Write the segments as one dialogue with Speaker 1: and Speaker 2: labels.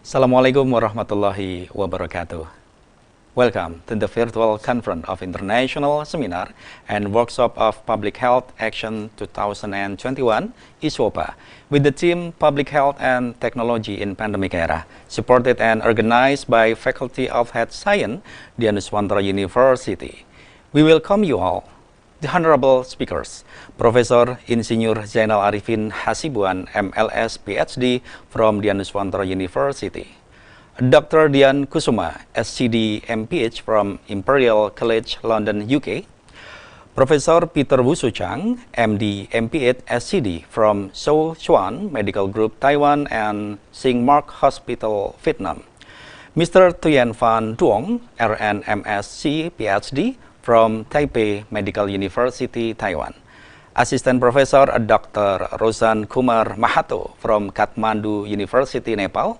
Speaker 1: Assalamualaikum warahmatullahi wabarakatuh. Welcome to the virtual conference of International Seminar and Workshop of Public Health Action 2021, Iswopha, with the theme Public Health and Technology in Pandemic Era, supported and organized by Faculty of Health Science, the Untitled University. We welcome you all. The honorable speakers, Professor Insinyur Zainal Arifin Hasibuan, MLS, PhD from the Untitled University. Dr. Dian Kusuma, SCD, MPH from Imperial College London, UK. Professor Peter Wusu Chang, MD, MPH, SCD from Sichuan Medical Group, Taiwan and Remark Hospital, Vietnam. Mr. Thuyen Van Duong, RNMSc, PhD from Taipei Medical University, Taiwan. Assistant Professor Dr. Rosan Kumar Mahato from Kathmandu University, Nepal.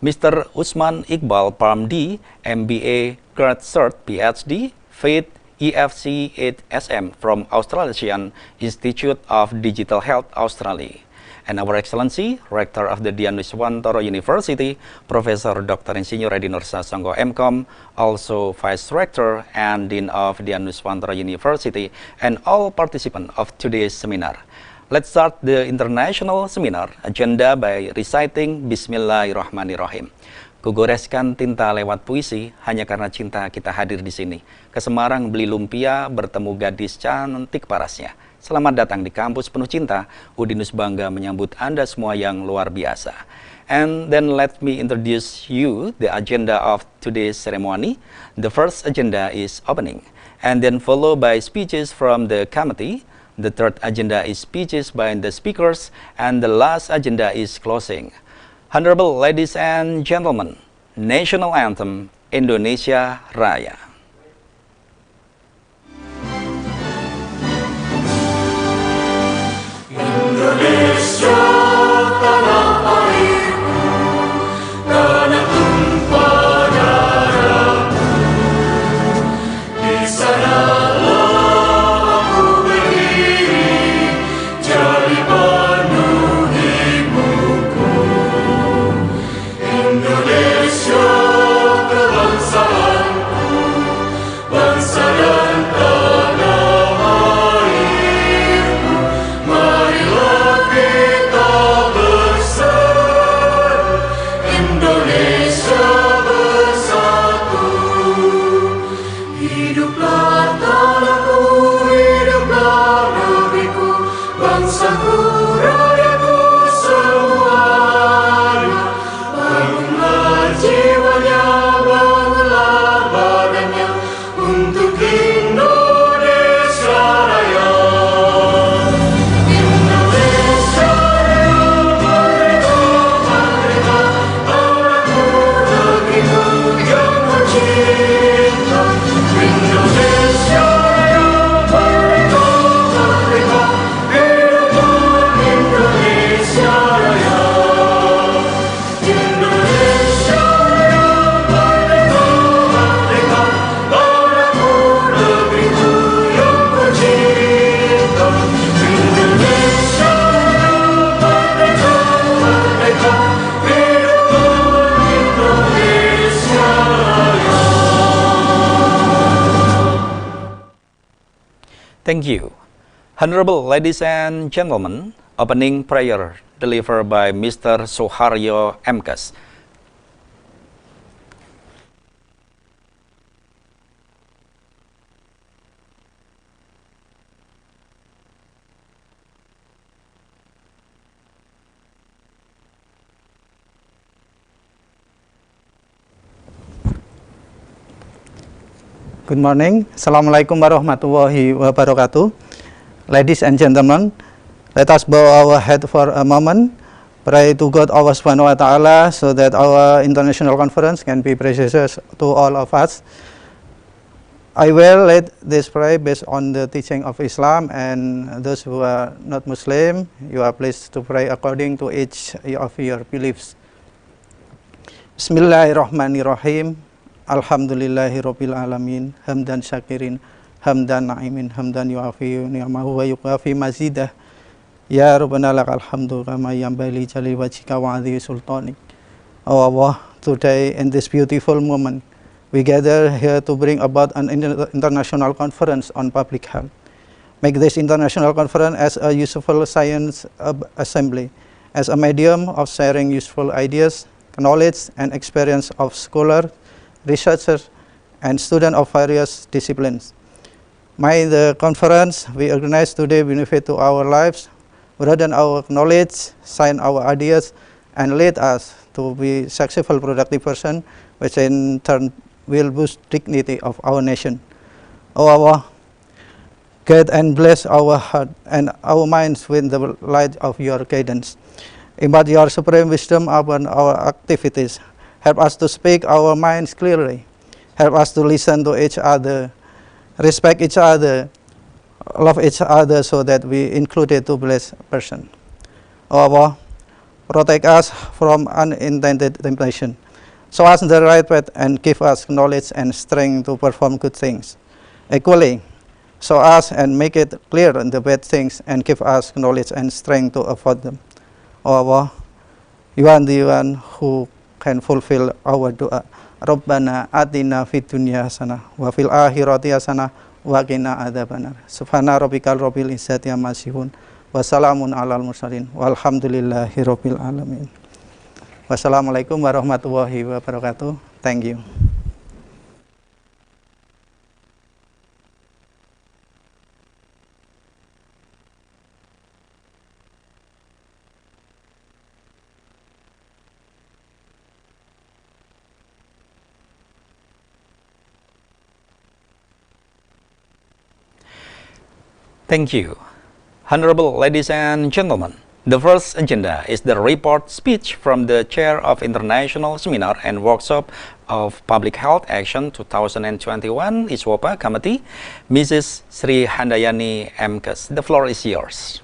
Speaker 1: Mr. Usman Iqbal PharmD, MBA, Grad Cert, PhD, Faith EFC 8SM from Australasian Institute of Digital Health, Australia. And Our Excellency, Rector of the Dian Wiswantoro University, Professor Dr. Insinyur Edi Nursasongko MCom, also Vice Rector and Dean of Dian Wiswantoro University, and all participants of today's seminar. Let's start the international seminar agenda by reciting Bismillahirrahmanirrahim. Kugoreskan tinta lewat puisi, hanya karena cinta kita hadir di sini. Ke Semarang beli lumpia, bertemu gadis cantik parasnya. Selamat datang di kampus penuh cinta. Udinus bangga menyambut Anda semua yang luar biasa. And then let me introduce you the agenda of today's ceremony. The first agenda is opening, and then followed by speeches from the committee. The third agenda is speeches by the speakers, and the last agenda is closing. Honorable ladies and gentlemen, National Anthem, Indonesia Raya.
Speaker 2: Indonesia tanah airku, tanah tumpah darahku. Di sanalah aku berdiri, jari penuh ibuku. Indonesia kebangsaanku, bangsa dan tanah airku. Marilah kita bersatu, Indonesia bersatu. Hiduplah tanahku, hiduplah negeriku, bangsaku, rakyatku semuanya. Bangunlah jiwanya, bangunlah badannya, untuk Indonesia Raya. Indonesia Raya, merdeka, merdeka, tanahku, negeriku yang tercinta. Indonesia Raya, merdeka, merdeka, hiduplah Indonesia Raya. Indonesia Raya, merdeka, merdeka, tanahku, negeriku yang tercinta. Indonesia Raya, merdeka, merdeka, hiduplah Indonesia Raya.
Speaker 1: Thank you. Honorable ladies and gentlemen, opening prayer delivered by Mr. Soharyo Mkas.
Speaker 3: Good morning. Assalamualaikum warahmatullahi wabarakatuh. Ladies and gentlemen, let us bow our head for a moment. Pray to God our Subhanahu wa Ta'ala so that our international conference can be precious to all of us. I will lead this prayer based on the teaching of Islam, and those who are not Muslim, you are pleased to pray according to each of your beliefs. Bismillahirrahmanirrahim. Alhamdulillahirabbil alamin. Hamdan syakirin, hamdan na'imin, hamdan yu'afi ni'amahu wa yuqafi mazidah. Ya Rabbana lakal hamdu kama yanbaghi li wajhika wa 'azimi sultanik. Oh Allah, today in this beautiful moment, we gather here to bring about an international conference on public health. Make this international conference as a useful science assembly, as a medium of sharing useful ideas, knowledge, and experience of scholars, researchers, and students of various disciplines. May the conference we organize today benefit to our lives, broaden our knowledge, shine our ideas, and lead us to be successful, productive person, which in turn will boost dignity of our nation. Oh Allah, guide and bless our heart and our minds with the light of your guidance. Impart your supreme wisdom upon our activities. Help us to speak our minds clearly. Help us to listen to each other, respect each other, love each other, so that we included to bless person. Oh Allah, protect us from unintended temptation. Show us the right path and give us knowledge and strength to perform good things. Equally, show us and make it clear the bad things and give us knowledge and strength to avoid them. Oh Allah, you are the one who can fulfill our dua. Rabbana atina fid dunya hasanah wa fil akhirati hasanah wa qina adzabannar. Subhana rabbikal rabbil izzati amma yasifun wa salamun alal mursalin walhamdulillahi rabbil alamin. Wassalamualaikum warahmatullahi wabarakatuh. Thank you.
Speaker 1: Thank you. Honorable ladies and gentlemen, the first agenda is the report speech from the Chair of International Seminar and Workshop of Public Health Action 2021 Iswopha Committee, Mrs. Sri Handayani Mkes. The floor is yours.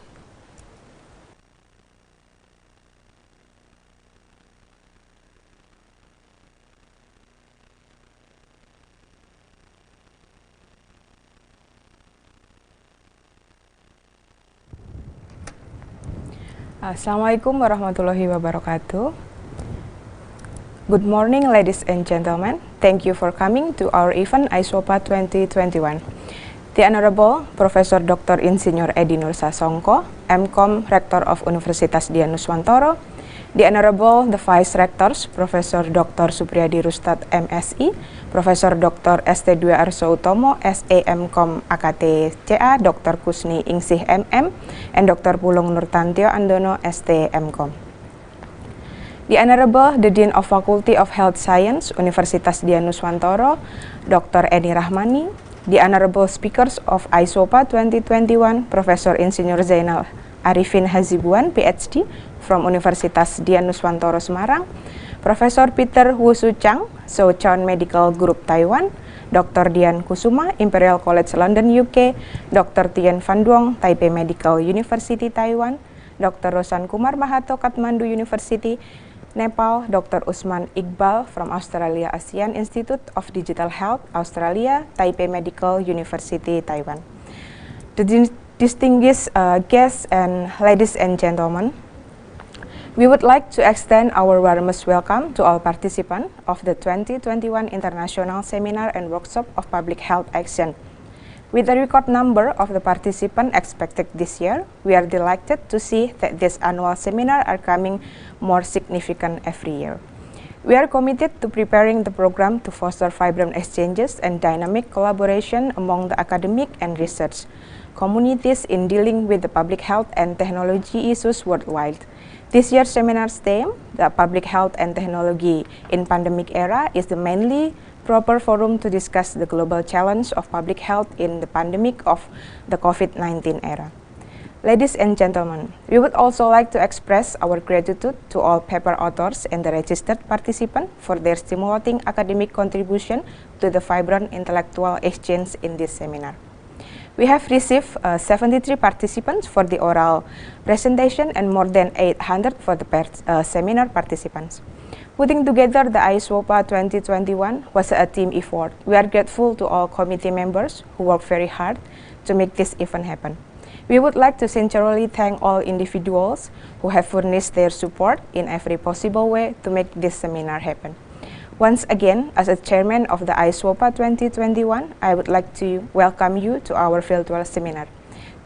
Speaker 4: Assalamualaikum warahmatullahi wabarakatuh. Good morning, ladies and gentlemen. Thank you for coming to our event Iswopha 2021. The Honorable Professor Dr. Insinyur Edi Nur Sasongko, MCom Rector of Universitas Dian Nuswantoro, the Honorable the Vice Rectors, Professor Dr. Supriyadi Rustad MSI, Profesor Dr. ST2 Arso Utomo, SEMCom AKT CA, Dr. Kusni Ingsih MM, and Dr. Pulung Nurtantio Andono, STMCom. The Honorable the Dean of Faculty of Health Science, Universitas Dian Nuswantoro, Dr. Eni Rahmani, the Honorable Speakers of Iswopha 2021, Professor Insinyur Zainal Arifin Hazibuan, PhD, from Universitas Dian Nuswantoro Semarang, Profesor Peter Wusu Chang, Souchon Medical Group Taiwan, Dr. Dian Kusuma, Imperial College London UK, Dr. Tien Van Duong, Taipei Medical University Taiwan, Dr. Rosan Kumar Mahato, Kathmandu University, Nepal, Dr. Usman Iqbal from Australia ASEAN Institute of Digital Health, Australia, Taipei Medical University Taiwan. The distinguished guests and ladies and gentlemen, we would like to extend our warmest welcome to all participants of the 2021 International Seminar and Workshop of Public Health Action. With a record number of the participants expected this year, we are delighted to see that this annual seminar are coming more significant every year. We are committed to preparing the program to foster vibrant exchanges and dynamic collaboration among the academic and research communities in dealing with the public health and technology issues worldwide. This year's seminar's theme, the Public Health and Technology in Pandemic Era, is the mainly proper forum to discuss the global challenge of public health in the pandemic of the COVID-19 era. Ladies and gentlemen, we would also like to express our gratitude to all paper authors and the registered participants for their stimulating academic contribution to the vibrant intellectual exchange in this seminar. We have received 73 participants for the oral presentation and more than 800 for the seminar participants. Putting together the Iswopha 2021 was a team effort. We are grateful to all committee members who worked very hard to make this event happen. We would like to sincerely thank all individuals who have furnished their support in every possible way to make this seminar happen. Once again, as a chairman of the Iswopha 2021, I would like to welcome you to our virtual seminar.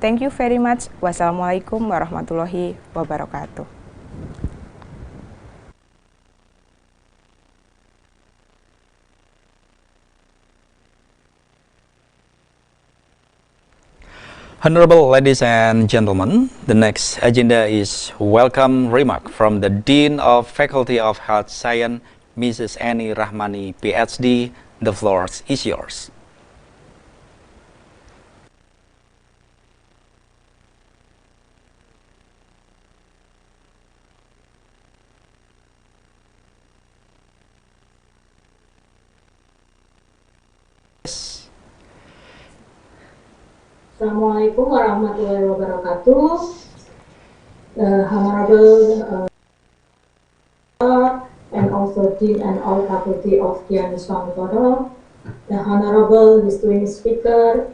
Speaker 4: Thank you very much. Wassalamualaikum warahmatullahi wabarakatuh.
Speaker 1: Honorable ladies and gentlemen, the next agenda is welcome remark from the Dean of Faculty of Health Science, Mrs. Annie Rahmani, PhD. The floor is yours.
Speaker 5: Assalamualaikum warahmatullahi wabarakatuh. Honorable and also Dean and all faculty of Kian Nusantara, the Honorable distinguished speaker,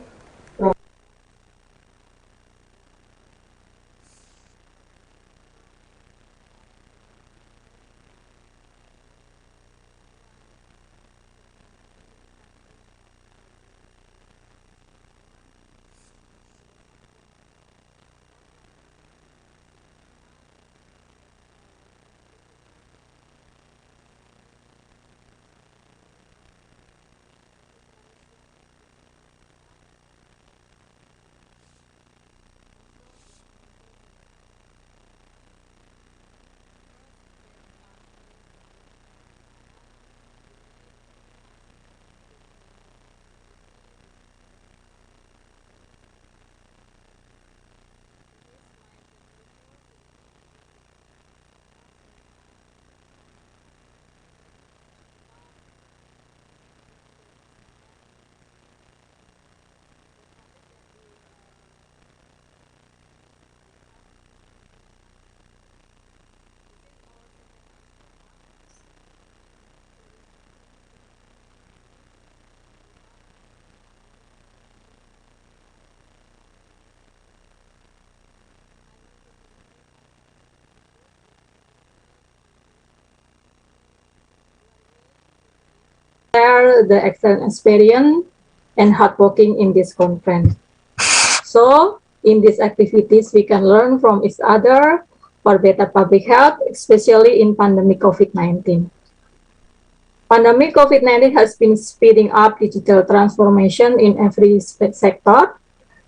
Speaker 5: share the excellent experience and hard working in this conference. So, in these activities, we can learn from each other for better public health, especially in pandemic COVID-19. Pandemic COVID-19 has been speeding up digital transformation in every sector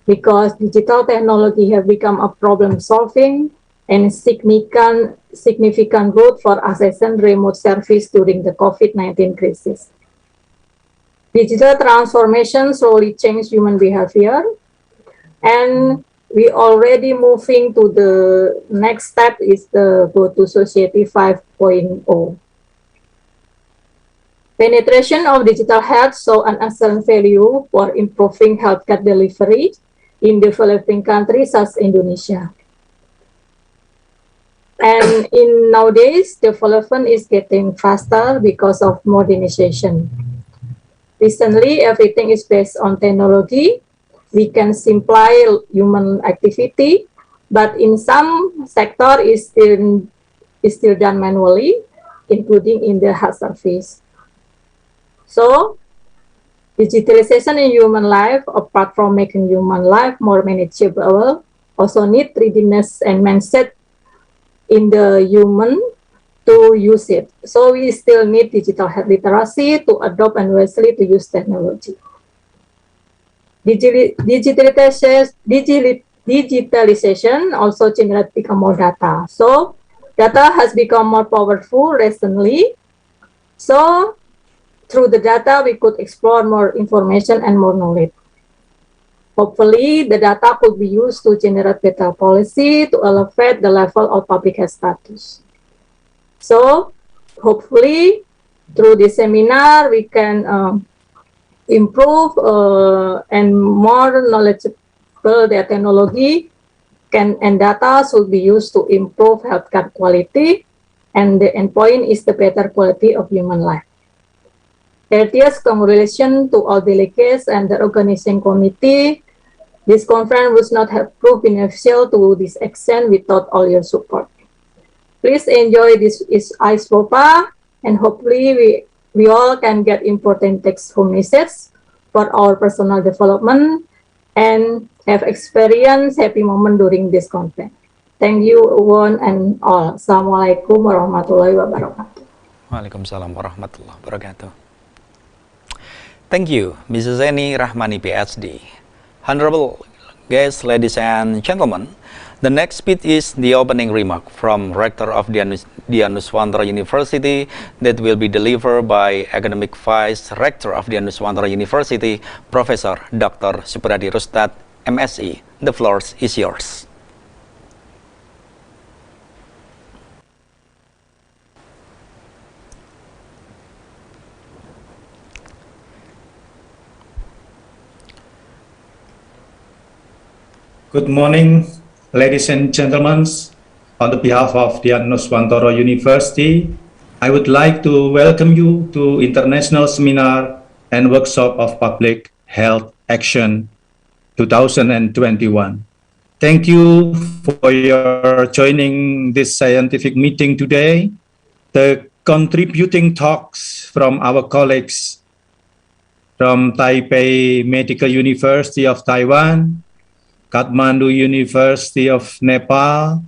Speaker 5: because digital technology have become a problem solving and significant growth for accessing remote service during the COVID-19 crisis. Digital transformation slowly changed human behavior, and we already moving to the next step is the go to society 5.0. Penetration of digital health saw an excellent value for improving healthcare delivery in developing countries such as Indonesia. And in nowadays, development is getting faster because of modernization. Recently, everything is based on technology. We can simplify human activity, but in some sector is still done manually, including in the health service. So, digitalization in human life, apart from making human life more manageable, also need readiness and mindset in the human to use it. So we still need digital health literacy to adopt and wisely to use technology. Digitalization also generate become more data. So data has become more powerful recently. So through the data, we could explore more information and more knowledge. Hopefully, the data could be used to generate better policy to elevate the level of public health status. So, hopefully, through this seminar, we can improve and more knowledgeable the technology and data should be used to improve healthcare quality, and the endpoint is the better quality of human life. Heartiest congratulations to all delegates and the organizing committee This conference would not have proved beneficial to this extent without all your support. Please enjoy this Iswopha, and hopefully we all can get important take-home messages for our personal development and have experienced happy moment during this conference. Thank you one and all. Assalamualaikum warahmatullahi wabarakatuh.
Speaker 1: Waalaikumsalam warahmatullahi wabarakatuh. Thank you, Mrs. Eni Rahmani, PhD. Honorable guests, ladies and gentlemen, the next speech is the opening remark from Rector of the Anuswantara University that will be delivered by Academic Vice Rector of the Anuswantara University, Professor Dr. Supriyadi Rustad, MSc. The floor is yours.
Speaker 6: Good morning, ladies and gentlemen. On the behalf of the Anuswantara University, I would like to welcome you to International Seminar and Workshop of Public Health Action 2021. Thank you for your joining this scientific meeting today. The contributing talks from our colleagues from Taipei Medical University of Taiwan, Kathmandu University of Nepal,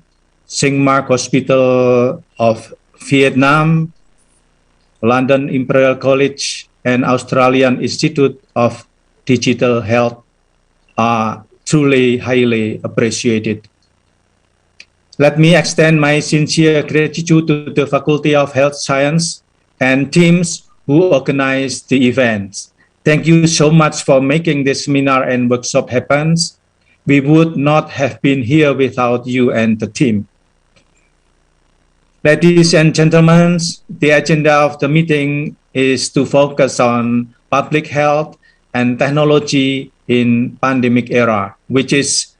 Speaker 6: Remark Hospital of Vietnam, London Imperial College, and Australian Institute of Digital Health are truly highly appreciated. Let me extend my sincere gratitude to the Faculty of Health Science and teams who organized the events. Thank you so much for making this seminar and workshop happen. We would not have been here without you and the team. Ladies and gentlemen, the agenda of the meeting is to focus on public health and technology in pandemic era, which is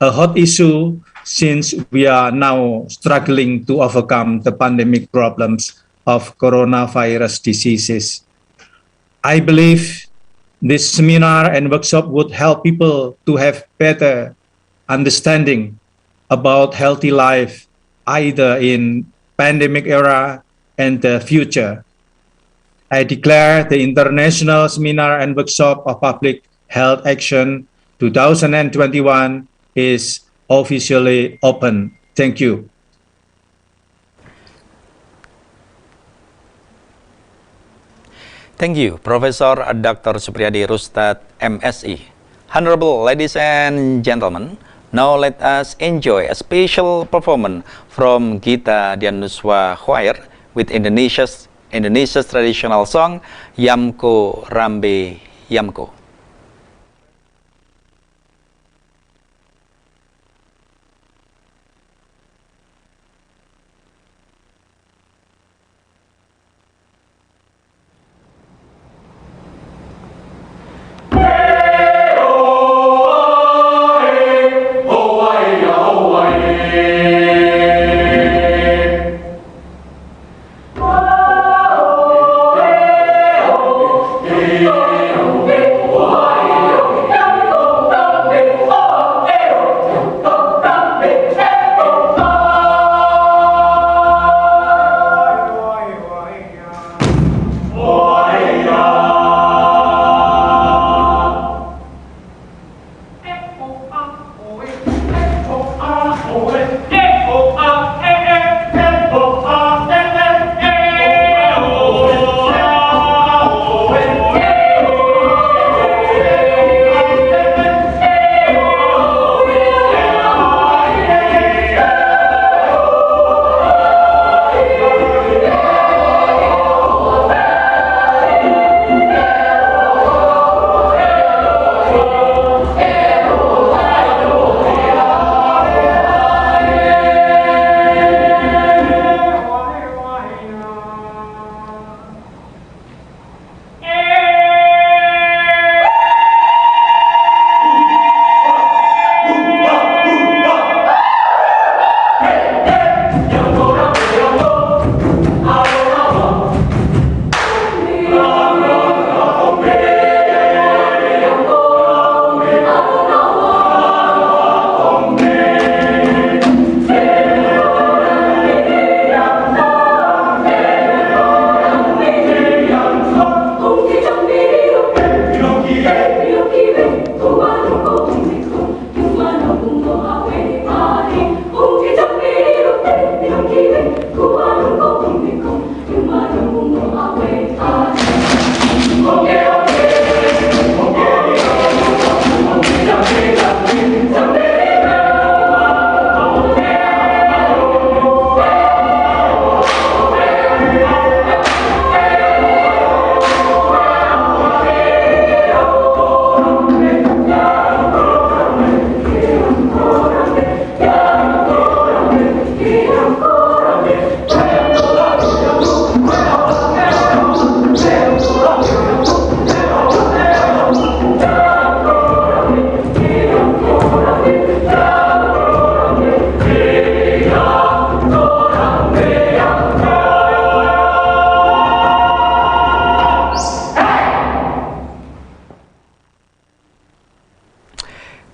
Speaker 6: a hot issue since we are now struggling to overcome the pandemic problems of coronavirus diseases. I believe this seminar and workshop would help people to have better understanding about healthy life, either in pandemic era and the future. I declare the International Seminar and Workshop of Public Health Action 2021 is officially open. Thank you.
Speaker 1: Thank you, Professor Dr. Supriyadi Rustad, MSc. Honorable ladies and gentlemen, now let us enjoy a special performance from Gita Dianuswa Choir with Indonesia's traditional song Yamko Rambe Yamko.
Speaker 2: Oh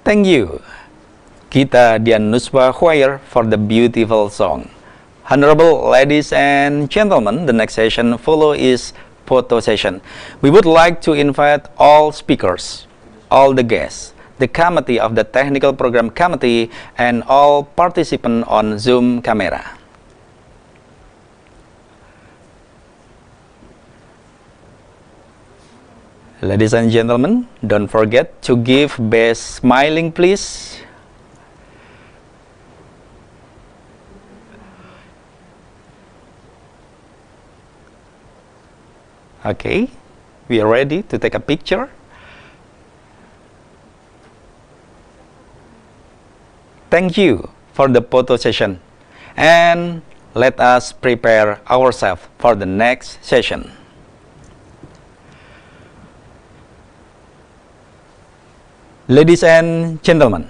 Speaker 1: Thank you, Gita Dianuswa Choir, for the beautiful song. Honorable ladies and gentlemen, the next session is photo session. We would like to invite all speakers, all the guests, the committee of the technical program committee, and all participants on Zoom camera. Ladies and gentlemen, don't forget to give best smiling, please. Okay, we are ready to take a picture. Thank you for the photo session, and let us prepare ourselves for the next session. Ladies and gentlemen,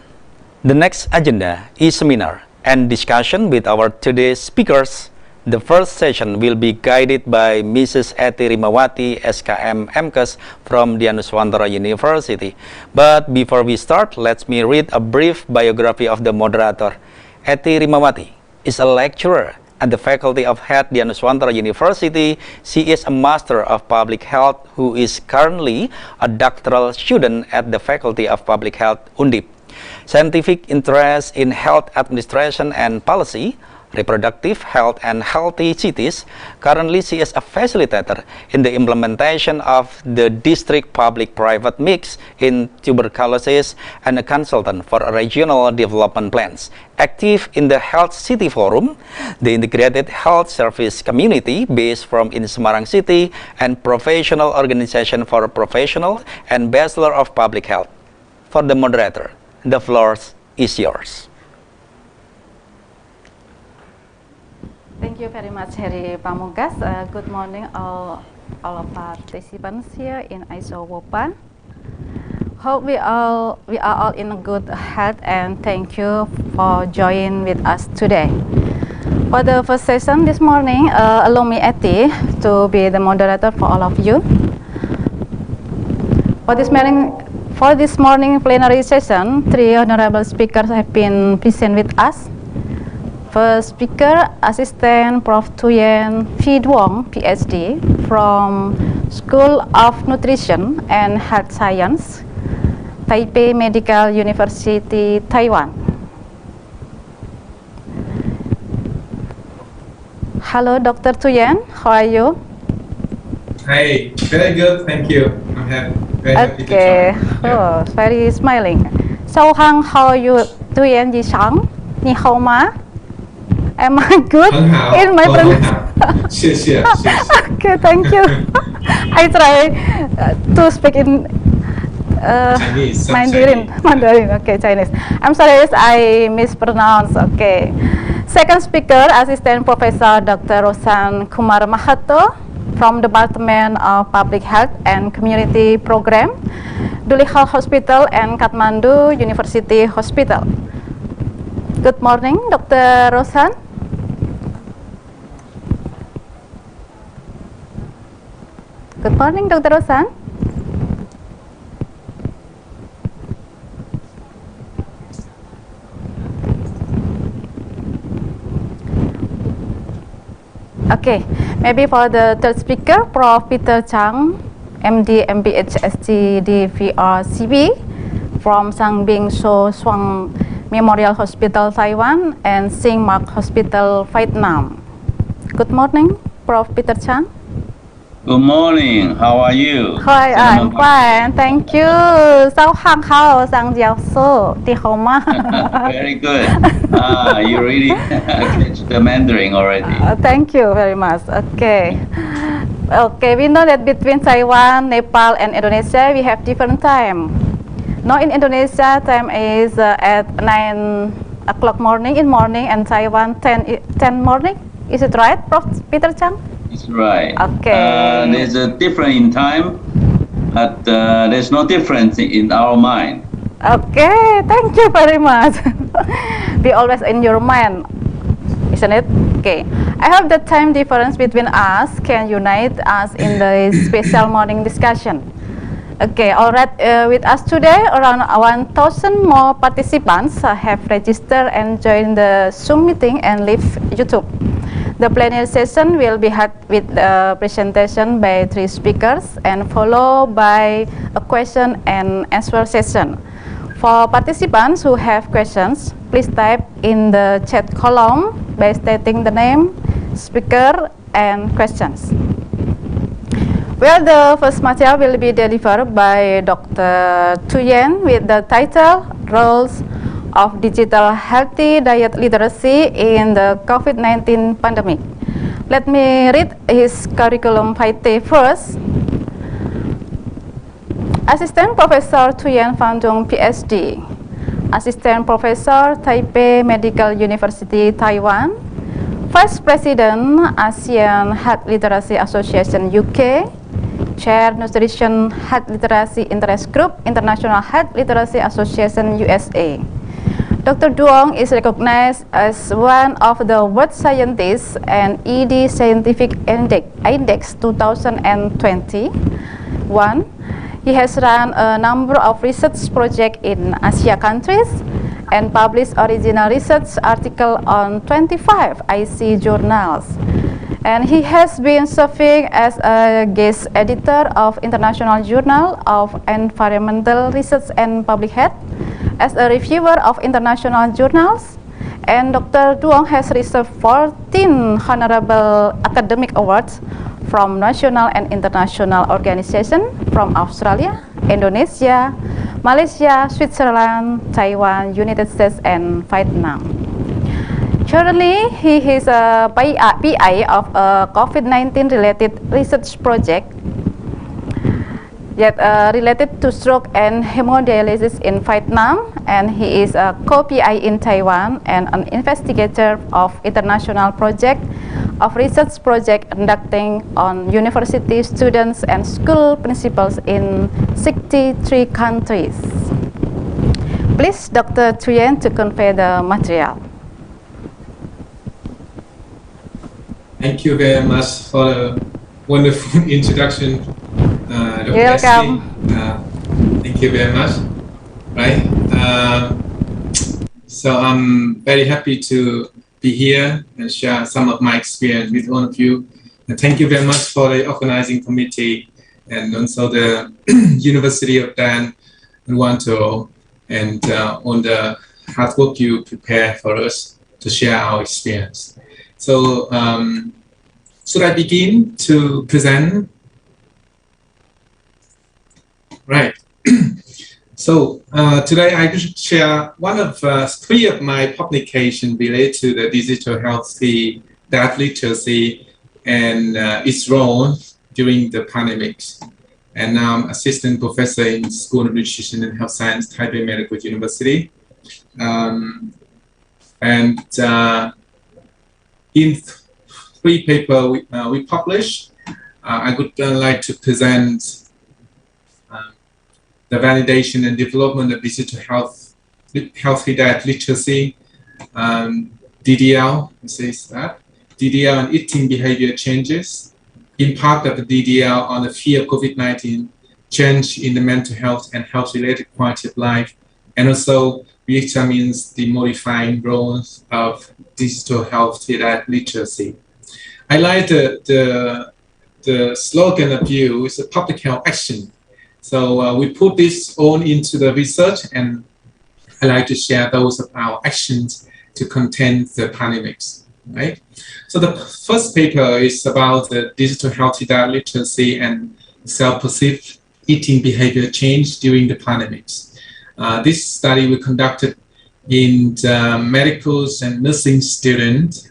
Speaker 1: the next agenda is seminar and discussion with our today's speakers. The first session will be guided by Mrs. Eti Rimawati, SKM MKes from Dianuswantara University. But before we start, let me read a brief biography of the moderator. Eti Rimawati is a lecturer at the Faculty of Health, Dianuswantara University. She is a Master of Public Health who is currently a doctoral student at the Faculty of Public Health, Undip. Scientific interest in health administration and policy, reproductive health and healthy cities. Currently, she is a facilitator in the implementation of the district public-private mix in tuberculosis and a consultant for regional development plans. Active in the Health City Forum, the integrated health service community based in Semarang City, and professional organization for professional and Bachelor of Public Health. For the moderator, the floor is yours.
Speaker 7: Thank you very much, Heri Pamungkas. Good morning, all of participants here in Iswopha. Hope we are all in good health, and thank you for joining with us today. For the first session this morning, allow me, Eti, to be the moderator for all of you. For this morning plenary session, 3 honorable speakers have been present with us. First speaker, Assistant Prof. Thuyen Phi Duong, PhD, from School of Nutrition and Health Science, Taipei Medical University, Taiwan. Hello, Dr. Thuyen, how are you?
Speaker 8: Hi, very good, thank you. I'm very happy to
Speaker 7: Okay,
Speaker 8: join.
Speaker 7: very smiling. So, how are you, Thuyen Ji Chang? Ni hao ma? Am I good in my pronunciation? Okay, thank you. I try to speak in
Speaker 8: Chinese.
Speaker 7: Mandarin. Okay, Chinese. I'm sorry if I mispronounce. Okay. Second speaker, Assistant Professor Dr. Rosan Kumar Mahato from Department of Public Health and Community Program, Duli Health Hospital and Kathmandu University Hospital. Good morning, Dr. Rosan. Good morning, Dr. Rosan. Okay, maybe for the third speaker, Prof. Peter Chang, MD, MBHSG, DVRCB from Sangbing So Swang Memorial Hospital, Taiwan, and Remark Hospital, Vietnam. Good morning, Prof. Peter Chang.
Speaker 9: Good morning. How are you?
Speaker 7: Hi, I'm fine. Thank you. Sao hang hao sang jiao so ti hao ma.
Speaker 9: Very good. You really catch the Mandarin already.
Speaker 7: Thank you very much. Okay. Okay, we know that between Taiwan, Nepal, and Indonesia, we have different time. Now in Indonesia, time is at 9 o'clock morning, and Taiwan 10 morning. Is it right, Prof. Peter Chang?
Speaker 9: It's right.
Speaker 7: Okay.
Speaker 9: There's a difference in time, but there's no difference in our mind.
Speaker 7: Okay, thank you very much. Be always in your mind, isn't it? Okay. I hope the time difference between us can unite us in the special morning discussion. Okay, all right. With us today, around 1,000 more participants have registered and joined the Zoom meeting and live YouTube. The plenary session will be had with a presentation by 3 speakers and followed by a question and answer session. For participants who have questions, please type in the chat column by stating the name, speaker, and questions. Well, the first material will be delivered by Dr. Thuyen with the title Roles of Digital Healthy Diet Literacy in the COVID-19 Pandemic. Let me read his curriculum vitae first. Assistant Professor Thuyen Fandung, PhD. Assistant Professor, Taipei Medical University, Taiwan. Vice President, ASEAN Health Literacy Association, UK. Chair, Nutrition Health Literacy Interest Group, International Health Literacy Association, USA. Dr. Duong is recognized as one of the world scientists and ED Scientific Index 2021. He has run a number of research projects in Asia countries and published original research articles on 25 IC journals. And he has been serving as a guest editor of International Journal of Environmental Research and Public Health, as a reviewer of international journals, and Dr. Duong has received 14 honorable academic awards from national and international organizations from Australia, Indonesia, Malaysia, Switzerland, Taiwan, United States, and Vietnam. Currently, he is a PI of a COVID-19 related research project yet related to stroke and hemodialysis in Vietnam, and he is a co-PI in Taiwan and an investigator of international project of research project conducting on university students and school principals in 63 countries. Please, Dr. Thuyen, to convey the material.
Speaker 8: Thank you very much for the wonderful introduction, Dr.
Speaker 7: Welcome.
Speaker 8: Thank you very much. Right. So I'm very happy to be here and share some of my experience with all of you. And thank you very much for the organizing committee and also the University of Dan and Wanto and on the hard work you prepare for us to share our experience. So should I begin to present? Right. So today I will share one of 3 of my publications related to the digital healthy diet literacy and its role during the pandemic. And now I'm assistant professor in School of Nutrition and Health Science, Taipei Medical University. In 3 papers we published, I would like to present the validation and development of digital healthy diet literacy, DDL, says that, DDL and eating behavior changes, impact of the DDL on the fear of COVID-19, change in the mental health and health-related quality of life, and also re-examines the modifying roles of digital healthy diet literacy. I like the slogan of you is a public health action. So we put this all into the research, and I like to share those of our actions to contain the pandemics, right? So the first paper is about the digital healthy diet literacy and self-perceived eating behavior change during the pandemics. This study we conducted in medicals and nursing students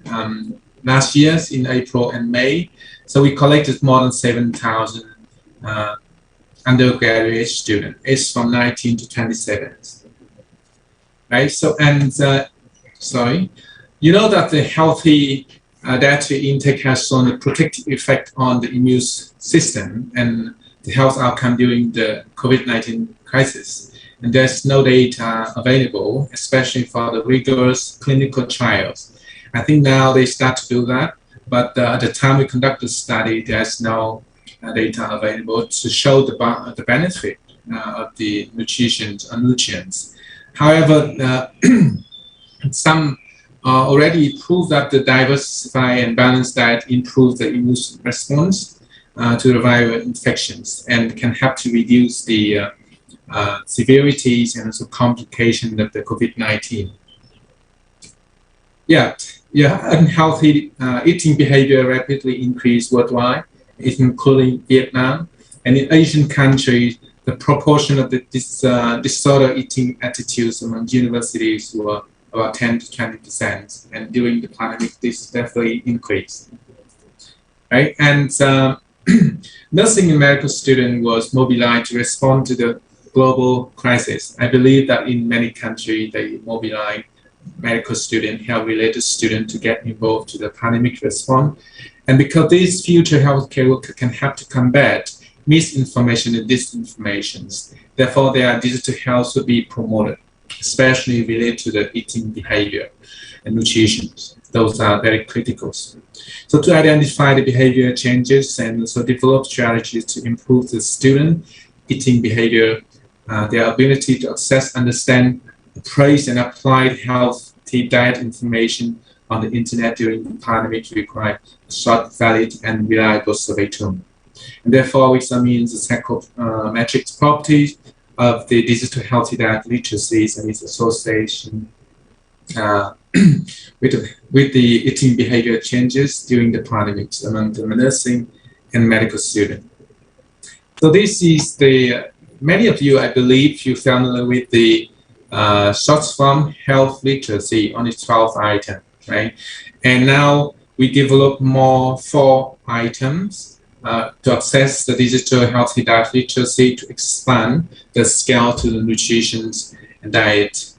Speaker 8: last year in April and May. So we collected more than 7,000 undergraduate students, aged from 19 to 27. Right, so, and sorry, you know that the healthy dietary intake has shown a protective effect on the immune system and the health outcome during the COVID-19 crisis. And there's no data available, especially for the rigorous clinical trials. I think now they start to do that, but at the time we conducted the study, there's no data available to show the benefit of the nutrients. However, some already prove that the diversified and balanced diet improves the immune response to the viral infections and can help to reduce the severities and also complications of the COVID-19. Unhealthy eating behavior rapidly increased worldwide, including Vietnam, and in Asian countries, the proportion of disorder eating attitudes among universities were about 10 to 20%, and during the pandemic, this definitely increased. Right, and nursing and medical students was mobilized to respond to the global crisis. I believe that in many countries, they mobilize medical students, health-related students to get involved to the pandemic response. And because these future healthcare workers can help to combat misinformation and disinformations, therefore their digital health should be promoted, especially related to the eating behavior and nutrition. Those are very critical. So to identify the behavior changes and also develop strategies to improve the student eating behavior, their ability to access, understand, appraise, and apply healthy diet information on the internet during the pandemic require short, valid, and reliable survey tool. And therefore, we examine the psychometric properties of the digital healthy diet literacies and its association with the eating behavior changes during the pandemics among the nursing and medical students. So this is many of you, I believe, you're familiar with the short form health literacy on its 12 items, right? And now we develop more 4 items to access the digital healthy diet literacy to expand the scale to the nutrition and diet,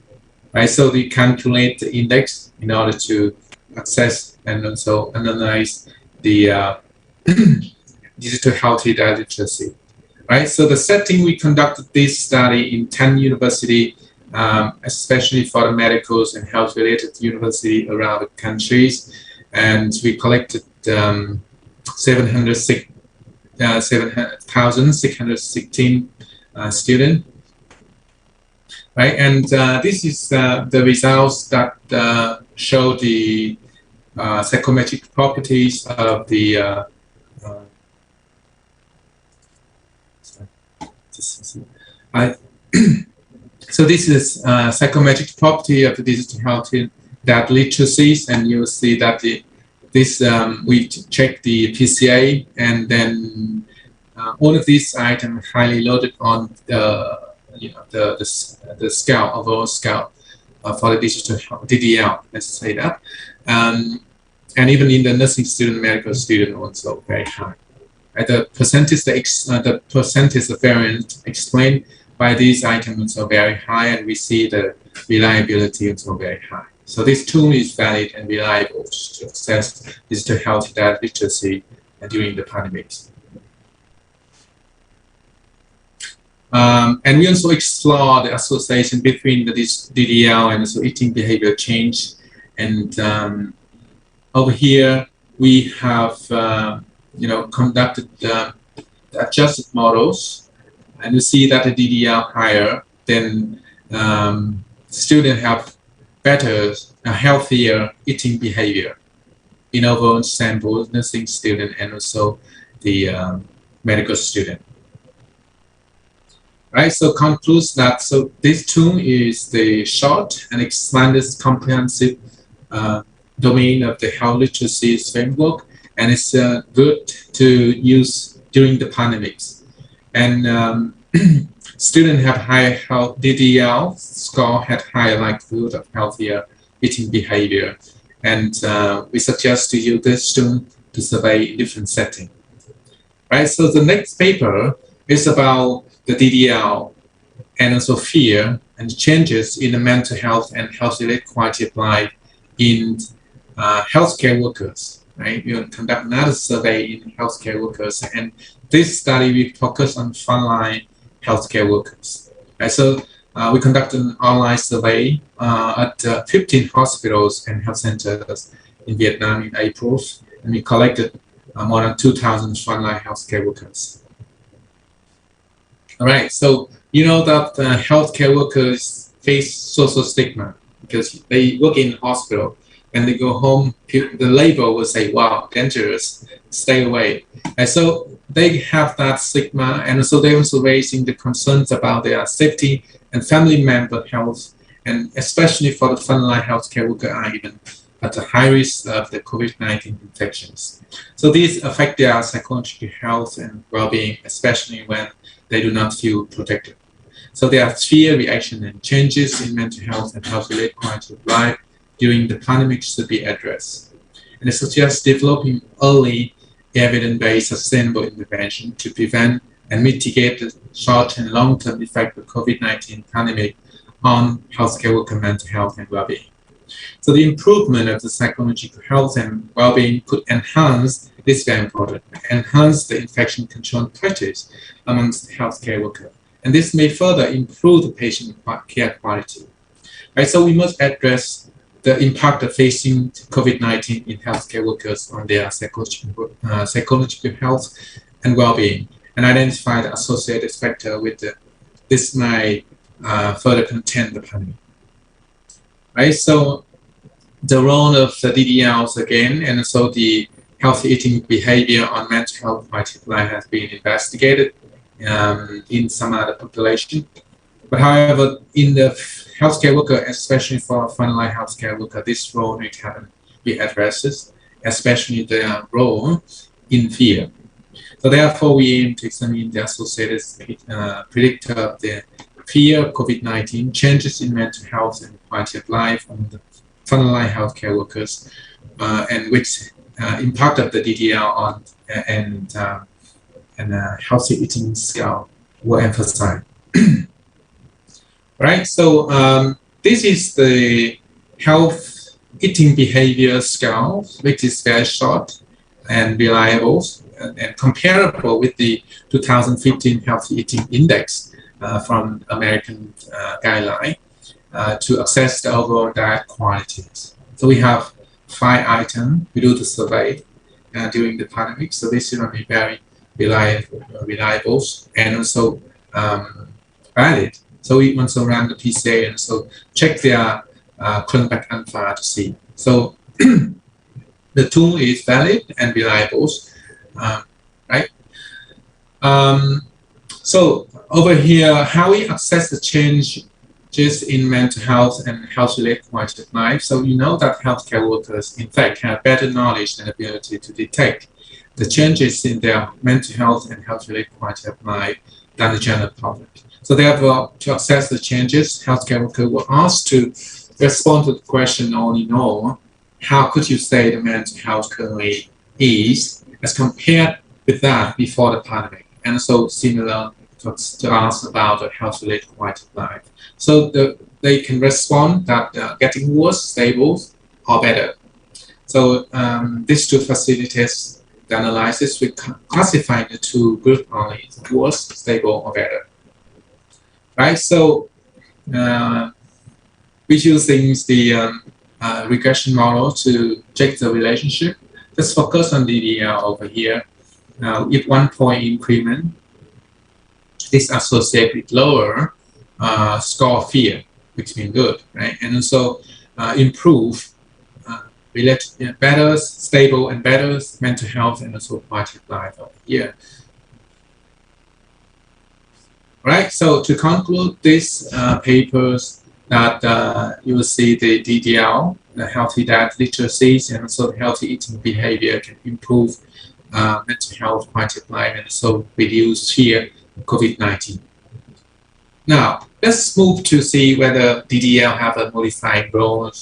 Speaker 8: right? So we calculate the index in order to access and also analyze the digital healthy diet literacy, right? So the setting, we conducted this study in 10 universities, especially for the medicals and health-related universities around the countries, and we collected 7,616 students, right? And this is the results that show the psychometric properties of the so this is psychometric property of the digital healthy diet literacies, and you'll see that we check the PCA, and then all of these items highly loaded on the scale, overall scale for the digital DDL, let's say that, and even in the nursing student, medical student also very high. The percentage of variance explained by these items are very high, and we see the reliability also very high. So this tool is valid and reliable to access digital health diet literacy during the pandemics. And we also explore the association between the DDL and also eating behavior change. And over here, we have conducted the adjusted models, and you see that the DDL higher, then students have better, healthier eating behavior in overall sample, nursing student and also the medical student. Right, so concludes that this tool is the short and expanded comprehensive domain of the health literacy framework, and it's good to use during the pandemics. And students have higher health DDL score, had higher likelihood of healthier eating behavior, and we suggest to use this tool to survey different settings. Right, so the next paper is about the DDL and also fear and changes in the mental health and health-related quality of life in healthcare workers. Right, we will conduct another survey in healthcare workers, and this study we focus on frontline healthcare workers. Right, so we conducted an online survey at 15 hospitals and health centers in Vietnam in April, and we collected more than 2,000 frontline healthcare workers. All right, so you know that healthcare workers face social stigma because they work in hospital. When they go home, the label will say, wow, dangerous, stay away. And so they have that stigma, and so they're also raising the concerns about their safety and family member health, and especially for the frontline healthcare worker are even at the high risk of the COVID-19 infections. So these affect their psychological health and well-being, especially when they do not feel protected. So there are fear, reaction, and changes in mental health and health-related quality of life during the pandemic should be addressed. And it suggests developing early evidence-based sustainable intervention to prevent and mitigate the short and long-term effect of COVID-19 pandemic on healthcare worker mental health and well-being. So the improvement of the psychological health and well-being could enhance, this is very important, enhance the infection control practice amongst healthcare workers. And this may further improve the patient care quality. Right, so we must address the impact of facing COVID-19 in healthcare workers on their psychological health and well-being, and identify the associated factor with this may further contain the pandemic. Right, so the role of the DDLs again, and so the healthy eating behavior on mental health quality of life has been investigated in some other population. But however, in the healthcare worker, especially for frontline healthcare worker, this role can be addressed, especially their role in fear. So therefore, we aim to examine the associated predictor of the fear of COVID-19, changes in mental health and quality of life on the frontline healthcare workers, and which impact of the DDL on and healthy eating scale were emphasized. Right, so this is the health eating behavior scale, which is very short and reliable and comparable with the 2015 healthy eating index from American guideline to assess the overall diet qualities. So we have 5 items. We do the survey during the pandemic, so this is going to be very reliable and also valid. So we also ran the PCA and so check their Kronberg alpha to see. So the tool is valid and reliable, right? So over here, how we assess the changes in mental health and health-related quality of life. So you know that healthcare workers, in fact, have better knowledge and ability to detect the changes in their mental health and health-related quality of life than the general public. So therefore, to assess the changes, healthcare workers were asked to respond to the question only no, how could you say the mental health currently is as compared with that before the pandemic? And so similar to ask about the health-related quality of life. So they can respond that getting worse, stable, or better. So this to facilitate the analysis, we classify the two groups only, worse, stable, or better. Right, so we using the regression model to check the relationship. Just focus on DDL over here. If 1 point increment is associated with lower score of fear, which means good, right? And also improve better, stable, and better mental health and also quality of life over here. Right, so to conclude this papers that you will see the DDL, the healthy diet literacies, and also the healthy eating behavior can improve mental health, quality of life, and also reduce fear of COVID-19. Now, let's move to see whether DDL have a modifying role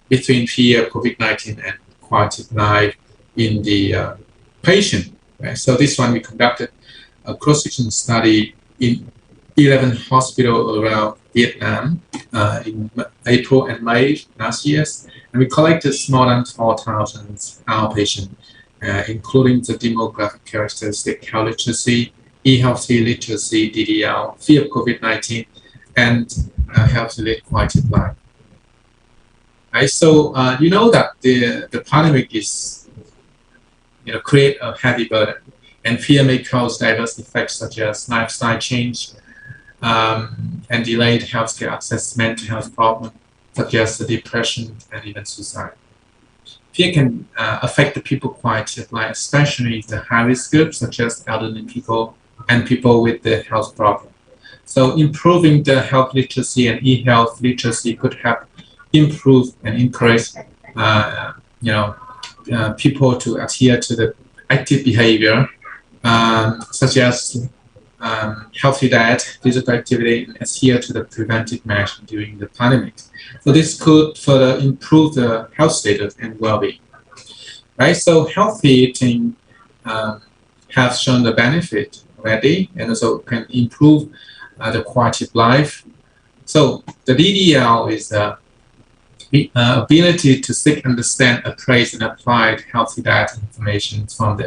Speaker 8: between fear of COVID-19 and quality of life in the patient. Right? So this one we conducted a cross-section study in 11 hospitals around Vietnam in April and May last year, and we collected more than 4,000 outpatients, including the demographic characteristic, health literacy, e-healthy literacy, DDL, fear of COVID-19, and health-related quality of life. Right, so you know that the pandemic is create a heavy burden. And fear may cause diverse effects such as lifestyle change and delayed healthcare access, mental health problems such as depression and even suicide. Fear can affect the people quite a lot, especially the high-risk groups such as elderly people and people with the health problem. So improving the health literacy and e-health literacy could help improve and encourage people to adhere to the active behavior such as healthy diet, physical activity, and adhere to the preventive measures during the pandemic. So this could further improve the health status and well-being. Right. So healthy eating have shown the benefit already, and also can improve the quality of life. So the DDL is the ability to seek, understand, appraise, and apply healthy diet information from the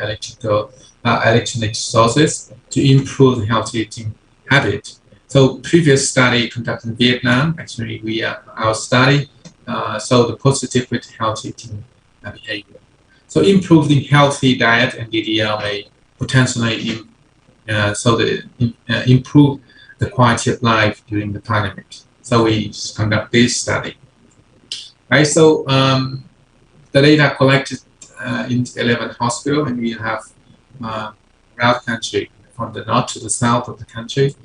Speaker 8: electronic sources to improve the healthy eating habit. So previous study conducted in Vietnam, actually our study showed the positive with healthy eating behavior. So improving healthy diet and DDL may potentially improve the quality of life during the pandemic. So we conduct this study. Right, so the data collected in 11 hospitals, and we have around country from the north to the south of the country.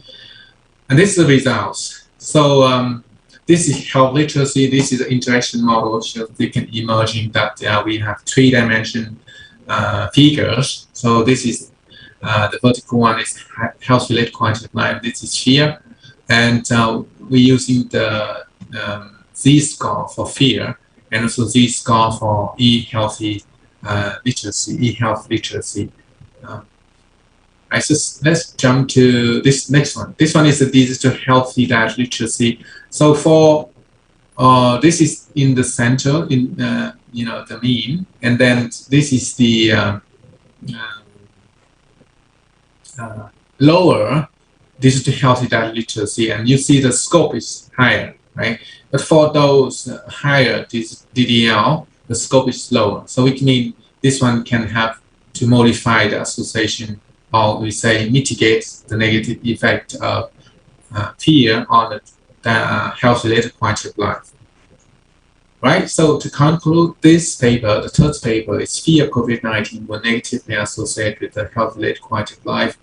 Speaker 8: And this is the results. So this is health literacy. This is the interaction model, so we can imagine that we have three-dimension figures. So this is the vertical one is health-related quality of life. This is fear, and we're using the Z-score for fear, and also Z-score for e-health literacy. Let's jump to this next one. This one is the digital healthy diet literacy. So for this is in the center, in the mean, and then this is the lower digital healthy diet literacy, and you see the scope is higher, right? But for those higher DDL, the scope is lower. So it means this one can help to modify the association, or we say mitigate the negative effect of fear on the health-related quality of life. Right, so to conclude this paper, the third paper is fear COVID-19 were negatively associated with the health-related quality of life.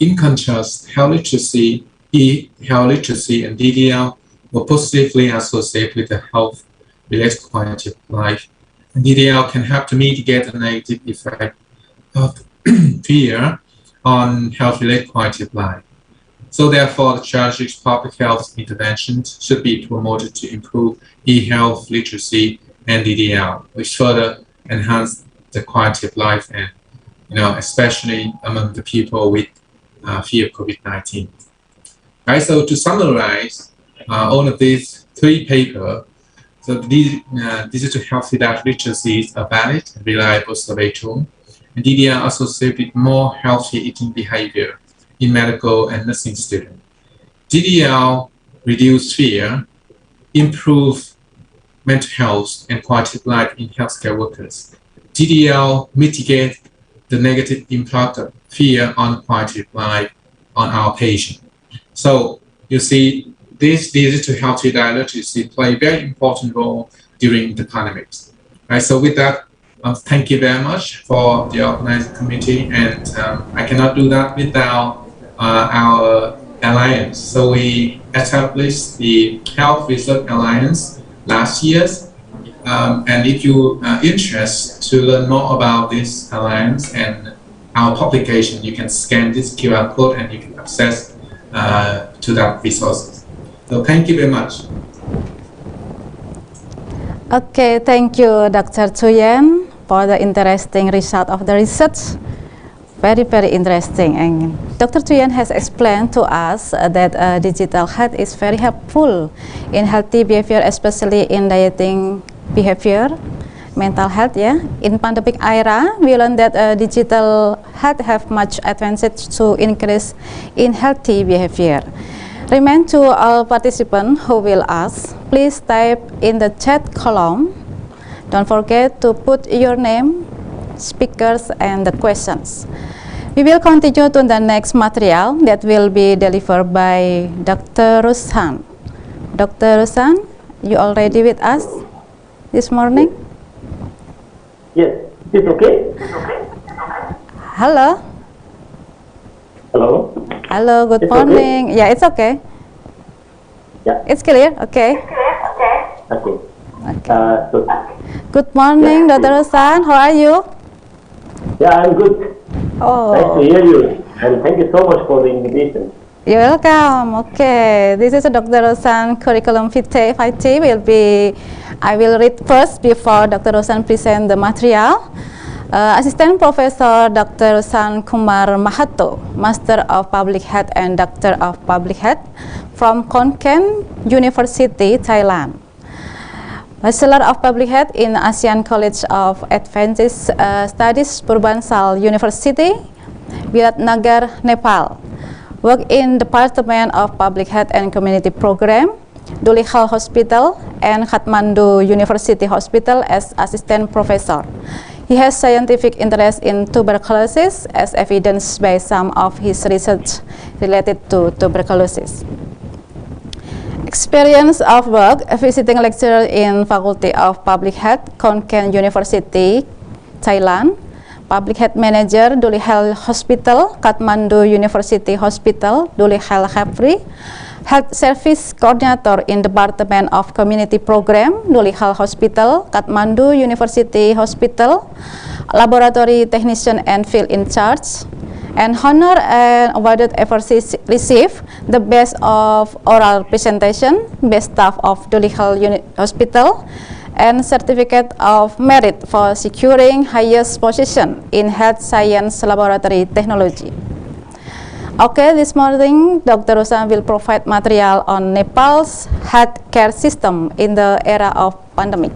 Speaker 8: In contrast, health literacy, e-health literacy, and DDL were positively associated with the health-related quality of life. And DDL can help to mitigate the negative effect of fear on health-related quality of life. So therefore, the strategic public health interventions should be promoted to improve e-health literacy and DDL, which further enhance the quality of life, and especially among the people with fear of COVID-19. Right. So to summarize, all of these three papers, so these digital healthy diet literacy is a valid and reliable survey tool, and DDL associated with more healthy eating behavior in medical and nursing students. DDL reduce fear, improve mental health and quality of life in healthcare workers. DDL mitigate the negative impact of fear on quality of life on our patient. So you see, this digital healthy diet literacy play a very important role during the pandemic. Right, so with that, thank you very much for the organizing committee, and I cannot do that without our alliance. So we established the Health Research Alliance last year, and if you are interested to learn more about this alliance and our publication, you can scan this QR code and you can access to that resources. So thank you very much.
Speaker 7: Okay, thank you, Dr. Chuyen, for the interesting result of the research. Very, very interesting. And Dr. Chuyen has explained to us that digital health is very helpful in healthy behavior, especially in dieting behavior, mental health. Yeah, in pandemic era, we learned that digital health have much advantage to increase in healthy behavior. Remind to all participants who will ask, please type in the chat column. Don't forget to put your name, speakers and the questions. We will continue to the next material that will be delivered by Dr. Rushan. Dr. Rushan, you already with us this morning?
Speaker 10: Yes, it's okay.
Speaker 7: Hello.
Speaker 10: Hello.
Speaker 7: Hello, good
Speaker 10: It's
Speaker 7: morning.
Speaker 10: okay?
Speaker 7: Yeah, it's okay.
Speaker 10: Yeah.
Speaker 7: It's clear, okay.
Speaker 10: Okay. So,
Speaker 7: Good morning,
Speaker 10: Yeah.
Speaker 7: Dr. Rushan. How are you?
Speaker 10: yeah, I'm good. Nice to
Speaker 7: Oh,
Speaker 10: hear you, and thank you so much for the invitation.
Speaker 7: you're welcome. Okay, this is a Dr. Rushan curriculum vitae. I will read first before Dr. Rushan present the material. Assistant Professor Dr. Rushan Kumar Mahato, Master of Public Health and Doctor of Public Health from Khon Kaen University, Thailand. Bachelor of Public Health in Asian College of Advanced Studies, Purbansal University, Viratnagar, Nepal. Work in Department of Public Health and Community Program, Dulikhal Hospital and Kathmandu University Hospital as Assistant Professor. He has scientific interest in tuberculosis as evidenced by some of his research related to tuberculosis. Experience of work, visiting lecturer in Faculty of Public Health, Khon Kaen University, Thailand. Public Health Manager, Dulikhal Hospital, Kathmandu University Hospital, Dulikhal Khapri. Health Service Coordinator in Department of Community Program, Dulikhal Hospital, Kathmandu University Hospital. Laboratory Technician and Field in Charge. And honor and awarded ever received the Best of Oral Presentation, Best Staff of Dulikhal Hospital, and Certificate of Merit for securing highest position in Health Science Laboratory Technology. Okay, this morning Dr. Rushan will provide material on Nepal's healthcare system in the era of pandemic.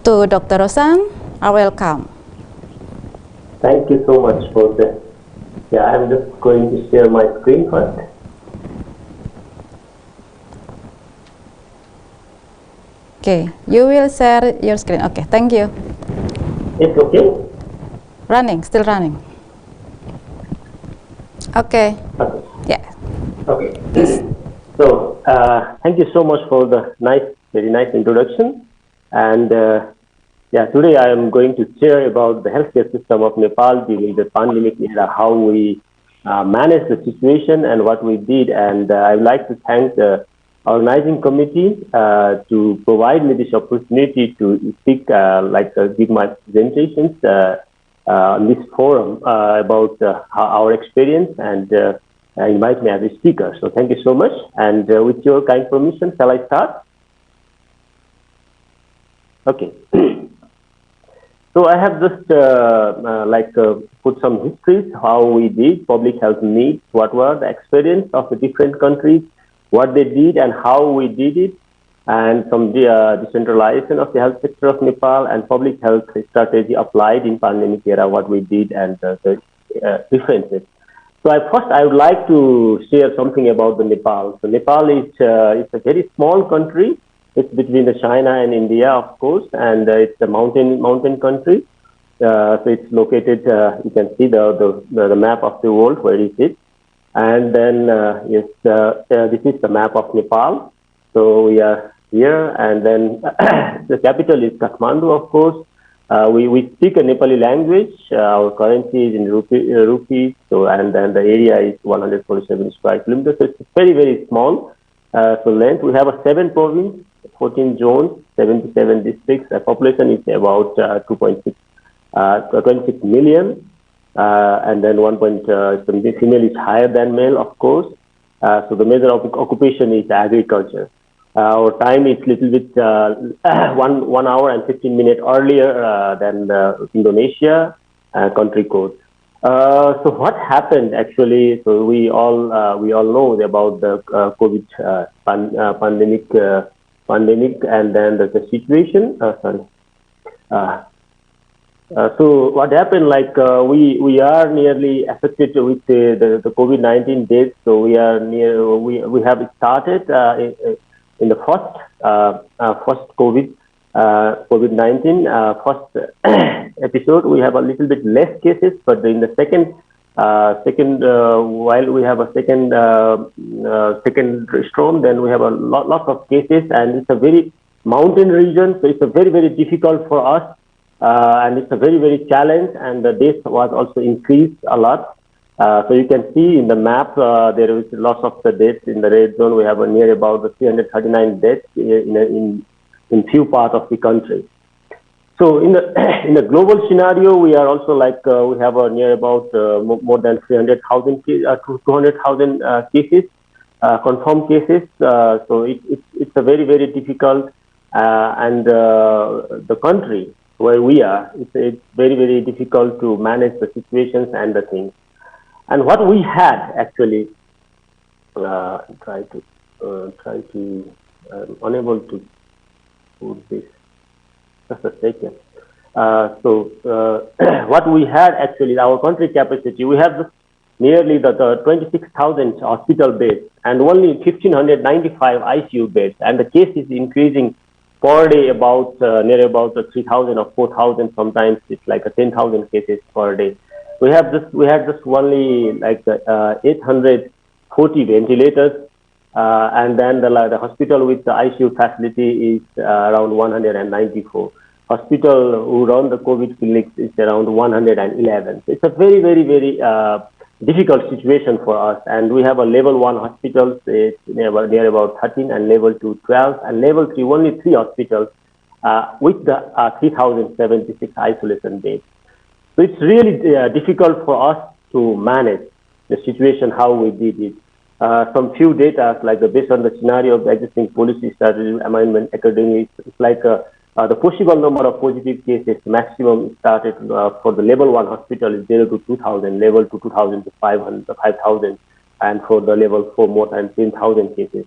Speaker 7: To Dr. Rushan, are welcome.
Speaker 10: Thank you so much for that. Yeah, I'm just going to share my screen first.
Speaker 7: Okay, you will share your screen. Okay, thank you.
Speaker 10: It's okay?
Speaker 7: Running, still running. Okay,
Speaker 10: Okay.
Speaker 7: yeah.
Speaker 10: Okay. So, thank you so much for the very nice introduction. And yeah, today I am going to share about the healthcare system of Nepal during the pandemic era, how we managed the situation and what we did. And I would like to thank the organizing committee to provide me this opportunity to speak, give my presentations on this forum about our experience and invite me as a speaker. So thank you so much. And with your kind permission, shall I start? Okay. So I have just put some histories, how we did public health needs, what were the experience of the different countries, what they did and how we did it, and some decentralization of the health sector of Nepal and public health strategy applied in pandemic era, what we did and the differences. So I would like to share something about the Nepal. So Nepal is a very small country. It's between the China and India, of course, and it's a mountain country. So it's located. You can see the map of the world where it is, and then this is the map of Nepal. So we are here, and then the capital is Kathmandu, of course. We speak a Nepali language. Our currency is in rupees. So and then the area is 147 square kilometers. So it's very, very small. So length. We have a 7 province, 14 zones, 77 districts. The population is about 26 million, and then the female is higher than male, of course. So the major occupation is agriculture. Our time is little bit 1 hour and 15 minutes earlier than Indonesia country code. So what happened actually? So we all know about the COVID pandemic, and then the situation. So what happened? We are nearly affected with the COVID-19 deaths. So we have started in the first COVID COVID-19. First episode, we have a little bit less cases, but in the second, while we have a second storm, then we have a lot of cases, and it's a very mountain region, so it's a very difficult for us, and it's a very challenge, and the deaths was also increased a lot. So you can see in the map, there is lots of the deaths in the red zone. We have near about 339 deaths in few parts of the country. So in the global scenario, we are also like we have near about more than 300,000 200,000 cases, confirmed cases. So it's a very difficult, and the country where we are, it's very difficult to manage the situations and the things. And what we had actually, unable to put this. Just a second. What we had actually, our country capacity, we have nearly the 26,000 hospital beds and only 1,595 ICU beds, and the case is increasing per day about near about 3,000 or 4,000. Sometimes it's like 10,000 cases per day. We had just only like 840 ventilators, and then the hospital with the ICU facility is around 194. Hospital who run the COVID clinics is around 111. So it's a very difficult situation for us, and we have a level 1 hospitals, it's near about 13, and level 2 12, and level 3 only 3 hospitals with the 3,076 isolation beds. So it's really difficult for us to manage the situation how we did it. Some few data, like based on the scenario of the existing policy strategy amendment accordingly, it's like the possible number of positive cases maximum started for the level 1 hospital is 0 to 2,000, level 2 2,000 to 5,000, and for the level 4 more than 10,000 cases.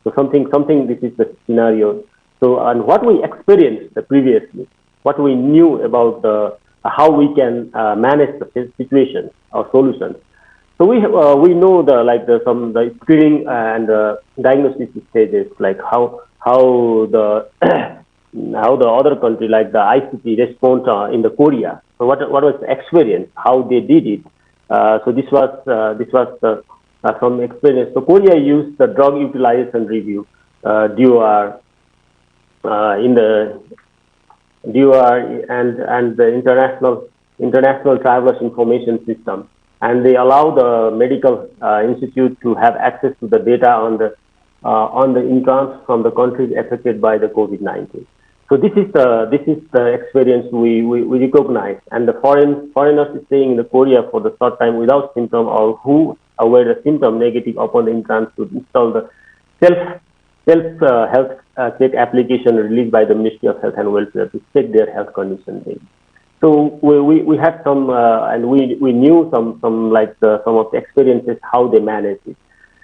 Speaker 10: So something this is the scenario. So, and what we experienced previously, what we knew about how we can manage the situation or solutions. So we know the screening and diagnosis stages, like how the other country like the ICT response in the Korea. So what was the experience, how they did it. So this was some experience. So Korea used the drug utilization review, DOR, in the DOR and the international travelers information system, and they allow the medical institute to have access to the data on the incomes from the countries affected by the COVID-19. So this is the experience we recognize, and the foreigners staying in the Korea for the short time without symptom, or who were the symptom negative upon the entrance, to install the self health check application released by the Ministry of Health and Welfare to check their health condition daily. So we had some and we knew some of the experiences how they managed it.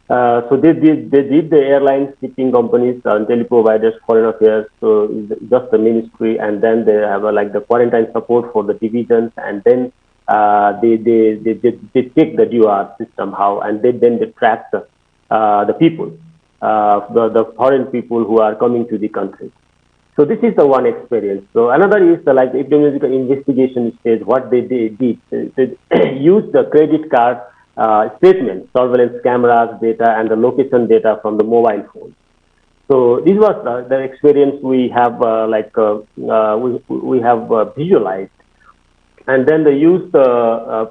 Speaker 10: So they did the airlines, shipping companies, tele providers, foreign affairs, so just the ministry, and then they have like the quarantine support for the divisions, and then they check the DOR system how, and then they track the people, the foreign people who are coming to the country. So this is the one experience. So another is the epidemiological investigation stage. What they did, they used the credit card statement, surveillance cameras data, and the location data from the mobile phone. So this was the experience we have we have visualized, and then they used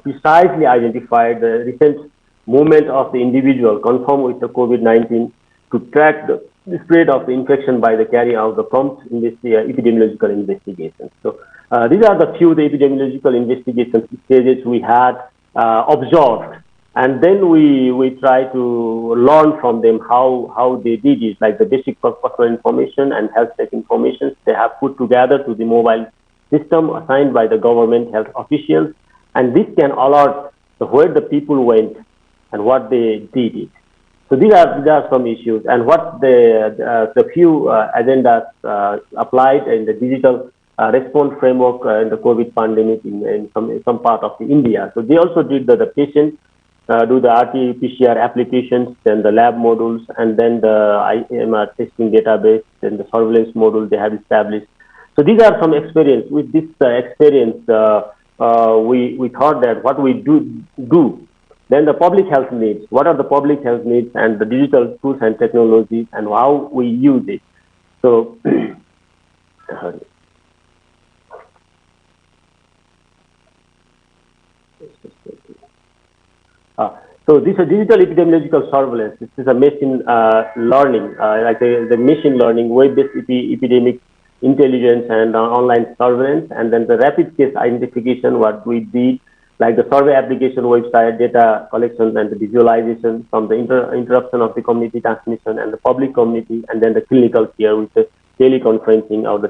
Speaker 10: precisely identified the recent movement of the individual confirmed with the COVID-19 to track the spread of the infection by the carrying out the prompt epidemiological investigations. So these are the few epidemiological investigation stages we had observed, and then we try to learn from them how they did it, like the basic personal information and health check information they have put together to the mobile system assigned by the government health officials, and this can alert where the people went and what they did it. So these are some issues, and what the few agendas applied in the digital response framework in the COVID pandemic in some part of India. So they also did the patient do the RT-PCR applications, then the lab modules, and then the IMR testing database, then the surveillance module they have established. So these are some experience. With this experience, we thought that what we do, then the public health needs, what are the public health needs and the digital tools and technologies and how we use it. So, so this is a digital epidemiological surveillance. This is a machine learning, like the machine learning, web-based epidemic intelligence and online surveillance, and then the rapid case identification, what we did, like the survey application website, data collection and the visualization from the interruption of the community transmission and the public community, and then the clinical care with the teleconferencing or the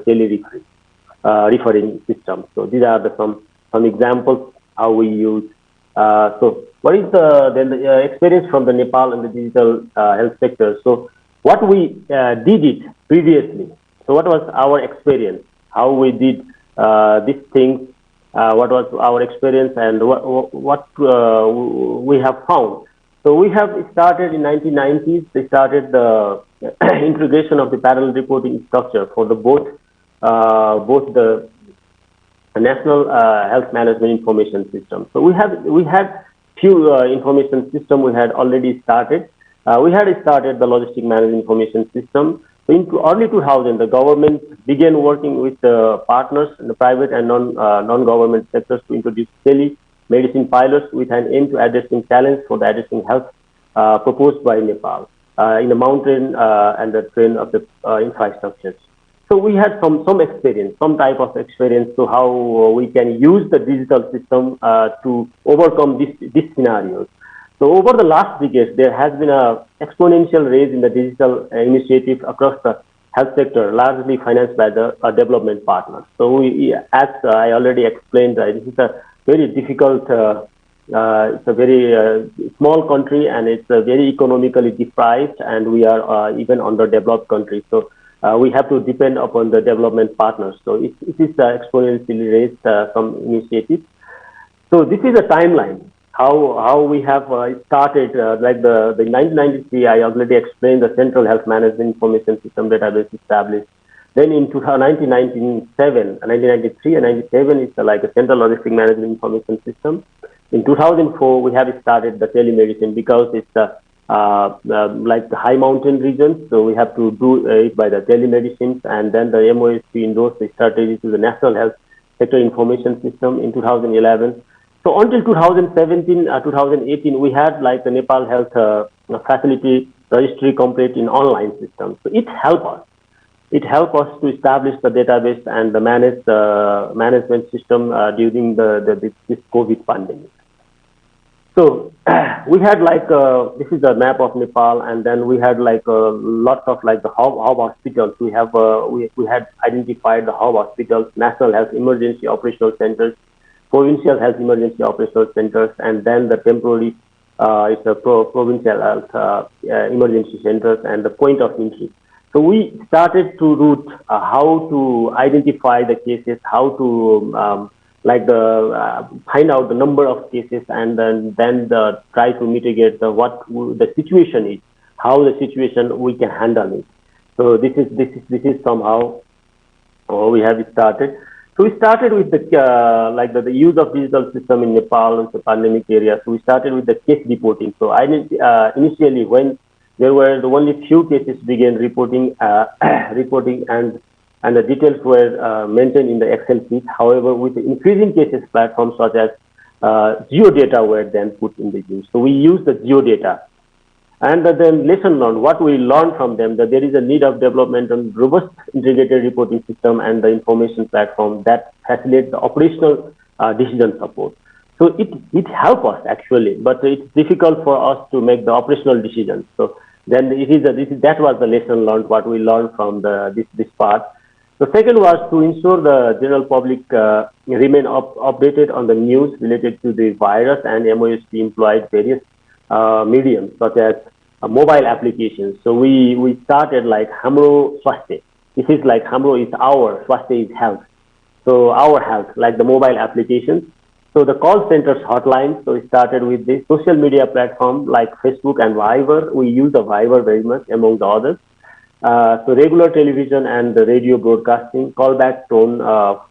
Speaker 10: referring system. So these are some examples how we use. So what is the experience from the Nepal and the digital health sector? So what we did it previously. So what was our experience? How we did these things? What was our experience and what we have found? So we have started in 1990s. They started the integration of the parallel reporting structure for the both the National Health Management Information System. So we had few information system we had already started. We had started the Logistic Management Information System. In early 2000, the government began working with partners in the private and non-government sectors to introduce telemedicine pilots with an aim to addressing challenge for the addressing health proposed by Nepal in the mountain and the terrain of the infrastructures. So we had some experience, some type of experience to how we can use the digital system to overcome these scenarios. So over the last decades, there has been a exponential rise in the digital initiative across the health sector, largely financed by the development partners. So we, as I already explained, this is a very difficult, it's a very small country and it's very economically deprived, and we are even underdeveloped country. So we have to depend upon the development partners. So it is exponentially raised some initiatives. So this is a timeline. How we have started, like the 1993, I already explained the Central Health Management Information System database established. Then in 1993 and 97, it's like a Central Logistic Management Information System. In 2004, we have started the telemedicine because it's like the high mountain regions, so we have to do it by the telemedicine, and then the MOSP endorsed the strategy to the National Health Sector Information System in 2011. So until 2017, 2018, we had like the Nepal Health Facility Registry complete in online system. So it helped us. It helped us to establish the database and the management system during this COVID pandemic. So we had like this is the map of Nepal, and then we had like lots of like the hub hospitals. We have we had identified the hub hospitals, National Health Emergency Operational Centers, Provincial Health Emergency Operational Centers, and then the temporary it's a provincial health emergency centers and the point of entry. So we started to route how to identify the cases, how to find out the number of cases, and then try to mitigate what the situation is, how the situation we can handle it. So this is somehow we have started. So we started with the use of digital system in Nepal and the pandemic area. So we started with the case reporting. So initially when there were only few cases began reporting, and the details were maintained in the Excel sheet. However, with the increasing cases, platforms such as geodata were then put in the use. So we use the geodata. And then lesson learned, what we learned from them, that there is a need of development on robust integrated reporting system and the information platform that facilitates the operational decision support. So it helps us actually, but it's difficult for us to make the operational decisions. So then that was the lesson learned, what we learned from this part. The second was to ensure the general public remain updated on the news related to the virus, and MOSP employed various mediums such as mobile applications. So we started like Hamro Swasthya. This is like Hamro is our, Swasthya is health. So our health, like the mobile applications. So the call centers hotline. So we started with this social media platform like Facebook and Viber. We use the Viber very much among the others. So regular television and the radio broadcasting, callback tone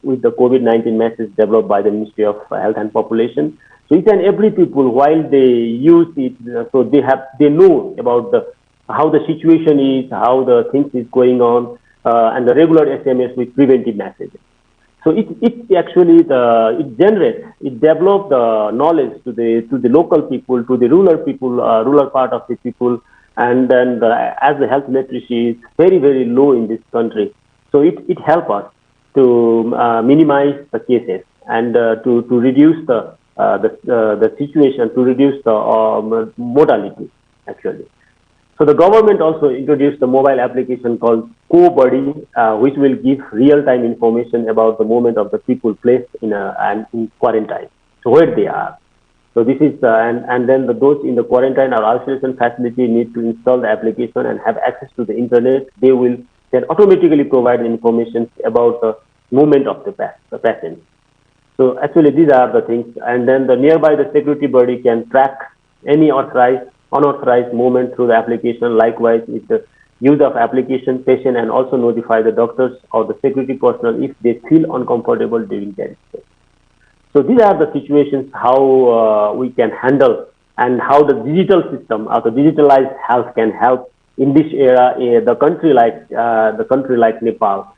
Speaker 10: with the COVID-19 message developed by the Ministry of Health and Population. So each and every people, while they use it, so they know about how the situation is, how the things is going on, and the regular SMS with preventive messages. So it actually it develops the knowledge to the local people, to the rural people, rural part of the people, and then as the health literacy is very, very low in this country, so it helps us to minimize the cases and to reduce the situation, to reduce the mortality actually. So the government also introduced the mobile application called Co-Buddy, which will give real-time information about the movement of the people placed in quarantine, so where they are. So this is, and then those in the quarantine or isolation facility need to install the application and have access to the internet. They will then automatically provide information about the movement of the patient. So actually these are the things, and then the nearby the security body can track any unauthorized movement through the application. Likewise, with the use of application, patient and also notify the doctors or the security personnel if they feel uncomfortable during their stay. So these are the situations how we can handle, and how the digital system or the digitalized health can help in this era, the country like Nepal.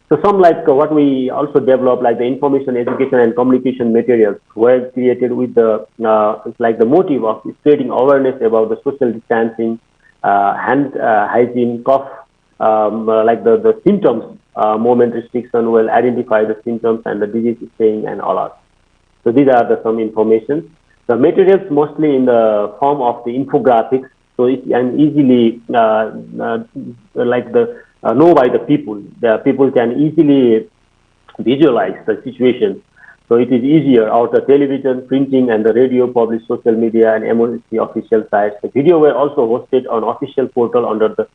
Speaker 10: So some like what we also develop, like the information, education, and communication materials were created with the like the motive of spreading awareness about the social distancing, hand hygiene, cough, like the symptoms, movement restriction will identify the symptoms and the disease staying and all that. So these are some information. The materials mostly in the form of the infographics, so it can easily like the know by the people. The people can easily visualize the situation. So it is easier out the television, printing, and the radio, published social media, and emergency official sites. The video were also hosted on official portal under the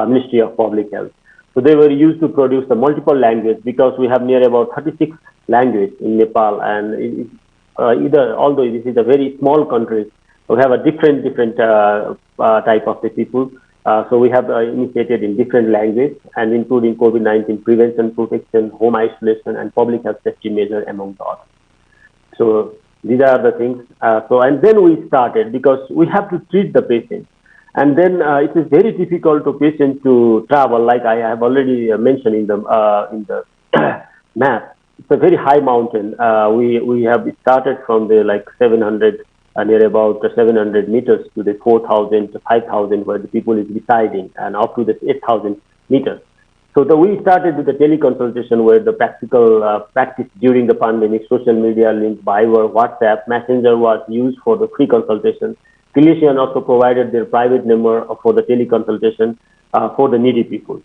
Speaker 10: Ministry of Public Health. So they were used to produce the multiple language, because we have near about 36 languages in Nepal, and although this is a very small country, we have a different type of the people. So we have initiated in different languages, and including COVID-19 prevention, protection, home isolation, and public health safety measures among the others. So these are the things. And then we started, because we have to treat the patient. And then it is very difficult to patient to travel, like I have already mentioned in the map. It's a very high mountain. We have started from the like 700, near about 700 meters to the 4,000 to 5,000 where the people is residing, and up to the 8,000 meters. So we started with the teleconsultation, where the practical practice during the pandemic, social media link, Viber, WhatsApp, Messenger was used for the free consultation. Clinicians also provided their private number for the teleconsultation for the needy people.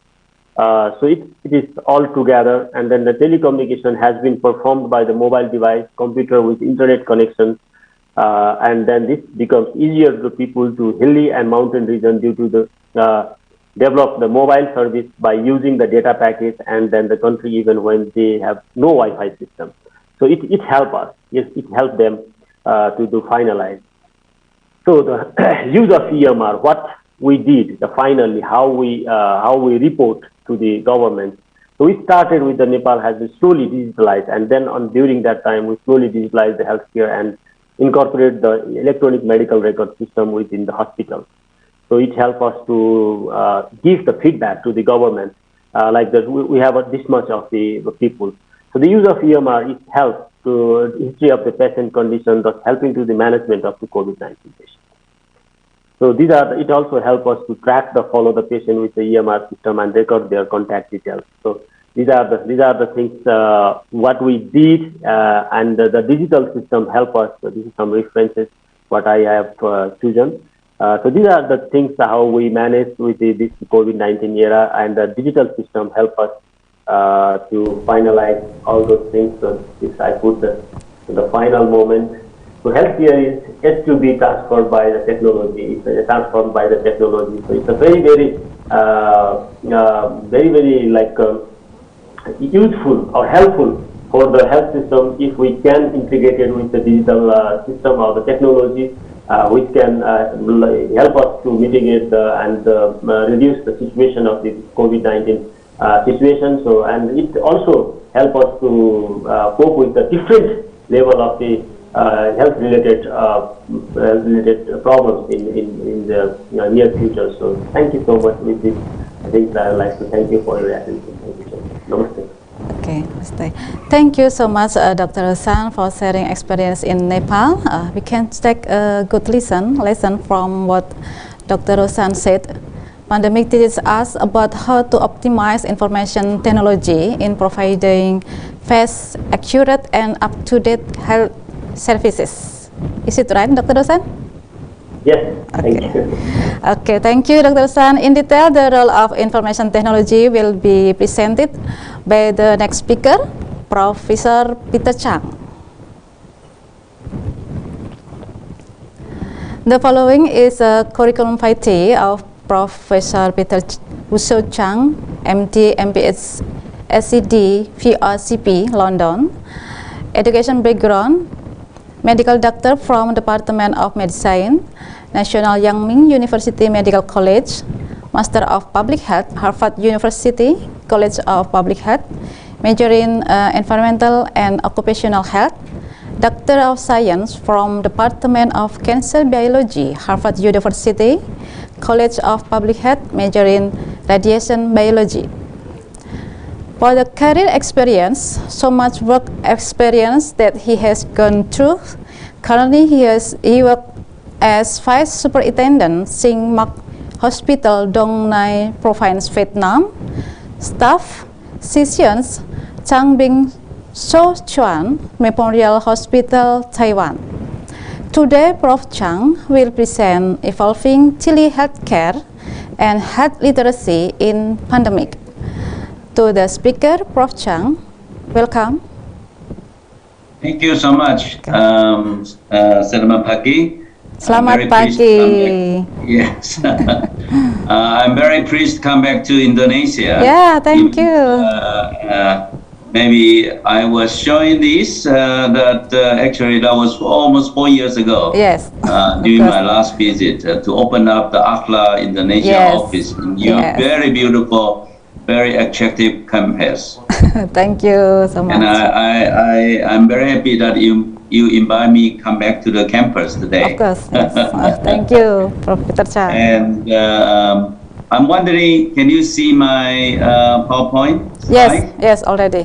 Speaker 10: So it is all together, and then the telecommunication has been performed by the mobile device, computer with internet connection, and then this becomes easier to people to hilly and mountain region due to the develop the mobile service by using the data package, and then the country even when they have no Wi-Fi system. So it helps us. Yes, it helps them to do finalize. So the use of EMR, what we did, finally how we report to the government. So we started with the Nepal has been slowly digitalized, and then during that time we slowly digitalized the healthcare and incorporate the electronic medical record system within the hospital. So it helps us to give the feedback to the government, like that we have this much of the people. So the use of EMR, it helps to history of the patient condition, thus helping to the management of the COVID-19 patient. So it also helps us to track follow the patient with the EMR system and record their contact details. So these are the things what we did, and the digital system help us. So this is some references what I have chosen. So these are the things how we manage with this COVID-19 era, and the digital system help us to finalize all those things. So this I put the final moment. So healthcare is yet to be transformed by the technology. It's transformed by the technology. So it's a very, very like useful or helpful for the health system if we can integrate it with the digital system or the technology. which can help us to mitigate and reduce the situation of the COVID-19 situation. So, and it also help us to cope with the different level of the health-related problems in the near future. So, thank you so much. With this, I think I would like to thank you for your attention. Thank you so much. Namaste.
Speaker 7: Okay, namaste. Thank you so much, Dr. Rosan, for sharing experience in Nepal. We can take a good lesson from what Dr. Rosan said. Pandemic teaches us about how to optimize information technology in providing fast, accurate, and up-to-date health services. Is it right, Dr. Rosan?
Speaker 10: Yes, thank you.
Speaker 7: Okay, thank you, Dr. Rosan. In detail, the role of information technology will be presented by the next speaker, Professor Peter Chang. The following is a curriculum vitae of Professor Peter Chang, MD, MPH, SCD, VRCP, London. Education background: medical doctor from Department of Medicine, National Yang Ming University Medical College, Master of Public Health, Harvard University College of Public Health, major in Environmental and Occupational Health, Doctor of Science from Department of Cancer Biology, Harvard University College of Public Health, major in Radiation Biology. For the career experience, so much work experience that he has gone through. Currently, he works as Vice Superintendent Sing Mak Hospital, Dong Nai Province, Vietnam. Staff, Sessions, Chang Bing So Chuan Memorial Hospital, Taiwan. Today, Prof. Chang will present evolving telehealthcare and health literacy in pandemic. To the speaker, Prof. Chang, welcome.
Speaker 9: Thank you so much, Selamat pagi.
Speaker 7: Selamat pagi.
Speaker 9: Yes, I'm very pleased to come back to Indonesia.
Speaker 7: Yeah, thank you.
Speaker 9: Maybe I was showing this that actually that was almost 4 years ago.
Speaker 7: Yes.
Speaker 9: During my last visit to open up the ACLA Indonesia office in your very beautiful, very attractive campus.
Speaker 7: Thank you so much.
Speaker 9: And I'm very happy that you invite me come back to the campus today.
Speaker 7: Of course. Yes. Thank you, Professor Chang.
Speaker 9: And I'm wondering, can you see my PowerPoint slide?
Speaker 7: Yes, already.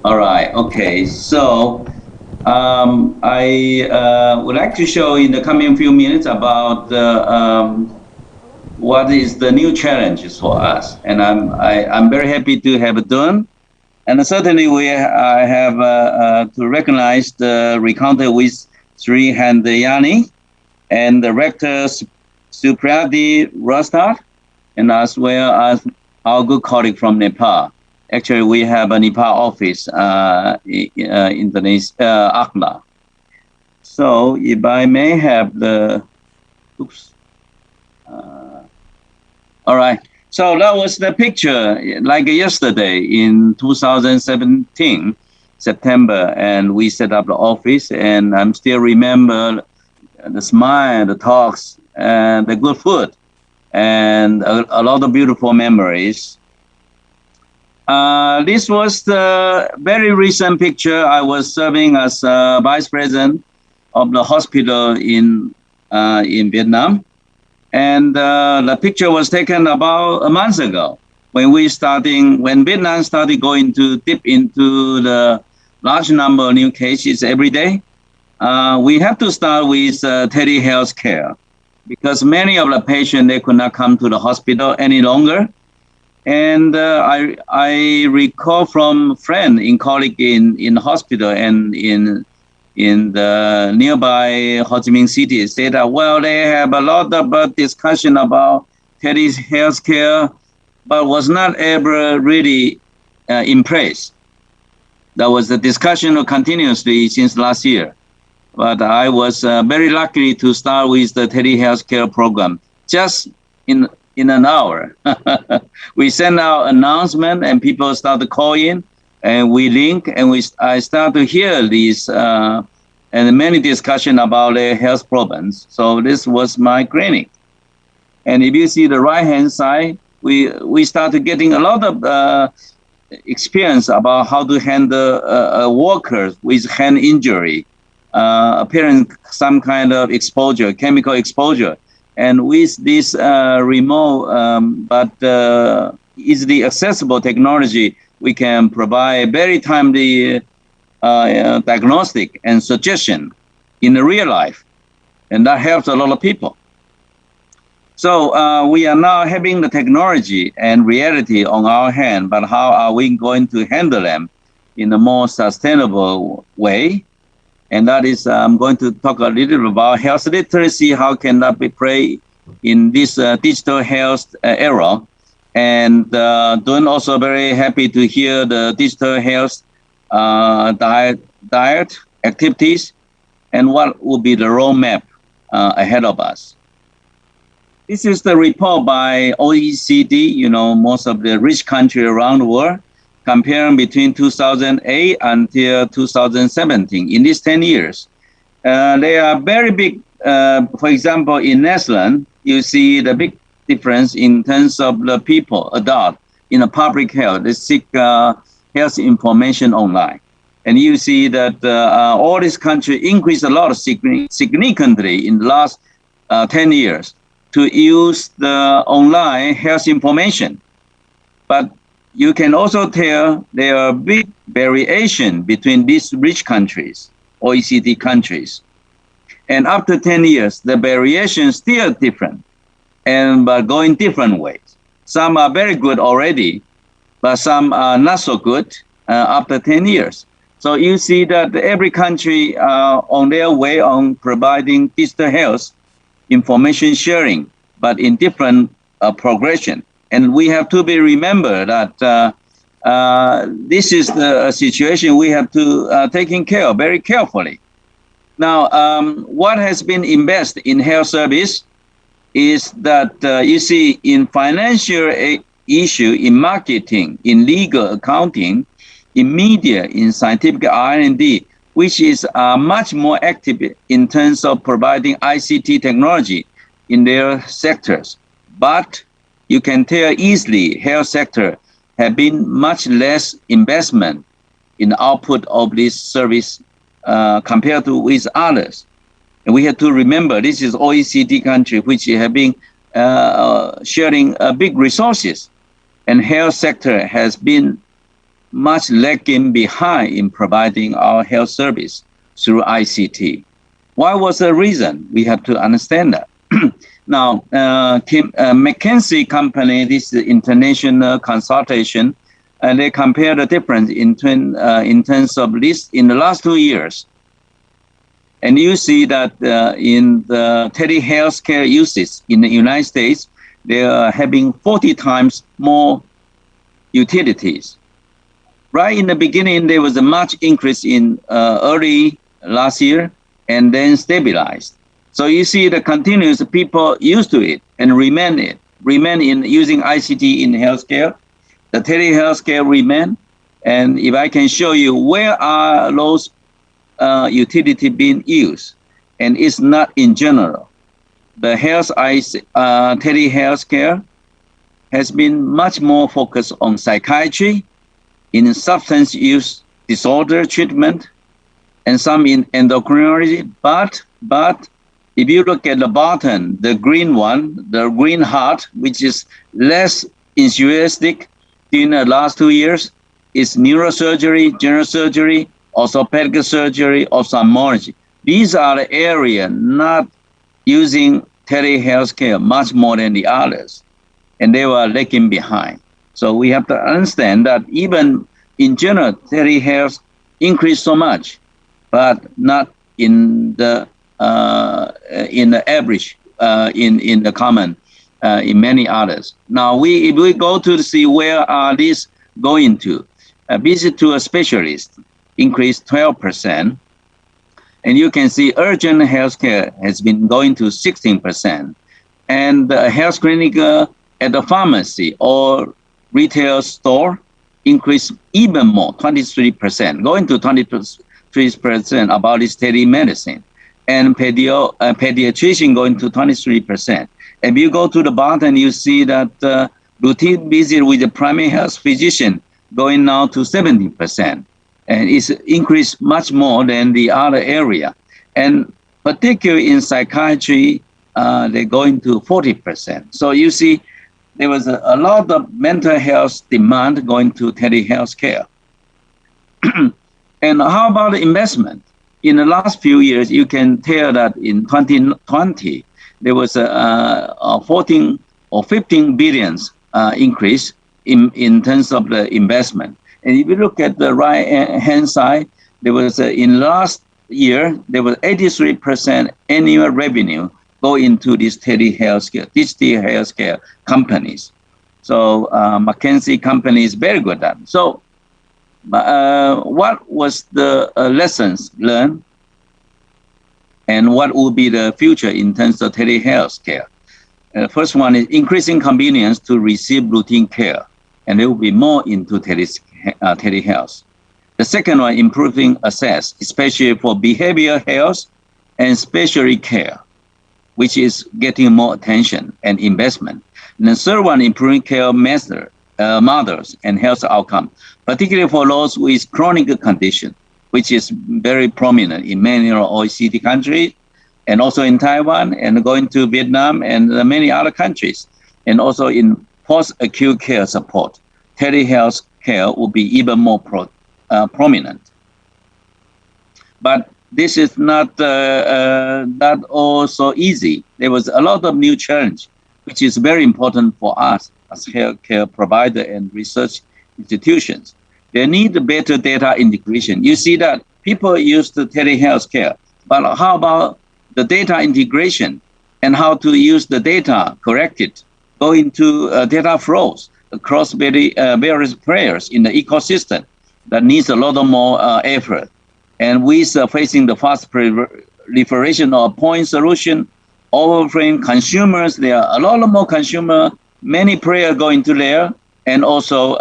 Speaker 9: All right. Okay. So I would like to show in the coming few minutes about what is the new challenges for us, and I'm very happy to have it done. And certainly I have to recognize the recounter with Sri Handayani and the rector Supriyadi Rastad, and as well as our good colleague from Nepal. Actually, we have a Nepal office in Indonesia, ACLA. So if I may have the, all right. So that was the picture like yesterday in 2017, September, and we set up the office, and I'm still remember the smile, the talks, and the good food, and a lot of beautiful memories. This was the very recent picture. I was serving as vice president of the hospital in Vietnam. And the picture was taken about a month ago when Vietnam started going to dip into the large number of new cases every day. We have to start with telehealth care because many of the patients, they could not come to the hospital any longer. And I recall from friend and colleague in hospital and in the nearby Ho Chi Minh City said that, well, they have a lot of discussion about telehealth care, but was not ever really in place. There was a discussion continuously since last year. But I was very lucky to start with the telehealth care program just in an hour. We sent out announcement and people started calling, and we link, and I start to hear these and many discussion about health problems. So this was my clinic. And if you see the right-hand side, we started getting a lot of experience about how to handle workers with hand injury, apparent some kind of exposure, chemical exposure. And with this remote but easily accessible technology, we can provide very timely diagnostic and suggestion in the real life. And that helps a lot of people. So we are now having the technology and reality on our hand, but how are we going to handle them in a more sustainable way? And that is, I'm going to talk a little bit about health literacy, how can that be played in this digital health era. And Don also very happy to hear the digital health diet activities and what will be the roadmap ahead of us. This is the report by OECD, you know, most of the rich countries around the world, comparing between 2008 until 2017. In these 10 years, they are very big. For example, in Netherlands, you see the big difference in terms of the people, adult, in the public health. They seek health information online. And you see that all these countries increased a lot of significantly in the last 10 years to use the online health information. But you can also tell there are big variation between these rich countries, OECD countries. And after 10 years, the variation is still different, and but going different ways. Some are very good already, but some are not so good after 10 years. So you see that every country on their way on providing digital health information sharing, but in different progression. And we have to be remember that this is the situation we have to taking care of very carefully. Now, what has been invested in health service is that you see in financial issue, in marketing, in legal accounting, in media, in scientific R&D, which is much more active in terms of providing ICT technology in their sectors. But you can tell easily health sector have been much less investment in output of this service compared to with others. And we have to remember this is OECD country which have been sharing big resources, and health sector has been much lagging behind in providing our health service through ICT. What was the reason? We have to understand that. Now, McKinsey company, this is international consultation, and they compare the difference in terms of this in the last 2 years. And you see that in the telehealthcare uses in the United States, they are having 40 times more utilities. Right in the beginning, there was a much increase in early last year and then stabilized. So you see the continuous people used to it and remain in using ICT in healthcare. The telehealthcare remain. And if I can show you where are those utility being used, and it's not in general. The telehealthcare has been much more focused on psychiatry, in substance use disorder treatment, and some in endocrinology. But if you look at the bottom, the green one, the green heart, which is less enthusiastic in the last 2 years, is neurosurgery, general surgery, orthopedic surgery, ophthalmology. These are the areas not using telehealthcare much more than the others, and they were lagging behind. So we have to understand that even in general, telehealth increased so much, but not in the average, in the common, in many others. Now, if we go to see where are these going to, a visit to a specialist increased 12%, and you can see urgent healthcare has been going to 16%, and the health clinic at the pharmacy or retail store increased even more, 23%, going to 3% about this telemedicine, and pediatrician going to 23%. If you go to the bottom, you see that routine visit with the primary health physician going now to 70%, and it's increased much more than the other area. And particularly in psychiatry, they're going to 40%. So you see, there was a lot of mental health demand going to telehealth care. And how about the investment? In the last few years, you can tell that in 2020, there was a 14 or 15 billions increase in terms of the investment. And if you look at the right-hand side, there was in last year, there was 83% annual revenue go into these telehealthcare, digital healthcare companies. So McKinsey company is very good at it. So what was the lessons learned, and what will be the future in terms of telehealth care? First one is increasing convenience to receive routine care, and there will be more into telehealth. The second one, improving access, especially for behavioral health and specialty care, which is getting more attention and investment. And the third one, improving care models and health outcome, particularly for those with chronic condition, which is very prominent in many OECD countries, and also in Taiwan, and going to Vietnam and many other countries, and also in post-acute care support. Telehealth care will be even more prominent. But this is not all so easy. There was a lot of new challenge, which is very important for us as healthcare provider and research institutions. They need better data integration. You see that people use the telehealth care, but how about the data integration and how to use the data corrected, go into data flows across various players in the ecosystem? That needs a lot of more effort. And we are facing the fast proliferation of point solution, overframe consumers. There are a lot of more consumer, many players going to there, and also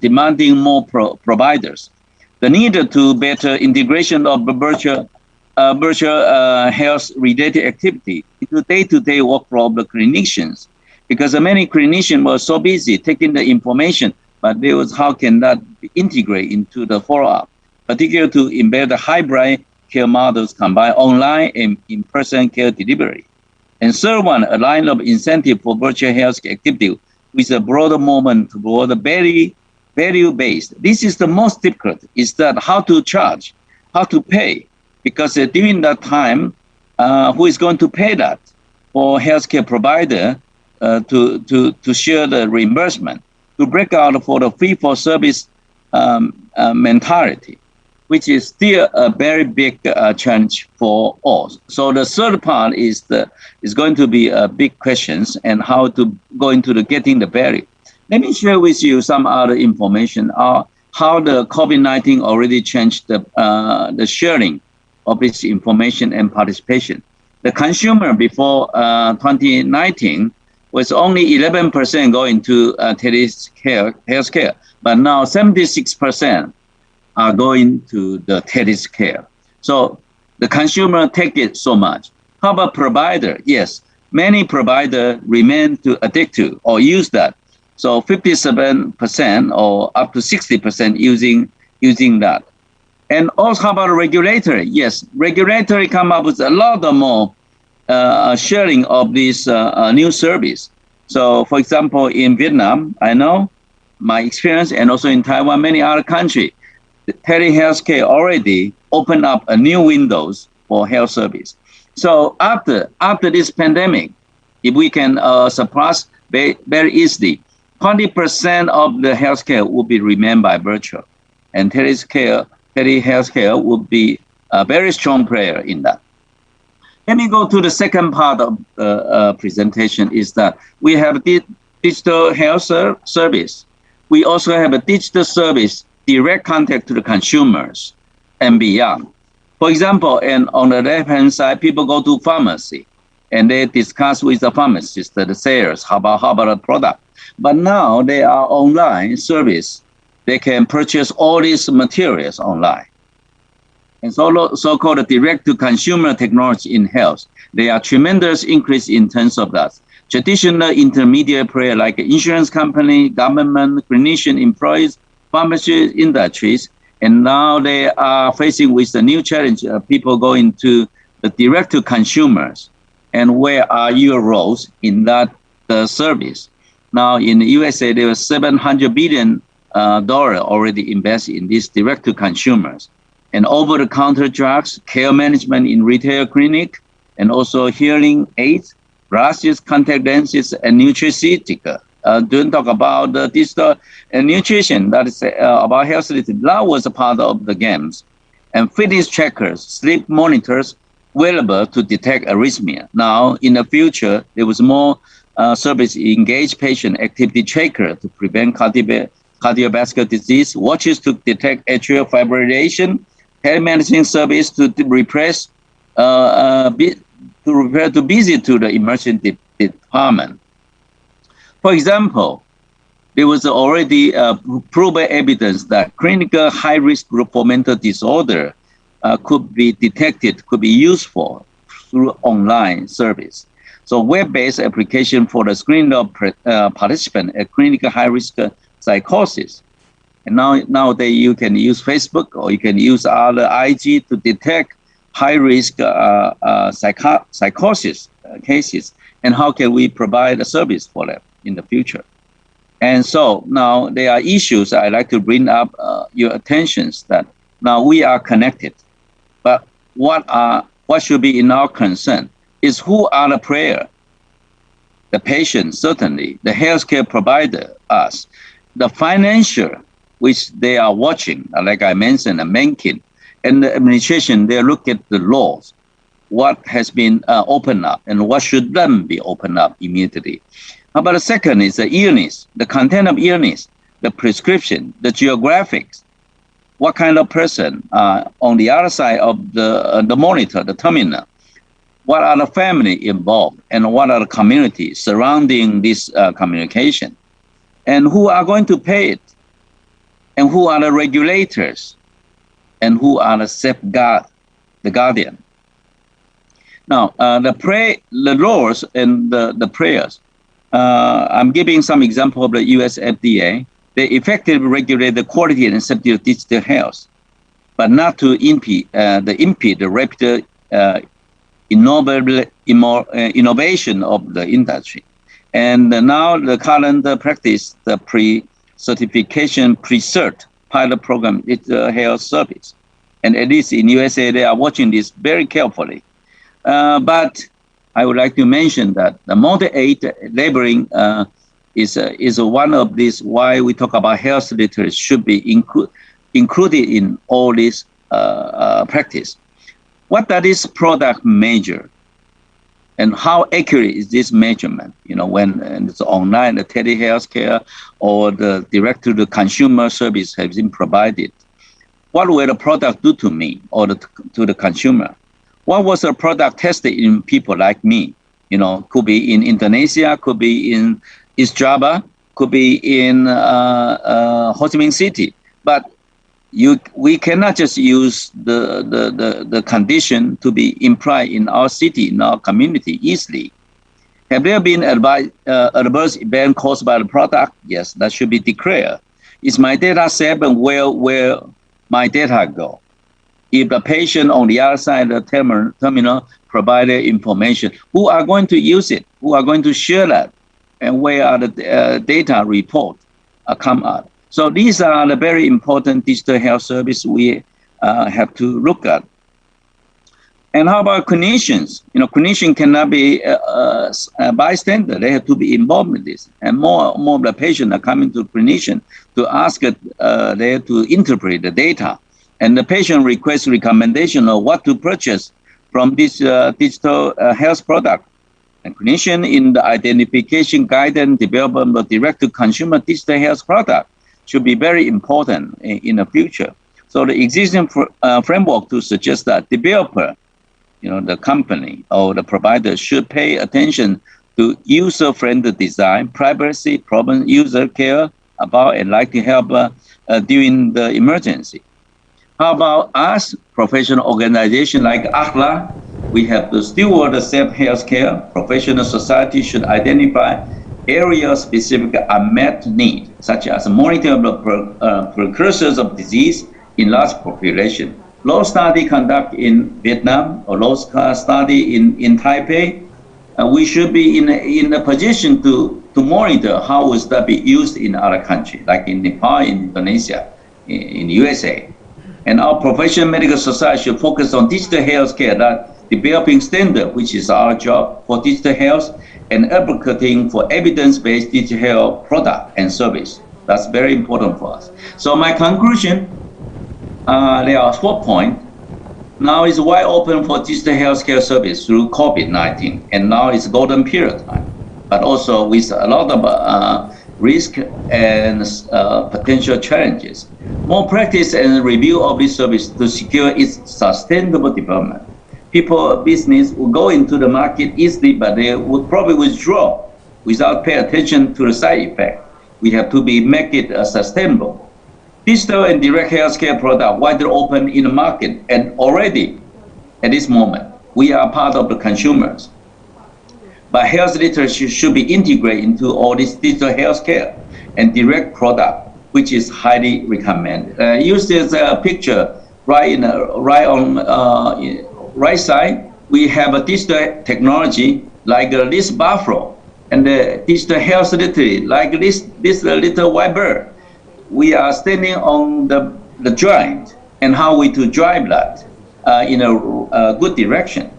Speaker 9: demanding more providers. The need to better integration of virtual health-related activity into day-to-day workflow of the clinicians, because many clinicians were so busy taking the information, but there was how can that be integrate into the follow-up, particularly to embed the hybrid care models combine online and in-person care delivery. And third one, a line of incentive for virtual health activity with a broader movement toward the value-based. This is the most difficult, is that how to charge, how to pay, because during that time, who is going to pay that for healthcare provider to share the reimbursement, to break out for the fee-for-service mentality, which is still a very big challenge for us. So the third part is going to be a big questions and how to go into the getting the value. Let me share with you some other information how the COVID-19 already changed the sharing of this information and participation. The consumer before 2019 was only 11% going to healthcare, but now 76% are going to the telecare. So the consumer take it so much. How about provider? Yes, many providers remain to addict to or use that. So 57% or up to 60% using that. And also how about regulatory? Yes, regulatory come up with a lot of more sharing of this new service. So for example, in Vietnam, I know my experience, and also in Taiwan, many other countries, the telehealthcare already opened up a new windows for health service. So after this pandemic, if we can surpass very easily, 20% of the healthcare will be remained by virtual, and telehealthcare will be a very strong player in that. Let me go to the second part of the presentation, is that we have digital health service. We also have a digital service, direct contact to the consumers and beyond. For example, and on the left-hand side, people go to pharmacy and they discuss with the pharmacist, the sales, how about the product. But now there are online service they can purchase all these materials online. And so-called direct-to-consumer technology in health, there are tremendous increase in terms of that. Traditional intermediate player like insurance company, government, clinician employees, pharmacy industries, and now they are facing with the new challenge of people going to the direct-to-consumers. And where are your roles in that service? Now in the USA, there was $700 billion already invested in these direct-to-consumers. And over-the-counter drugs, care management in retail clinic, and also hearing aids, glasses, contact lenses, and nutraceutical. Don't talk about the digital nutrition, that is about health. That was a part of the games. And fitness trackers, sleep monitors, available to detect arrhythmia. Now, in the future, there was more service engaged patient activity tracker to prevent cardiovascular disease, watches to detect atrial fibrillation, telemedicine service to replace to visit to the emergency department. For example, there was already proven evidence that clinical high-risk group for mental disorder could be detected, could be useful through online service. So web-based application for the screening of participant at clinical high-risk psychosis. And nowadays you can use Facebook or you can use other IG to detect high-risk psychosis cases. And how can we provide a service for them in the future? And so now there are issues I'd like to bring up your attentions that now we are connected, but what should be in our concern is who are the player? The patient, certainly, the healthcare provider, us, the financial, which they are watching, like I mentioned, the banking, and the administration, they look at the laws, what has been opened up and what should then be opened up immediately. How about the second is the illness, the content of illness, the prescription, the geographics, what kind of person on the other side of the monitor, the terminal, what are the family involved and what are the communities surrounding this communication, and who are going to pay it, and who are the regulators, and who are the safeguard, the guardian. Now, the laws and the prayers, I'm giving some example of the US FDA. They effectively regulate the quality and safety of digital health, but not to impede the rapid innovation of the industry. And now the current practice, the pre-certification, pre-cert pilot program, it's a health service. And at least in USA, they are watching this very carefully. But I would like to mention that the moderate labeling is one of these why we talk about health literacy should be included in all this practice. What does this product measure? And how accurate is this measurement? You know, when it's online, the telehealth care or the direct-to-the-consumer service has been provided. What will the product do to me or to the consumer? What was the product tested in people like me? You know, could be in Indonesia, could be in East Java, could be in Ho Chi Minh City. But we cannot just use the condition to be implied in our city, in our community easily. Have there been adverse event caused by the product? Yes, that should be declared. Is my data safe and where my data go? If the patient on the other side of the terminal provided information, who are going to use it? Who are going to share that? And where are the data report come out? So these are the very important digital health service we have to look at. And how about clinicians? You know, clinician cannot be a bystander. They have to be involved in this. And more of the patients are coming to clinician to ask they have to interpret the data. And the patient requests recommendation of what to purchase from this digital health product. And clinician in the identification, guidance, development of direct-to-consumer digital health product should be very important in the future. So the existing framework to suggest that developer, you know, the company or the provider should pay attention to user-friendly design, privacy, problem, user care, about and like to help during the emergency. How about us, professional organization like AHLA? We have to steward the safe healthcare. Professional society should identify area-specific unmet need, such as monitoring the precursors of disease in large population. Law study conducted in Vietnam or law study in Taipei, we should be in a position to monitor how will that be used in other countries, like in Nepal, in Indonesia, in USA. And our professional medical society should focus on digital healthcare, that developing standard, which is our job for digital health, and advocating for evidence-based digital health product and service. That's very important for us. So my conclusion, there are 4 points. Now is wide open for digital healthcare service through COVID-19, and now is golden period time, but also with a lot of risk and potential challenges. More practice and review of this service to secure its sustainable development. People, business will go into the market easily, but they would probably withdraw without paying attention to the side effect. We have to make it sustainable. Digital and direct healthcare product widely open in the market, and already at this moment, we are part of the consumers. But health literacy should be integrated into all this digital healthcare and direct product, which is highly recommended. Use this picture right on right side. We have a digital technology like this buffalo, and the digital health literacy like this little white bird. We are standing on the joint and how we to drive that in a good direction.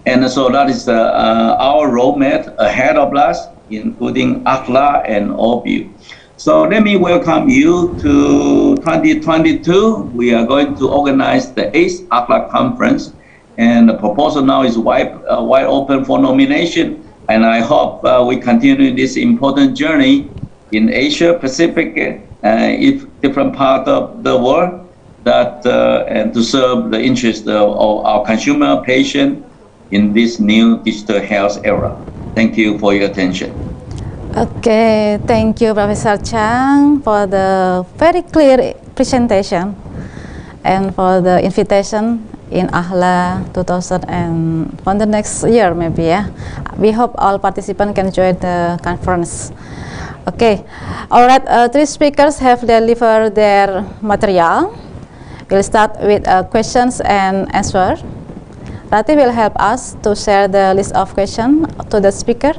Speaker 9: And so that is our roadmap ahead of us, including AHLA and all of you. So let me welcome you to 2022. We are going to organize the 8th AHLA conference, and the proposal now is wide open for nomination. And I hope we continue this important journey in Asia Pacific, if different part of the world, that and to serve the interest of our consumer, patient in this new digital health era. Thank you for your attention.
Speaker 7: Okay, thank you, Professor Chang, for the very clear presentation and for the invitation in AHLA 2000 and for the next year maybe. Yeah, we hope all participants can join the conference. Okay, all right. 3 speakers have delivered their material. We'll start with questions and answers. Rati will help us to share the list of questions to the speaker.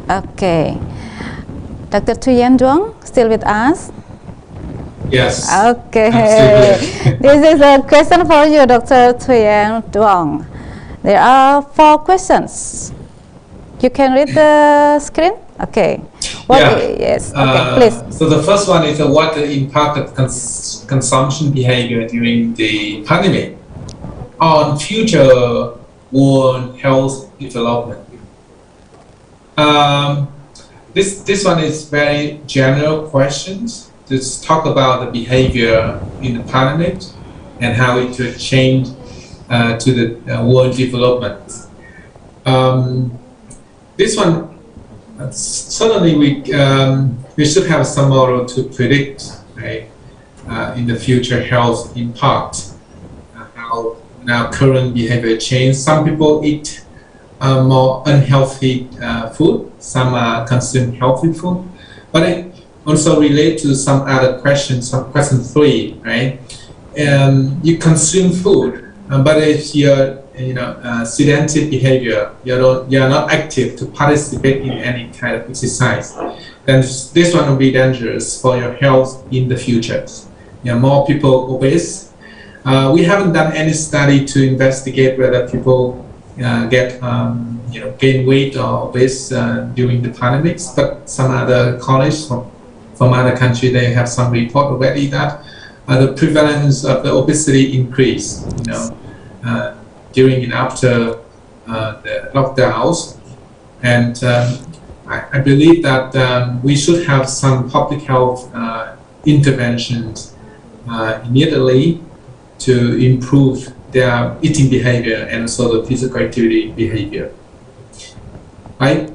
Speaker 7: Okay, Dr. Thuyen Duong, still with us?
Speaker 8: Yes.
Speaker 7: Okay. This is a question for you, Dr. Thuyen Duong. There are 4 questions. You can read the screen? Okay. Yes. Okay, please.
Speaker 8: So the first one is what the impact of consumption behavior during the pandemic on future world health development. This one is very general questions. Just talk about the behavior in the pandemic and how it will change to the world development. This one, certainly we should have some model to predict, right, in the future health impact, how now current behavior change. Some people eat more unhealthy food, some consume healthy food, but it also relate to some other questions. Question 3, right? You consume food, but if you're sedentary behavior, you're not active to participate in any kind of exercise, then this one will be dangerous for your health in the future. More people obese. We haven't done any study to investigate whether people gain weight or obese during the pandemics, but some other colleagues from other countries, they have some report already that the prevalence of the obesity increase, during and after the lockdowns. And I believe that we should have some public health interventions immediately to improve their eating behavior and also the physical activity behavior. Right.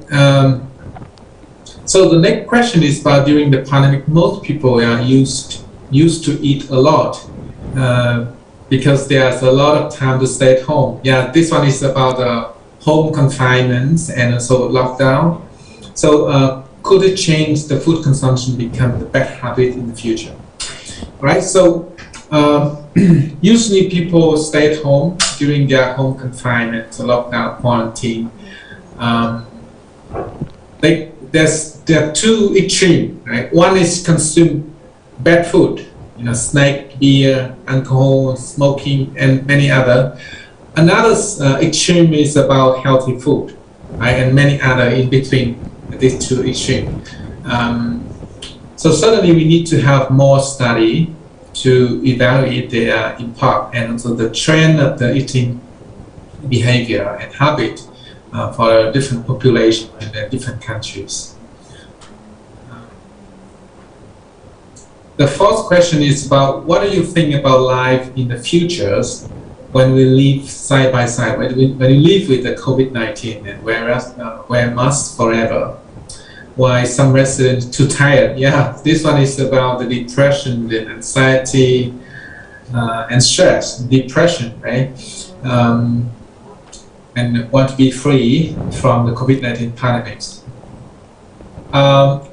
Speaker 8: So the next question is about during the pandemic, most people are used to eat a lot because there's a lot of time to stay at home. Yeah, this one is about home confinement and also lockdown. So could it change the food consumption, become the bad habit in the future? Right. So usually people stay at home during their home confinement, lockdown, quarantine. There are two extremes, right? One is consume bad food, snack, beer, alcohol, smoking, and many other. Another extreme is about healthy food, right? And many other in between these two extremes. So certainly we need to have more study to evaluate their impact and also the trend of the eating behavior and habit for different populations in different countries. The fourth question is about what do you think about life in the futures when we live side by side, when we live with the COVID-19 and wear masks forever? Why some residents too tired? Yeah, this one is about the depression, the anxiety, and stress. Depression, right? And want to be free from the COVID-19 pandemics.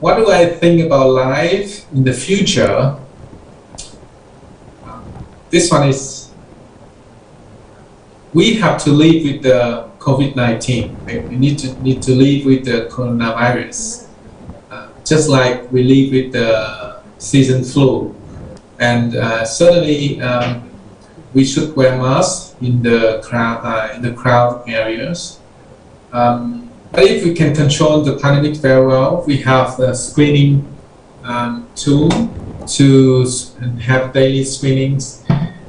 Speaker 8: What do I think about life in the future? This one is, we have to live with the COVID-19. Right? We need to live with the coronavirus, just like we live with the season flu. And certainly, we should wear masks in the crowd areas. But if we can control the pandemic very well, we have the screening tool to have daily screenings,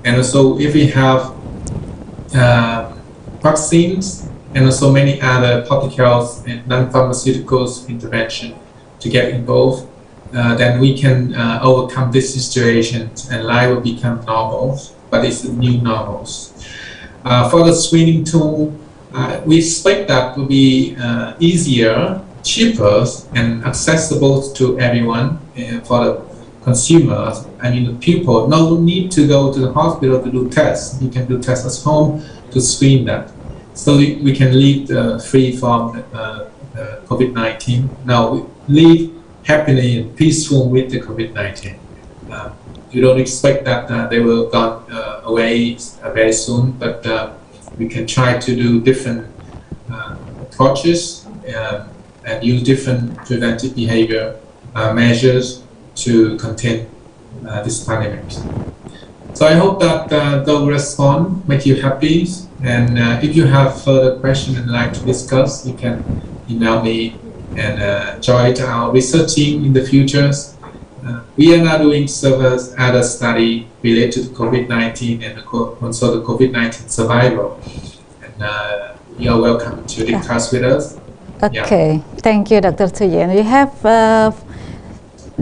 Speaker 8: and also if we have vaccines and also many other public health and non-pharmaceuticals intervention to get involved, then we can overcome this situation and life will become normal, but it's the new normals. For the screening tool, we expect that to be easier, cheaper, and accessible to everyone. For the consumers, the people, no need to go to the hospital to do tests. You can do tests at home to screen that. So we can live free from COVID-19. Now, we live happily and peaceful with the COVID-19. You don't expect that they will go away very soon, but we can try to do different approaches and use different preventive behavior measures to contain this pandemic. So I hope that the response make you happy, and if you have further questions and like to discuss, you can email me and join our research team in the future. We are now doing several other study related to COVID-19 and also the COVID-19 survival. And you are welcome to discuss with us.
Speaker 7: Okay,
Speaker 8: yeah.
Speaker 7: Thank you, Dr. Thuyen. We have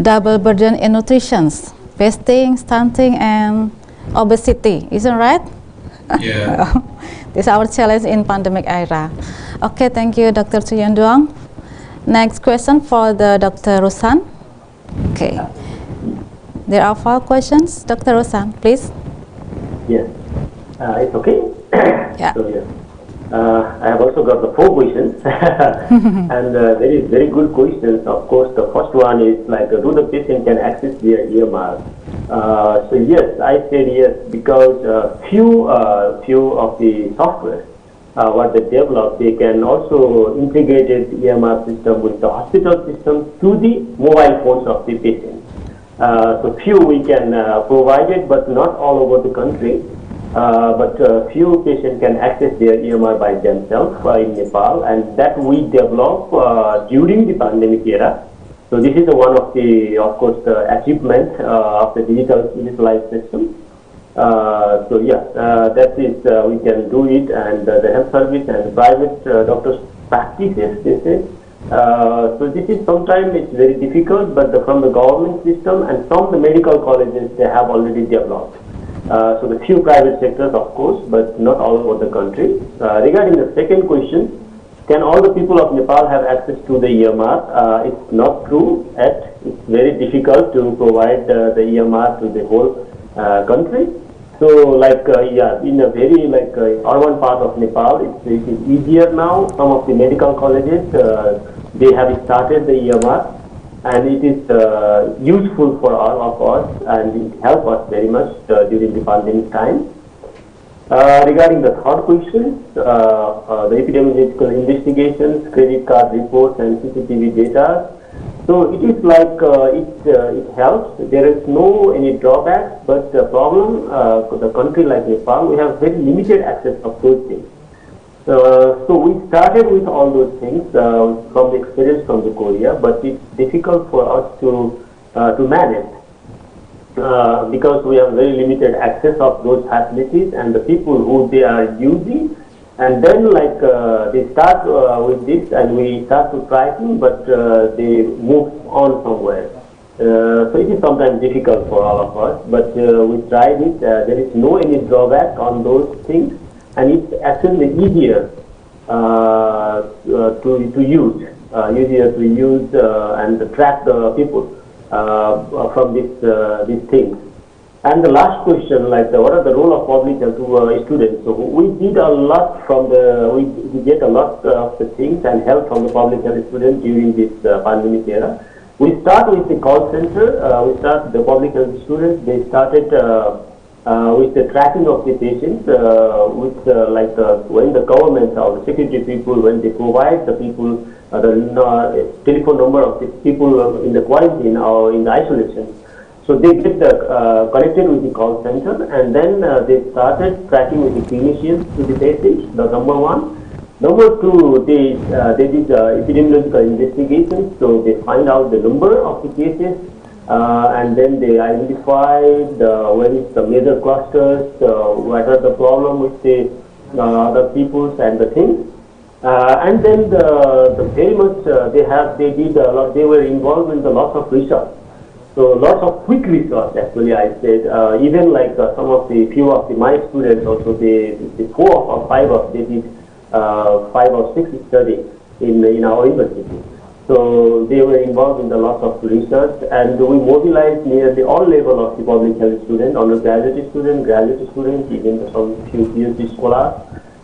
Speaker 7: double burden in nutrition, fasting, stunting, and obesity. Isn't right?
Speaker 8: Yeah.
Speaker 7: This is our challenge in pandemic era. Okay, thank you, Dr. Thuyen Duong. Next question for the Dr. Rosan. Okay. There are 4 questions. Dr. Rosan, please.
Speaker 10: Yes. It's okay?
Speaker 7: Yeah.
Speaker 10: So, yes. I have also got the 4 questions. And very good questions. Of course, the first one is like, do the patient can access their EMR? So yes, I said yes, because few of the software what they develop, they can also integrate EMR system with the hospital system to the mobile phones of the patient. So few we can provide it, but not all over the country. But few patients can access their EMR by themselves in Nepal, and that we develop during the pandemic era. So this is one of the, of course, the achievement of the digitalized system. So yeah, that is we can do it, and the health service and private doctors practices this is. So this is sometimes it's very difficult, but from the government system and from the medical colleges they have already developed. So the few private sectors, of course, but not all over the country. Regarding the second question, can all the people of Nepal have access to the EMR? It's not true yet. It's very difficult to provide the EMR to the whole country. So, like, in a very urban part of Nepal, it is easier now. Some of the medical colleges, they have started the EMR, and it is useful for all of us, and it helps us very much during the pandemic time. Regarding the third question, the epidemiological investigations, credit card reports, and CCTV data. So it is like it helps. There is no any drawbacks, but the problem for the country like Nepal, we have very limited access of those things. So we started with all those things from the experience from the Korea, but it's difficult for us to manage because we have very limited access of those facilities and the people who they are using. And then they start with this and we start to tracking, but they move on somewhere. So it is sometimes difficult for all of us, but we tried it. There is no any drawback on those things, and it's actually easier to use, and to track the people from these things. And the last question, what are the role of public health to students? So we did a lot from we get a lot of the things and help from the public health students during this pandemic era. We start with the call center. We start the public health students. They started with the tracking of the patients. When the government or the security people, when they provide the people the telephone number of the people in the quarantine or in the isolation. So they get connected with the call center, and then they started tracking with the clinicians to the patients. The number one. Number two, they did epidemiological investigations, so they find out the number of the cases, and then they identified where is the major clusters, what are the problem with the other peoples and the things. And then the very much they did a lot. They were involved in the lots of research. So lots of quick research, actually, I said. Even some of the few of my students also, the 4 or 5 of they did 5 or 6 studies in our university. So they were involved in the lots of research, and we mobilized nearly all level of the public health students, undergraduate students, graduate students, even some few PhD scholars.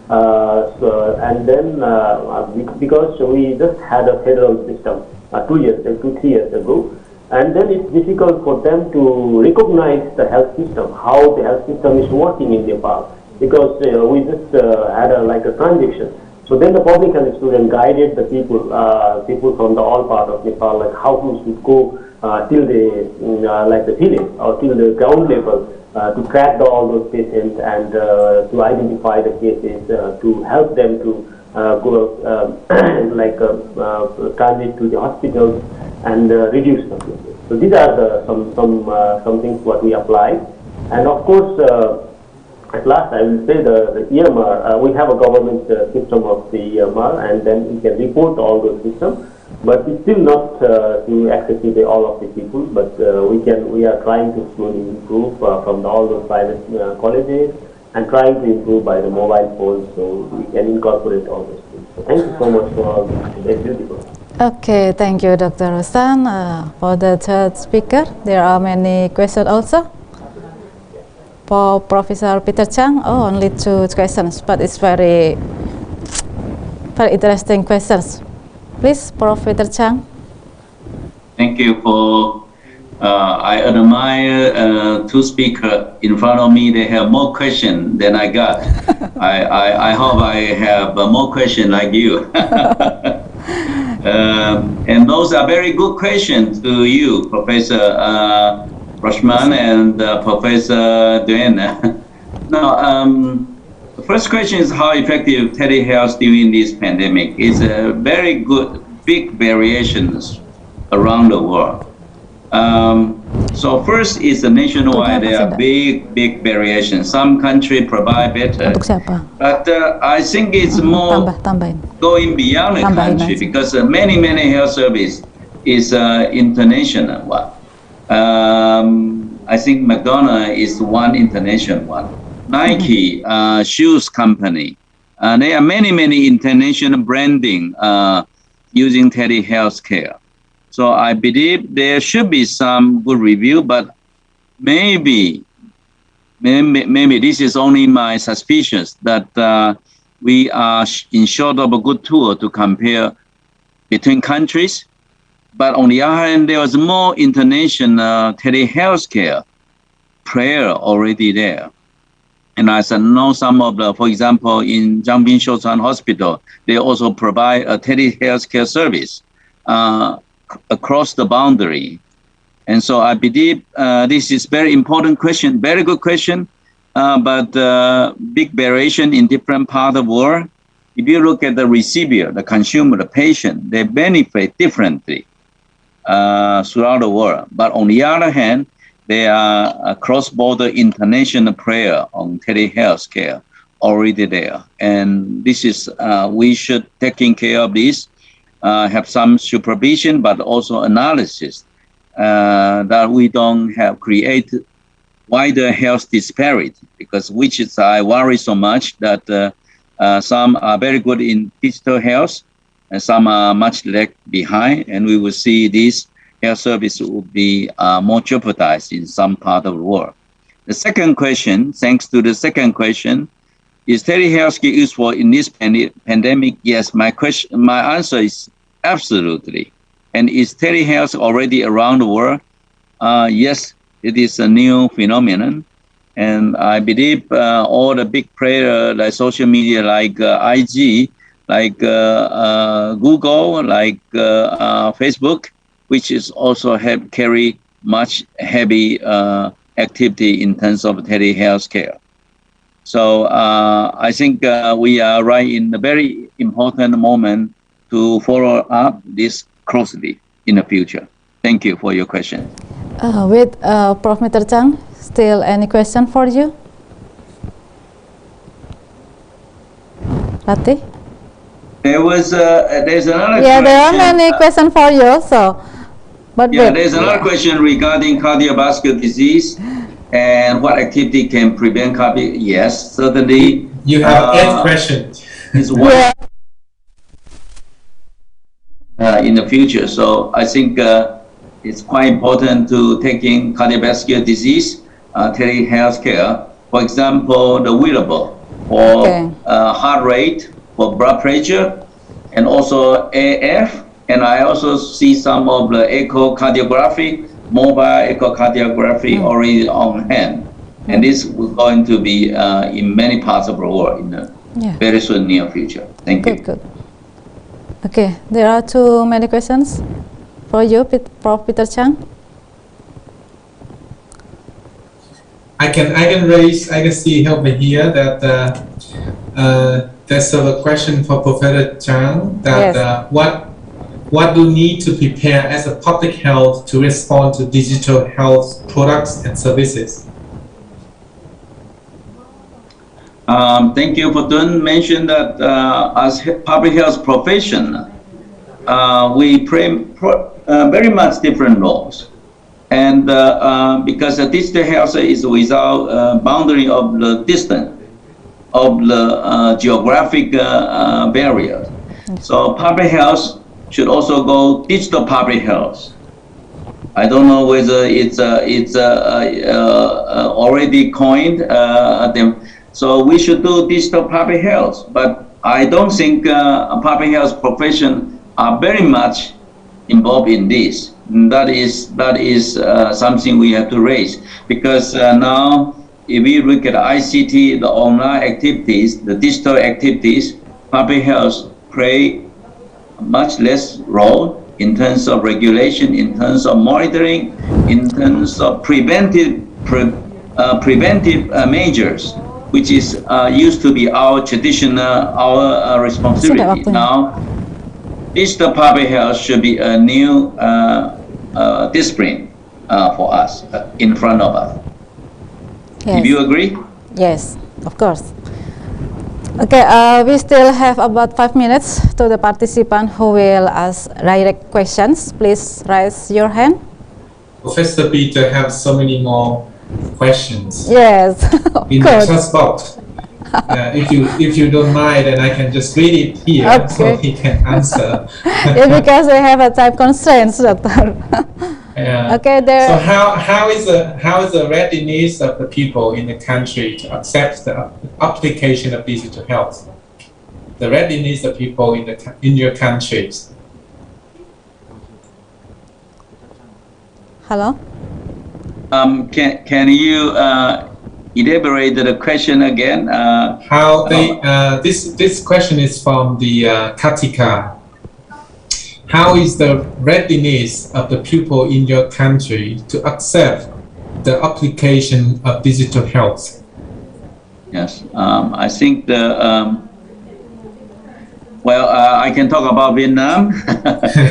Speaker 10: And then because we just had a federal system 2-3 years ago. And then it's difficult for them to recognize the health system, how the health system is working in Nepal, because we just had a transaction. So then the public health student guided the people from the all part of Nepal, how we should go till the village or till the ground level to track all those patients and to identify the cases, to help them to go transit to the hospitals and reduce the cases. So these are some things what we applied. And of course, at last I will say the EMR, we have a government system of the EMR, and then we can report all those systems, but it's still not to access to all of the people, but we are trying to slowly improve from all those private colleges and trying to improve by the mobile phones, so we can incorporate all those things. So thank you so much for all this. It's beautiful.
Speaker 7: Okay, thank you, Dr. Rosan. For the third speaker, there are many questions also. For Professor Peter Chang, only 2 questions, but it's very interesting questions. Please, Professor Chang.
Speaker 9: Thank you for. I admire 2 speakers in front of me. They have more questions than I got. I hope I have more questions like you. And those are very good questions to you, Professor Rashman and Professor Duen. Now, the first question is how effective telehealth during this pandemic. It's a very good, big variations around the world. So first is the nationwide, there are big variations. Some countries provide better, but I think it's more going beyond the country because many health service is international one. I think McDonald's is one international one. Nike, shoes company. There are many international branding using telehealthcare. So I believe there should be some good review, but maybe this is only my suspicions that we are in short of a good tool to compare between countries. But on the other hand, there was more international telehealthcare player already there. And I know some of the, for example, in Jiangbin Shouchuan Hospital, they also provide a telehealthcare service across the boundary. And so I believe this is very important question, very good question, but big variation in different parts of the world. If you look at the receiver, the consumer, the patient, they benefit differently throughout the world. But on the other hand, there are a cross-border international player on telehealthcare already there. And this is, we should taking care of this, have some supervision, but also analysis that we don't have created wider health disparity, because which is, I worry so much that some are very good in digital health and some are much lag behind, and we will see this health service will be more jeopardized in some part of the world. The second question, thanks to the second question, is telehealthcare useful in this pandemic? Yes, my answer is absolutely. And is telehealth already around the world? Yes, it is a new phenomenon. And I believe all the big players like social media, like IG, like Google, like Facebook, which is also carry much heavy activity in terms of telehealth care. So I think we are right in a very important moment to follow up this closely in the future. Thank you for your question.
Speaker 7: Prof. Mr. Chang, still any question for you? Rati?
Speaker 9: There's another
Speaker 7: yeah,
Speaker 9: question.
Speaker 7: there are many questions for you. So, but
Speaker 9: yeah, there's another question regarding cardiovascular disease and what activity can prevent cardiac. Yes, certainly.
Speaker 8: You have 8 questions.
Speaker 9: Is one in the future. So I think it's quite important to taking cardiovascular disease telehealth care. For example, the wearable for heart rate, for blood pressure, and also AF. And I also see some of the echocardiography, mobile echocardiography already on hand. And this is going to be in many parts of the world in the very soon near future. Thank you.
Speaker 7: Good. Okay, there are too many questions for you, Prof. Peter Chang.
Speaker 8: I can see help me here that there's a question for Professor Chang that what do you need to prepare as a public health to respond to digital health products and services?
Speaker 9: Thank you for mentioning that as public health professional, we play very much different roles. And because the digital health is without boundary of the distance, of the geographic barrier. So public health should also go digital public health. I don't know whether it's already coined. So we should do digital public health, but I don't think public health professions are very much involved in this. That is something we have to raise, because now if we look at ICT, the online activities, the digital activities, public health play much less role in terms of regulation, in terms of monitoring, in terms of preventive measures, which is used to be our traditional, our responsibility. Now, digital public health should be a new discipline for us, in front of us.
Speaker 7: Yes.
Speaker 9: Do you agree?
Speaker 7: Yes, of course. Okay, we still have about 5 minutes to the participant who will ask direct questions. Please raise your hand.
Speaker 8: Professor Peter have so many more questions
Speaker 7: Yes,
Speaker 8: in the chat box. If you don't mind, then I can just read it here so he can answer.
Speaker 7: Yeah, because we have a time constraints, Doctor. Okay, there.
Speaker 8: So how is the readiness of the people in the country to accept the application of digital health? The readiness of people in your countries.
Speaker 7: Hello.
Speaker 9: Can you elaborate the question again?
Speaker 8: How they this question is from the Katika. How is the readiness of the people in your country to accept the application of digital health?
Speaker 9: Yes, I think I can talk about Vietnam,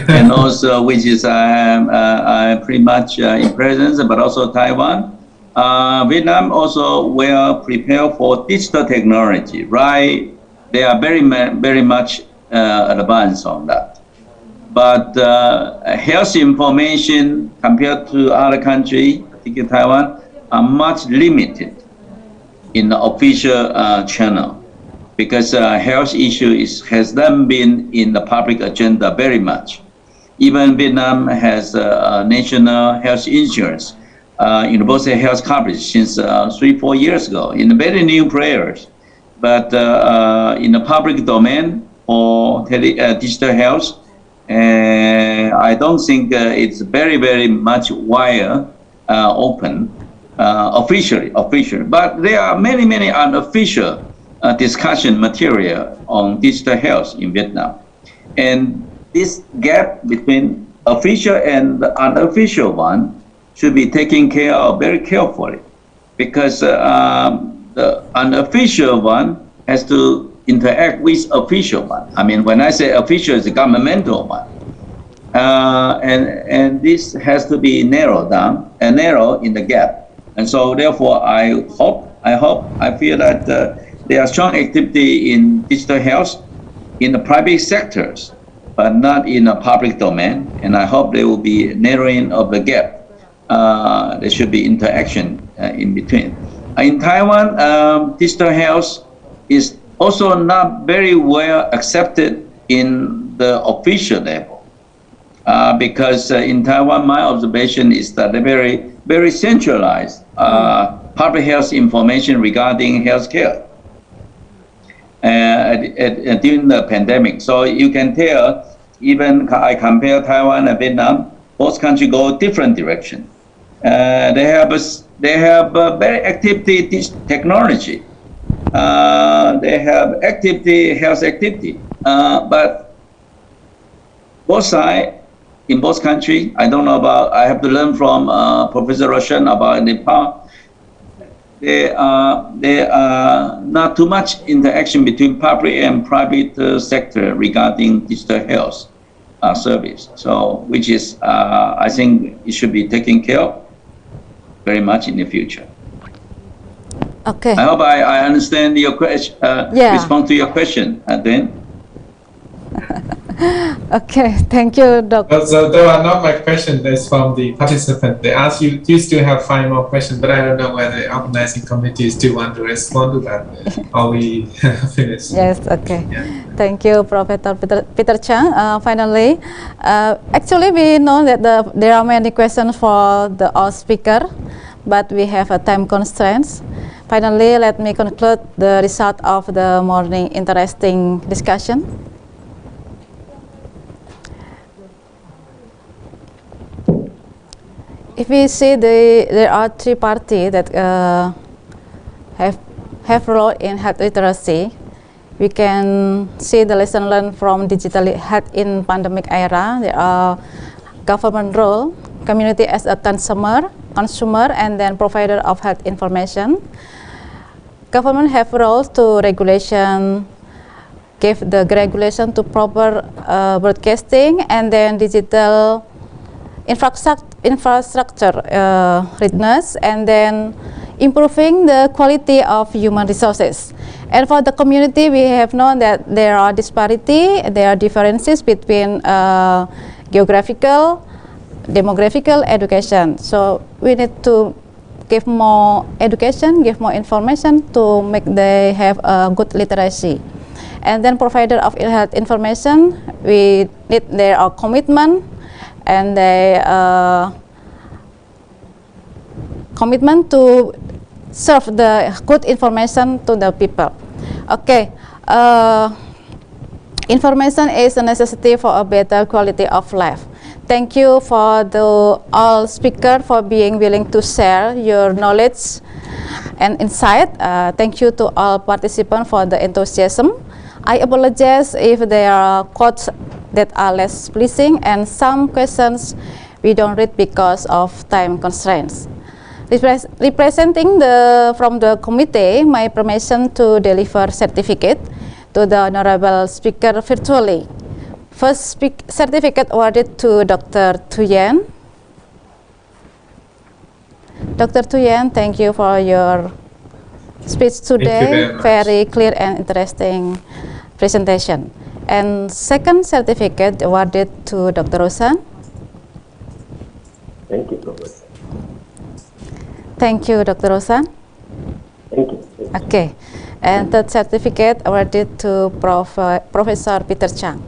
Speaker 9: and also which is I pretty much in presence, but also Taiwan. Vietnam also well prepared for digital technology, right? They are very much advanced on that. But health information compared to other countries, particularly Taiwan, are much limited in the official channel, because health issue has not been in the public agenda very much. Even Vietnam has a national health insurance, universal health coverage since 3-4 years ago, in very new players. But in the public domain for digital health, I don't think it's very much wide open officially. But there are many unofficial discussion material on digital health in Vietnam, and this gap between official and the unofficial one should be taken care of very carefully, because the unofficial one has to interact with official one. I mean, when I say official, it's a governmental one, and this has to be narrowed down and narrow in the gap. And so, therefore, I feel that there are strong activity in digital health in the private sectors, but not in the public domain. And I hope there will be narrowing of the gap. There should be interaction in between. In Taiwan, digital health is also not very well accepted in the official level, because in Taiwan, my observation is that they're very centralized public health information regarding healthcare during the pandemic. So you can tell, even I compare Taiwan and Vietnam, both countries go different direction. They have very activity technology. They have health activity, but both sides in both countries, I don't know about. I have to learn from Professor Roshan about Nepal. There are not too much interaction between public and private sector regarding digital health service. So, which is I think it should be taken care of very much in the future.
Speaker 7: Okay.
Speaker 9: I hope I understand your question. Respond to your question, then.
Speaker 7: Okay, thank you, Doctor.
Speaker 8: So there are not my questions. That's from the participant. They ask you, do you still have 5 more questions? But I don't know whether the organizing committee still want to respond to that, or we finish.
Speaker 7: Yes, okay.
Speaker 8: Yeah.
Speaker 7: Thank you, Professor Peter Chang. Finally, actually we know that there are many questions for all speakers, but we have a time constraints. Finally, let me conclude the result of the morning interesting discussion. If we see there are 3 parties that have role in health literacy, we can see the lesson learned from digital health in pandemic era. There are government role, community as a consumer, and then provider of health information. Government have roles to regulation, give the regulation to proper broadcasting, and then digital infrastructure readiness, and then improving the quality of human resources. And for the community, we have known that there are differences between geographical demographical education. So we need to give more education, give more information to make they have a good literacy. And then provider of health information, we need their commitment and their commitment to serve the good information to the people. Okay, information is a necessity for a better quality of life. Thank you for the all speaker for being willing to share your knowledge and insight. Thank you to all participants for the enthusiasm. I apologize if there are quotes that are less pleasing and some questions we don't read because of time constraints. Representing from the committee, my permission to deliver certificate to the honorable speaker virtually. First certificate awarded to Dr. Thuyen. Dr. Thuyen, thank you for your speech today. Very clear and interesting presentation. And second certificate awarded to Dr. Rosan.
Speaker 10: Thank you, Professor.
Speaker 7: Thank you, Dr. Rosan.
Speaker 10: Thank you.
Speaker 7: Okay. And third certificate awarded to Professor Peter Chang.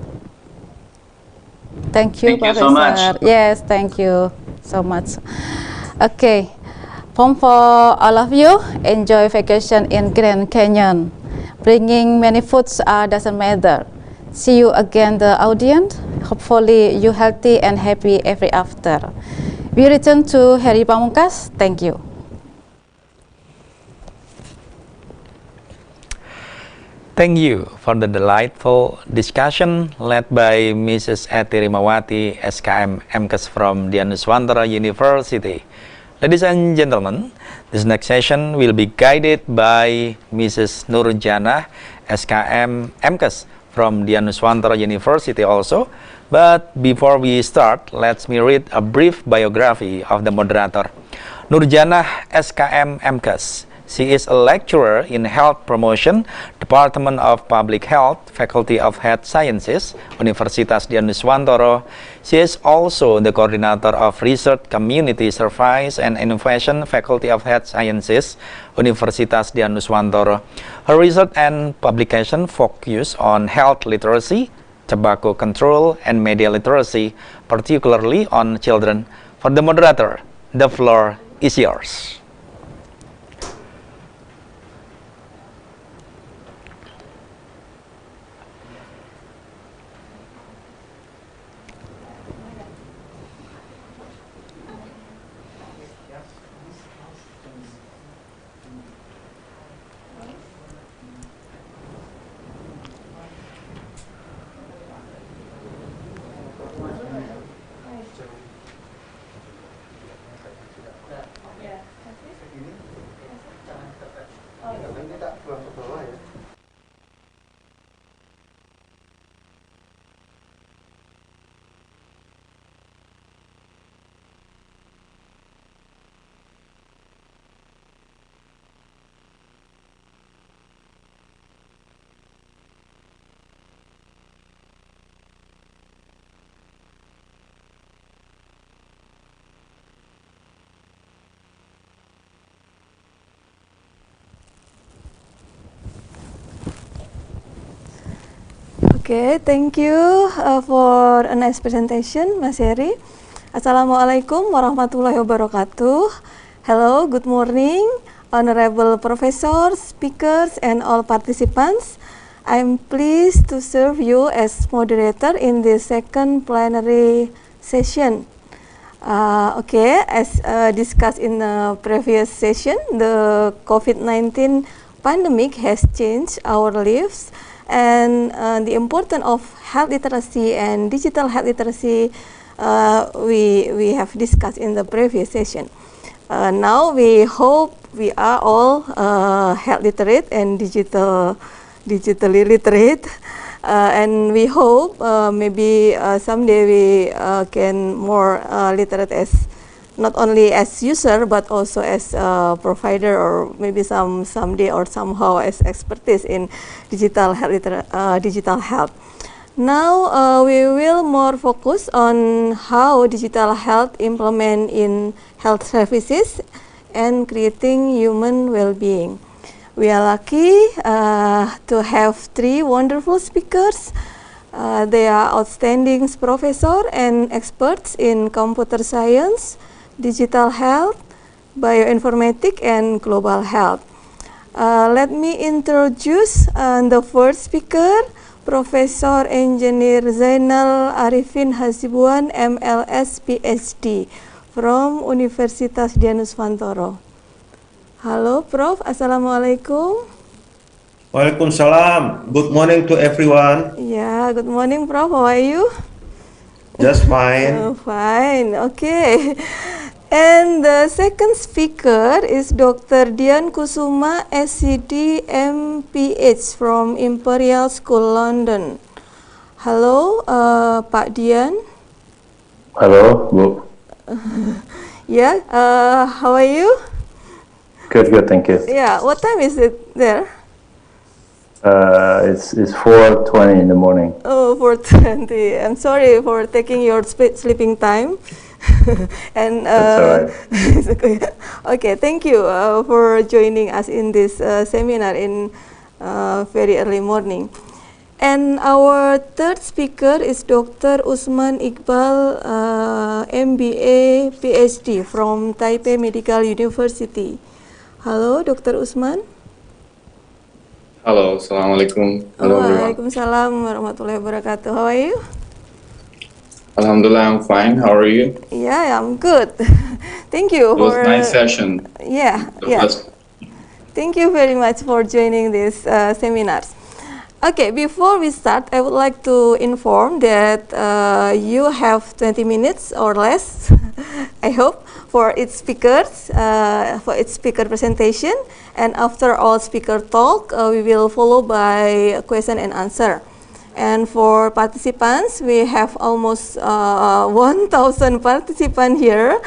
Speaker 7: Thank you, Professor.
Speaker 9: So much.
Speaker 7: Yes, thank you so much. Okay. For all of you, enjoy vacation in Grand Canyon. Bringing many foods doesn't matter. See you again, the audience. Hopefully, you healthy and happy ever after. We return to Heri Pamungkas. Thank you.
Speaker 1: Thank you for the delightful discussion led by Mrs. Eti Rimawati, SKM MKes from the Nuswantara University. Ladies and gentlemen, this next session will be guided by Mrs. Nurjana, SKM MKes from the Nuswantara University also. But before we start, let me read a brief biography of the moderator. Nurjana, SKM MKes. She is a lecturer in Health Promotion, Department of Public Health, Faculty of Health Sciences, Universitas Nuswantara. She is also the coordinator of Research Community Service and Innovation, Faculty of Health Sciences, Universitas Nuswantara. Her research and publication focus on health literacy, tobacco control, and media literacy, particularly on children. For the moderator, the floor is yours.
Speaker 11: Okay, thank you for a nice presentation, Mas Heri. Assalamualaikum warahmatullahi wabarakatuh. Hello, good morning, honorable professors, speakers, and all participants. I'm pleased to serve you as moderator in the second plenary session. As discussed in the previous session, the COVID-19 pandemic has changed our lives, and the importance of health literacy and digital health literacy we have discussed in the previous session. Now we hope we are all health literate and digitally literate, and we hope maybe someday we can more literate as not only as user but also as a provider, or maybe someday or somehow as expertise in digital health. Now we will more focus on how digital health implement in health services and creating human well-being. We are lucky to have three wonderful speakers. They are outstanding professors and experts in computer science, digital health, bioinformatics, and global health. Let me introduce the first speaker, Professor Engineer Zainal Arifin Hasibuan, MLS PhD from Universitas Dianuswantoro. Halo Prof, Assalamualaikum.
Speaker 12: Waalaikumsalam. Good morning to everyone.
Speaker 11: Yeah, good morning Prof, how are you?
Speaker 12: Just fine.
Speaker 11: Fine, okay. And the second speaker is Dr. Dian Kusuma, SCD MPH from Imperial School London. Hello, Pak Dian.
Speaker 13: Hello, Bu.
Speaker 11: Yeah, how are you?
Speaker 13: Good, thank you.
Speaker 11: Yeah, what time is it there?
Speaker 13: It's 4:20 in the morning.
Speaker 11: Oh, 4:20. I'm sorry for taking your sleeping time. And
Speaker 13: That's all right.
Speaker 11: okay, thank you for joining us in this seminar in very early morning. And our third speaker is Dr. Usman Iqbal, MBA PhD from Taipei Medical University. Hello, Dr. Usman.
Speaker 14: Hello, Assalamualaikum. Hello, everyone.
Speaker 11: Waalaikumsalam warahmatullahi wabarakatuh. How are you?
Speaker 14: Alhamdulillah, I'm fine. How are you?
Speaker 11: Yeah, I'm good. Thank you
Speaker 14: It was
Speaker 11: for
Speaker 14: a nice session.
Speaker 11: Yeah. Thank you very much for joining this seminars. Okay, before we start, I would like to inform that you have 20 minutes or less, I hope, for its speakers, for its speaker presentation. And after all speaker talk, we will follow by question and answer. And for participants, we have almost 1,000 participants here.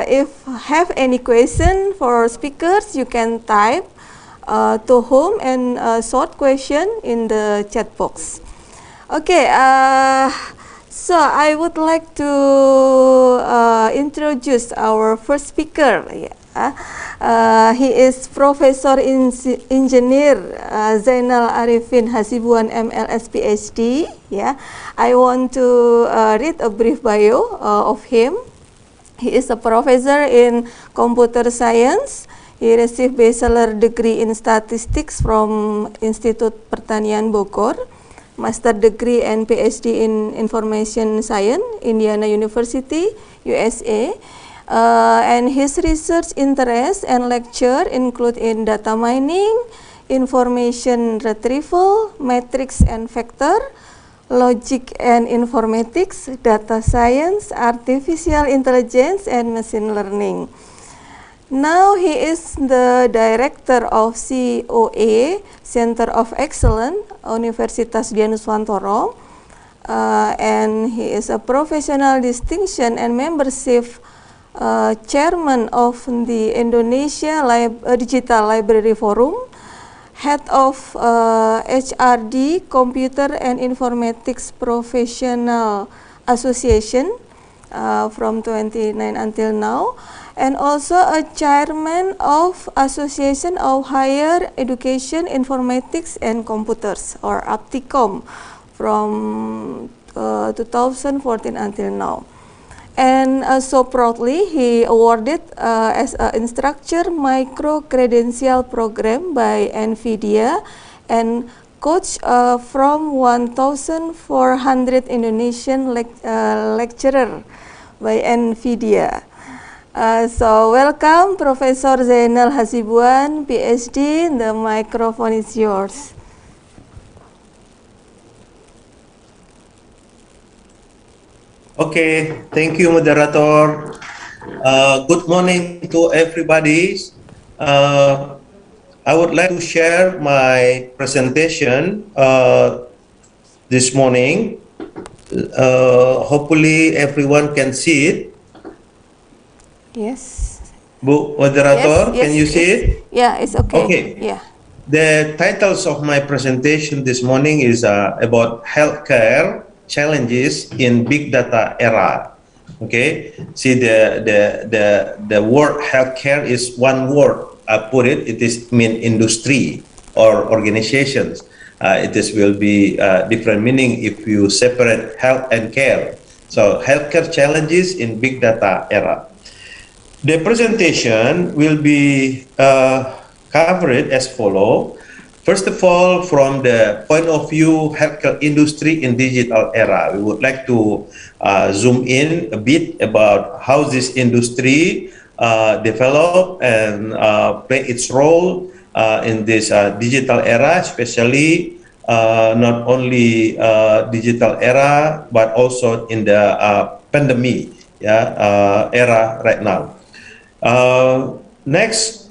Speaker 11: If have any question for speakers, you can type to whom and short question in the chat box. Okay, so I would like to introduce our first speaker. He is Professor Engineer Zainal Arifin Hasibuan, MLS PhD. I want to read a brief bio of him. He is a professor in computer science. He received bachelor degree in statistics from Institut Pertanian Bogor, master degree and PhD in information science, Indiana University, USA. And his research interests and lecture include in data mining, information retrieval, matrix and vector, logic and informatics, data science, artificial intelligence, and machine learning. Now he is the director of COA, Center of Excellence, Universitas Dianuswantoro, and he is a professional distinction and membership chairman of the Indonesia Digital Library Forum, head of HRD Computer and Informatics Professional Association from 29 until now, and also a chairman of Association of Higher Education Informatics and Computers, or APTICOM, from 2014 until now. And so proudly, he awarded as an instructor micro-credential program by NVIDIA and coach from 1,400 Indonesian lecturer by NVIDIA. So welcome, Professor Zainal Hasibuan, PhD. The microphone is yours.
Speaker 12: Okay, thank you, Moderator. Good morning to everybody. I would like to share my presentation this morning. Hopefully everyone can see it.
Speaker 11: Yes.
Speaker 12: Bu Moderator,
Speaker 11: yes,
Speaker 12: can you see it?
Speaker 11: Yeah, it's okay.
Speaker 12: Okay.
Speaker 11: Yeah.
Speaker 12: The titles of my presentation this morning is about healthcare challenges in big data era. Okay, see the word healthcare is one word. I put it. It is mean industry or organizations. It is will be different meaning if you separate health and care. So healthcare challenges in big data era. The presentation will be covered as follow. First of all, from the point of view healthcare industry in digital era, we would like to zoom in a bit about how this industry develop and play its role in this digital era, especially not only digital era, but also in the pandemic era right now. Next,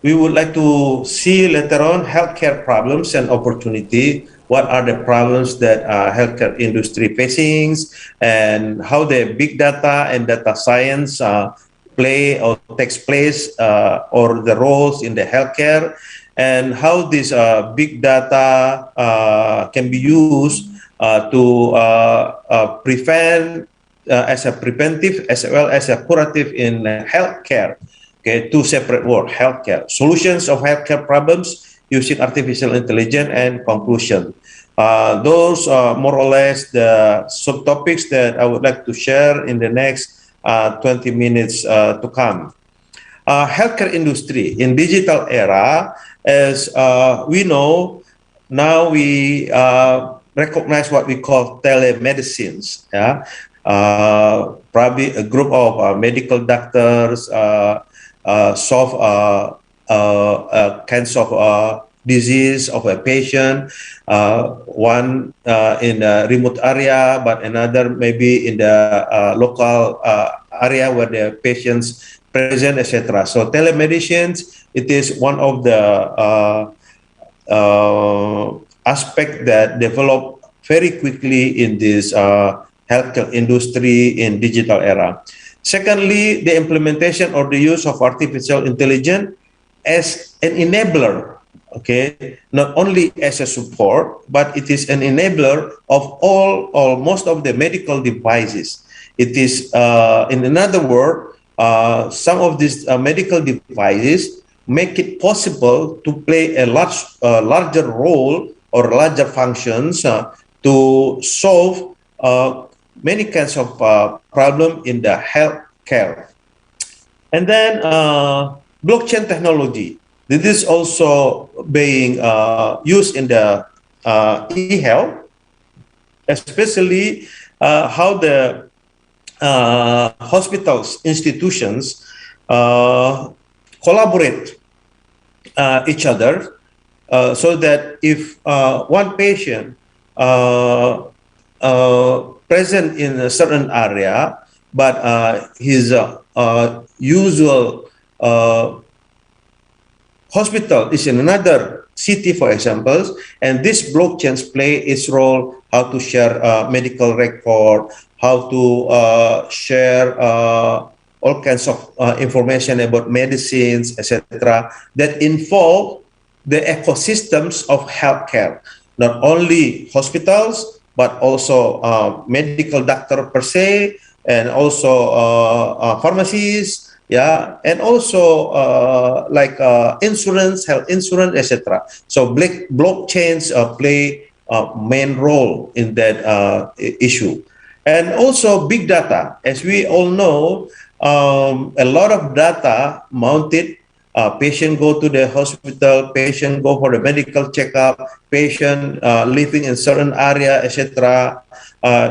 Speaker 12: we would like to see later on healthcare problems and opportunity. What are the problems that healthcare industry facing, and how the big data and data science play or takes place, or the roles in the healthcare, and how this big data can be used to prevent as a preventive as well as a curative in healthcare. Okay, two separate words: healthcare solutions of healthcare problems using artificial intelligence, and conclusion. Those are more or less the subtopics that I would like to share in the next 20 minutes to come. Healthcare industry in digital era, as we know, now we recognize what we call telemedicines. Yeah. Probably a group of medical doctors solve kinds of disease of a patient, one in a remote area, but another maybe in the local area where the patients present, etc. So telemedicine, it is one of the aspect that develop very quickly in this healthcare industry in digital era. Secondly, the implementation or the use of artificial intelligence as an enabler, okay, not only as a support, but it is an enabler of all or most of the medical devices. It is, in another word, some of these medical devices make it possible to play a larger role or larger functions to solve many kinds of problem in the healthcare. And then blockchain technology. This is also being used in the e-health, especially how the hospitals, institutions collaborate each other so that if one patient present in a certain area, but his usual hospital is in another city, for example, and these blockchains play its role, how to share medical record, how to share all kinds of information about medicines, etc., that involve the ecosystems of healthcare, not only hospitals, but also medical doctor per se, and also pharmacies, yeah, and also like insurance, health insurance, etc. So blockchains play a main role in that issue. And also big data. As we all know, a lot of data mounted. Patient go to the hospital, patient go for the medical checkup, patient living in certain area, etc.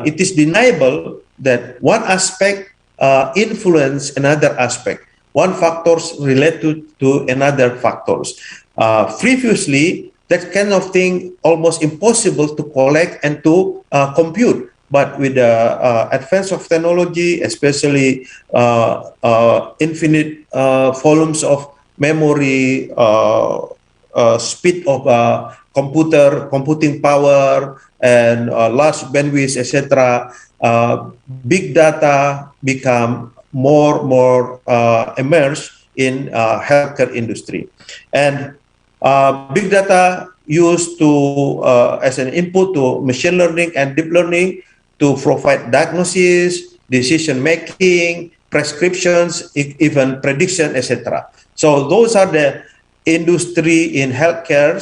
Speaker 12: It is deniable that one aspect influence another aspect. One factors relate to another factors. Previously, that kind of thing almost impossible to collect and to compute. But with the advance of technology, especially infinite volumes of memory, speed of computing power, and large bandwidth, etc., big data become more immersed in healthcare industry. And Big data used to as an input to machine learning and deep learning to provide diagnosis, decision making, prescriptions, even prediction, etc. So those are the industry in healthcare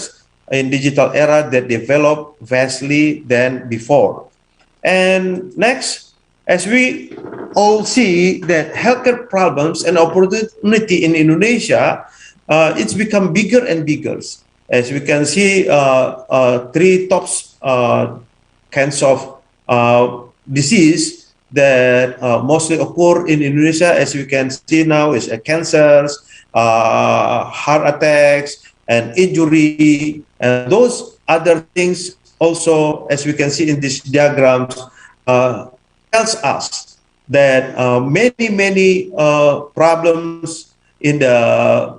Speaker 12: in digital era that developed vastly than before. And next, as we all see that healthcare problems and opportunity in Indonesia, it's become bigger and bigger. As we can see, three top kinds of disease that mostly occur in Indonesia, as we can see now, is cancers, heart attacks, and injury, and those other things also, as we can see in these diagrams, tells us that many problems in the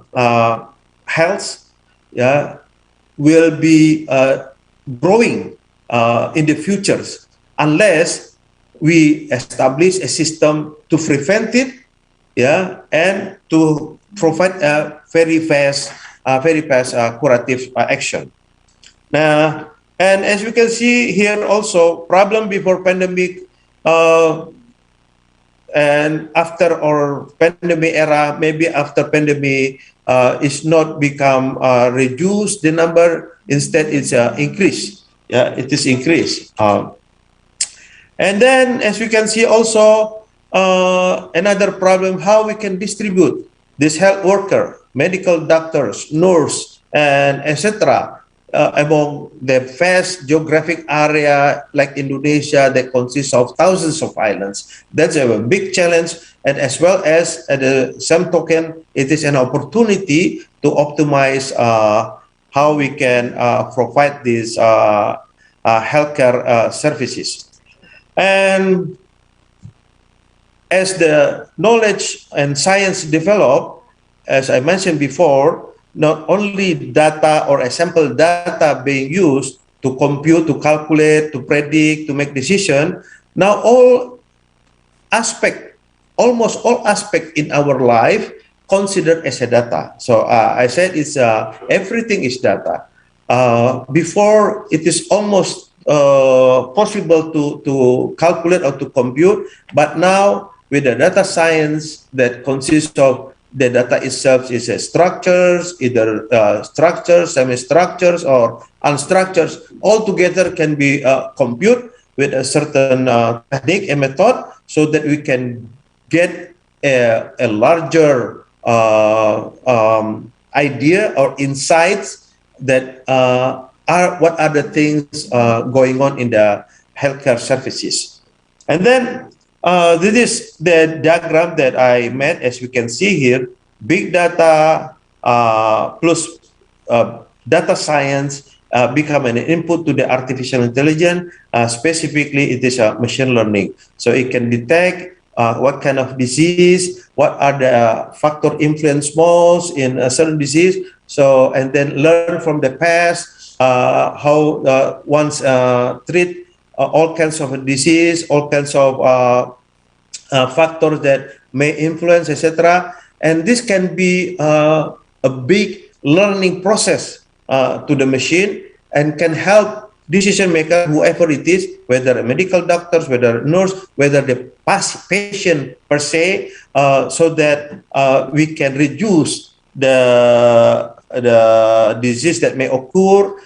Speaker 12: health, yeah, will be growing in the futures unless we establish a system to prevent it, yeah, and to provide a very fast curative action. Now, and as we can see here also, problem before pandemic and after our pandemic era, maybe after pandemic, is not become reduced the number, instead it's increased. Yeah, it is increased. And then as we can see also, another problem, how we can distribute this health worker, medical doctors, nurse, and etc. Among the vast geographic area like Indonesia that consists of thousands of islands. That's a big challenge, and as well as at the same token, it is an opportunity to optimize how we can provide these healthcare services. And as the knowledge and science develop, as I mentioned before, not only data or a sample data being used to compute, to calculate, to predict, to make decision, now almost all aspect in our life considered as a data. So I said it's everything is data. Before it is almost possible to calculate or to compute, but now with the data science that consists of the data itself is structures, either structures, semi-structures, or unstructured, all together can be computed with a certain technique and method, so that we can get a larger idea or insights that what are the things going on in the healthcare services. And then this is the diagram that I made, as we can see here, big data plus data science become an input to the artificial intelligence. Specifically, it is machine learning. So it can detect what kind of disease, what are the factor influence most in a certain disease. So, and then learn from the past, how once treat all kinds of disease, all kinds of factors that may influence, etc. And this can be a big learning process to the machine, and can help decision maker, whoever it is, whether medical doctors, whether nurse, whether the patient per se, so that we can reduce the disease that may occur,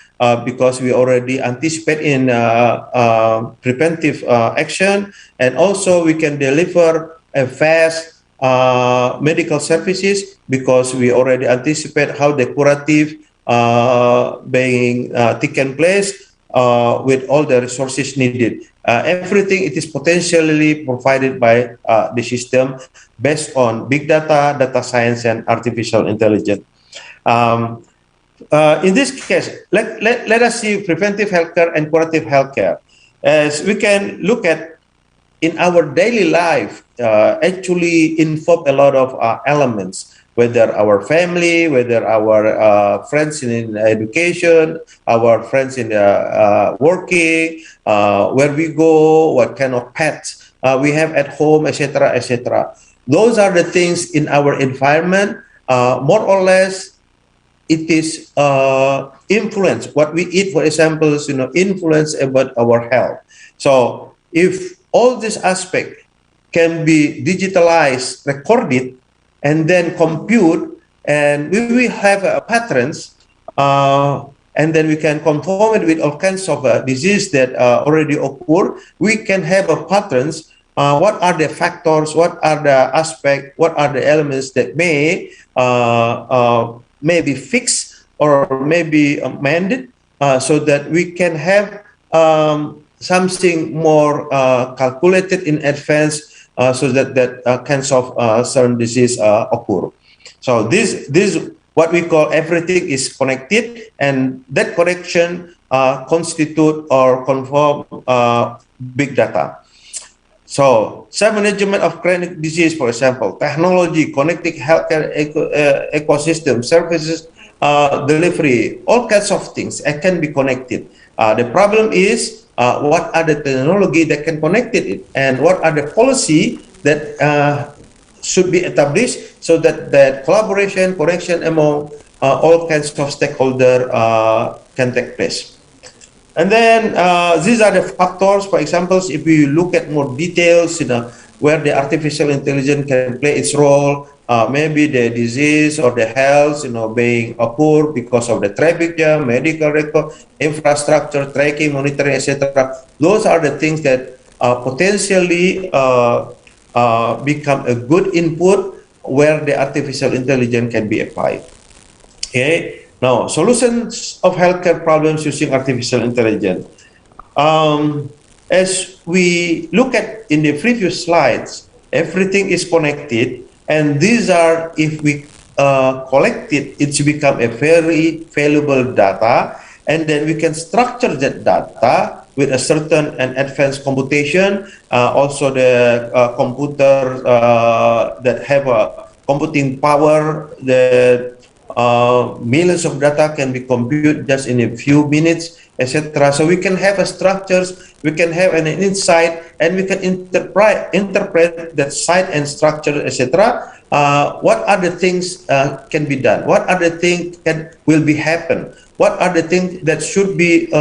Speaker 12: because we already anticipate in preventive action, and also we can deliver a fast medical services, because we already anticipate how the curative being taken place with all the resources needed. Everything it is potentially provided by the system based on big data, data science, and artificial intelligence. In this case, let us see preventive healthcare and curative healthcare. As we can look at in our daily life, actually involve a lot of elements, whether our family, whether our friends in education, our friends in working, where we go, what kind of pets we have at home, etc., etc. Those are the things in our environment, more or less it is influence. What we eat, for example, influence about our health. So if all this aspect can be digitalized, recorded, and then compute, and we will have patterns, and then we can conform it with all kinds of disease that already occur. We can have a patterns. What are the factors? What are the aspects? What are the elements that may be fixed or maybe amended, so that we can have something more calculated in advance, so that kinds of certain disease occur. So this what we call everything is connected, and that connection constitute or conform big data. So, self-management of chronic disease, for example, technology, connecting healthcare ecosystem, services delivery, all kinds of things can be connected. The problem is what are the technology that can connect it, and what are the policy that should be established so that that collaboration, connection among all kinds of stakeholders can take place. And then these are the factors. For example, if we look at more details, where the artificial intelligence can play its role, maybe the disease or the health, being occur because of the traffic jam, medical record, infrastructure, tracking, monitoring, etc. Those are the things that potentially become a good input where the artificial intelligence can be applied. Okay. Now, solutions of healthcare problems using artificial intelligence. As we look at in the previous slides, everything is connected, and these are, if we collect it, it's become a very valuable data, and then we can structure that data with a certain and advanced computation. Also, the computers that have a computing power, that millions of data can be computed just in a few minutes, etc. So we can have a structures, we can have an insight, and we can interpret that site and structure, etc. What are the things can be done? What are the things that will be happen? What are the things that should be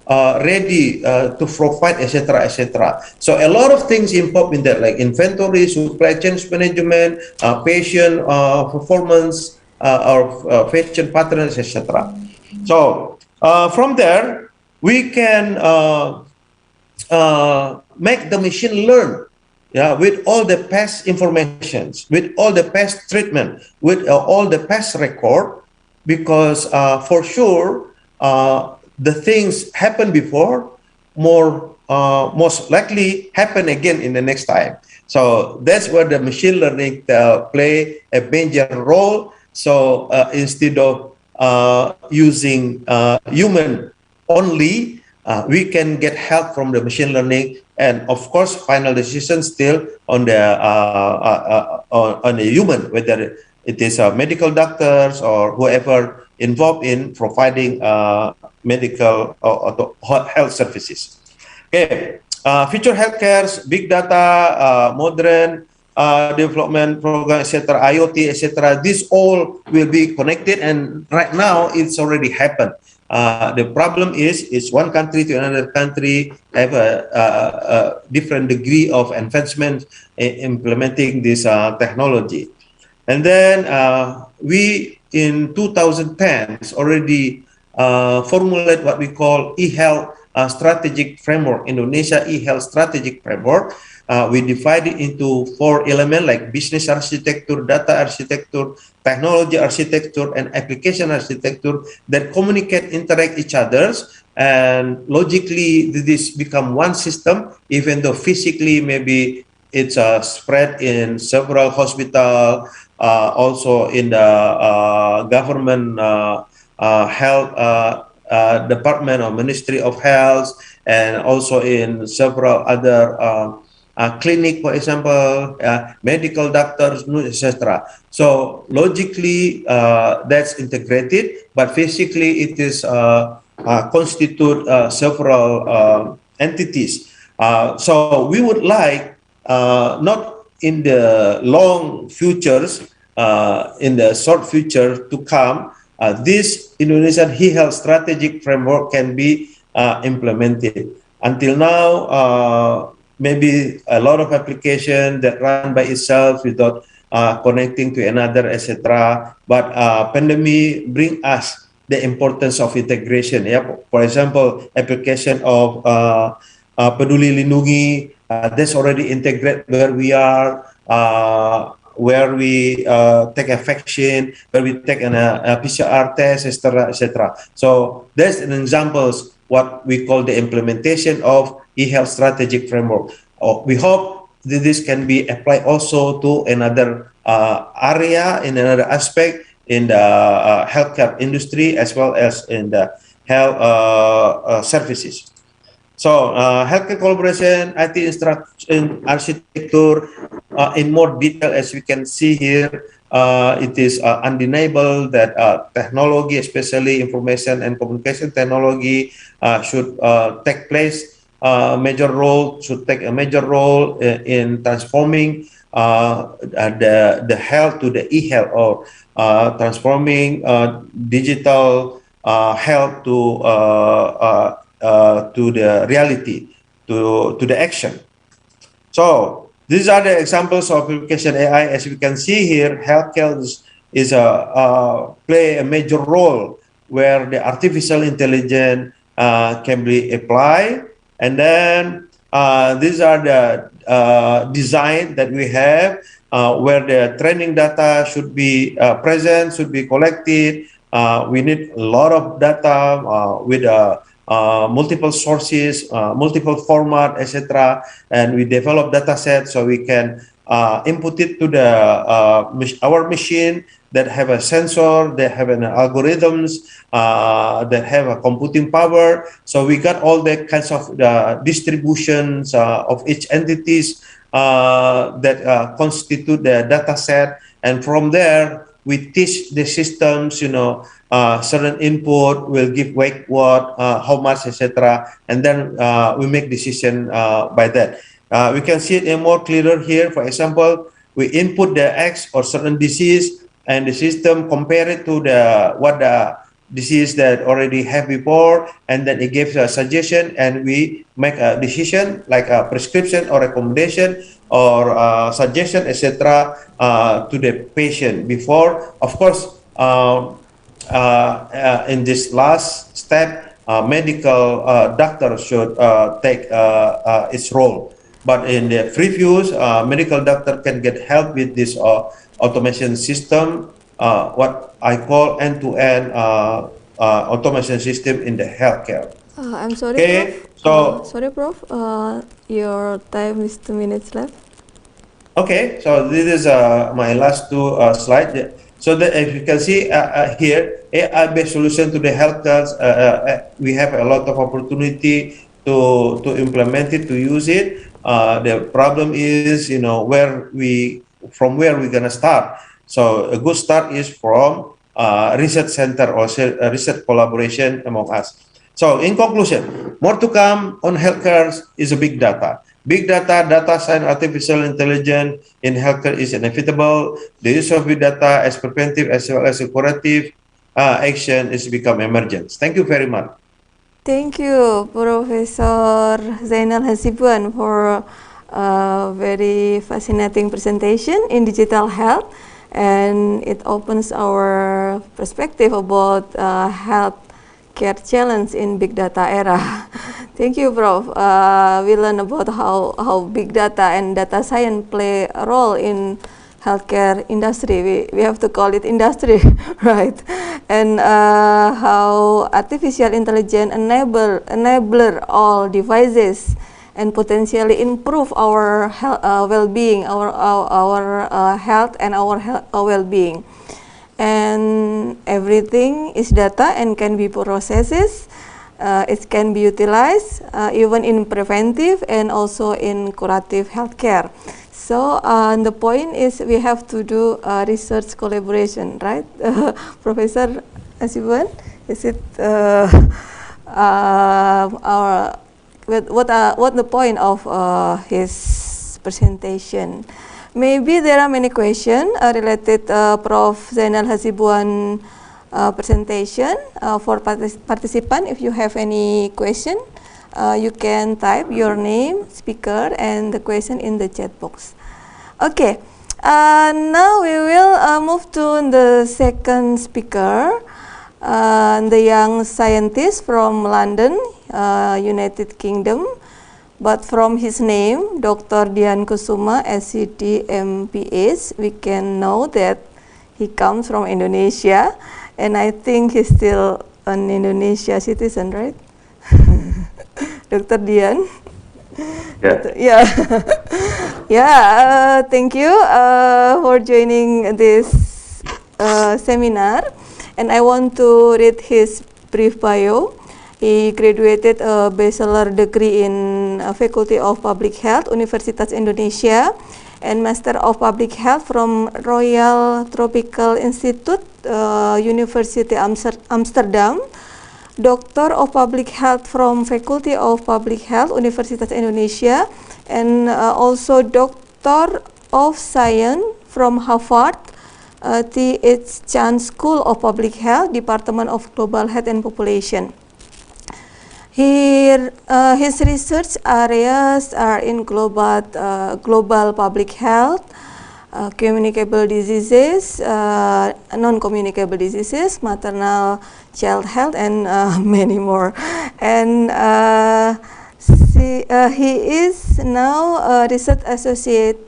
Speaker 12: ready to provide, etc., etc. So a lot of things involved in that, like inventory, supply chain management, patient performance, or fashion patterns, etc. So from there, we can make the machine learn, with all the past informations, with all the past treatment, with all the past record, because for sure the things happened before most likely happen again in the next time. So that's where the machine learning play a major role. So instead of using human only, we can get help from the machine learning, and of course, final decision still on the human, whether it is medical doctors or whoever involved in providing medical or health services. Okay, future healthcare, big data, modern development program, etc., IoT, etc. This all will be connected, and right now it's already happened. The problem is one country to another country have a different degree of advancement in implementing this technology. And then we in 2010 already formulate what we call e-health strategic framework, Indonesia e-health strategic framework. We divide it into 4 elements like business architecture, data architecture, technology architecture, and application architecture that communicate, interact each others, and logically this become one system, even though physically maybe it's spread in several hospitals, also in the government health department or Ministry of Health, and also in several other clinic, for example, medical doctors, etc. So logically, that's integrated, but physically it is constitute several entities. So we would like, not in the long futures, in the short future to come, this Indonesian e-health strategic framework can be implemented. Until now, maybe a lot of application that run by itself without connecting to another, etc. But pandemic bring us the importance of integration. Yeah, for example, application of Peduli Lindungi, that's already integrated where we are, where we take a vaccine, where we take a PCR test, etc., etc. So that's an examples what we call the implementation of e-health strategic framework. We hope that this can be applied also to another area, in another aspect in the healthcare industry as well as in the health services. So healthcare collaboration, IT architecture, in more detail, as we can see here, it is undeniable that technology, especially information and communication technology, should take a major role in transforming the health to the e-health, or transforming digital health to the reality, to the action. So these are the examples of application AI. As we can see here, healthcare is play a major role where the artificial intelligence can be applied, and then these are the design that we have, where the training data should be present, should be collected. We need a lot of data with multiple sources, multiple format, etc. And we develop data sets so we can input it to the our machine that have a sensor, that have an algorithms, that have a computing power. So we got all the kinds of distributions of each entities that constitute the data set, and from there we teach the systems, certain input will give weight what, how much, etc. And then we make decision by that. We can see it more clearer here. For example, we input the X or certain disease, and the system compare it to what the disease that already have before, and then it gives a suggestion, and we make a decision like a prescription or recommendation or suggestion, etc. To the patient. Before, of course, in this last step, medical doctor should take its role. But in the previous, medical doctor can get help with this automation system, what I call end-to-end automation system in the healthcare.
Speaker 11: I'm sorry,
Speaker 12: Okay,
Speaker 11: Prof. Sorry, Prof. Your time is 2 minutes left.
Speaker 12: Okay, so this is my last two slides. So that, as you can see here, AI-based solution to the healthcare, we have a lot of opportunity to implement it, to use it. The problem is, from where we're gonna start. So a good start is from research center or research collaboration among us. So in conclusion, more to come on healthcare is a big data. Big data, data science, artificial intelligence in healthcare is inevitable. The use of big data as preventive as well as curative action is become emergent. Thank you very much.
Speaker 11: Thank you, Professor Zainal Hasibuan, for a very fascinating presentation in digital health, and it opens our perspective about health care challenge in big data era. Thank you, Prof. We learned about how big data and data science play a role in healthcare industry. We have to call it industry, right? And how artificial intelligence enabler all devices and potentially improve our well-being, our health and our well-being. And everything is data and can be processed. It can be utilized even in preventive and also in curative healthcare. So the point is we have to do research collaboration, right? Professor Hasibuan, is it what the point of his presentation? Maybe there are many questions related Prof. Zainal Hasibuan presentation. For participant, if you have any question, you can type your name, speaker, and the question in the chat box. Okay, now we will move to the second speaker, the young scientist from London, United Kingdom. But from his name, Dr. Dian Kusuma, SCD, MPH, we can know that he comes from Indonesia, and I think he's still an Indonesia citizen, right? Dr. Dian?
Speaker 13: Yeah.
Speaker 11: Yeah, thank you for joining this seminar, and I want to read his brief bio. He graduated a bachelor degree in Faculty of Public Health, Universitas Indonesia, and Master of Public Health from Royal Tropical Institute, University Amsterdam, Doctor of Public Health from Faculty of Public Health, Universitas Indonesia, and also Doctor of Science from Harvard, T.H. Chan School of Public Health, Department of Global Health and Population. Here, his research areas are in global public health, communicable diseases, non-communicable diseases, maternal child health, and many more. And he is now a research associate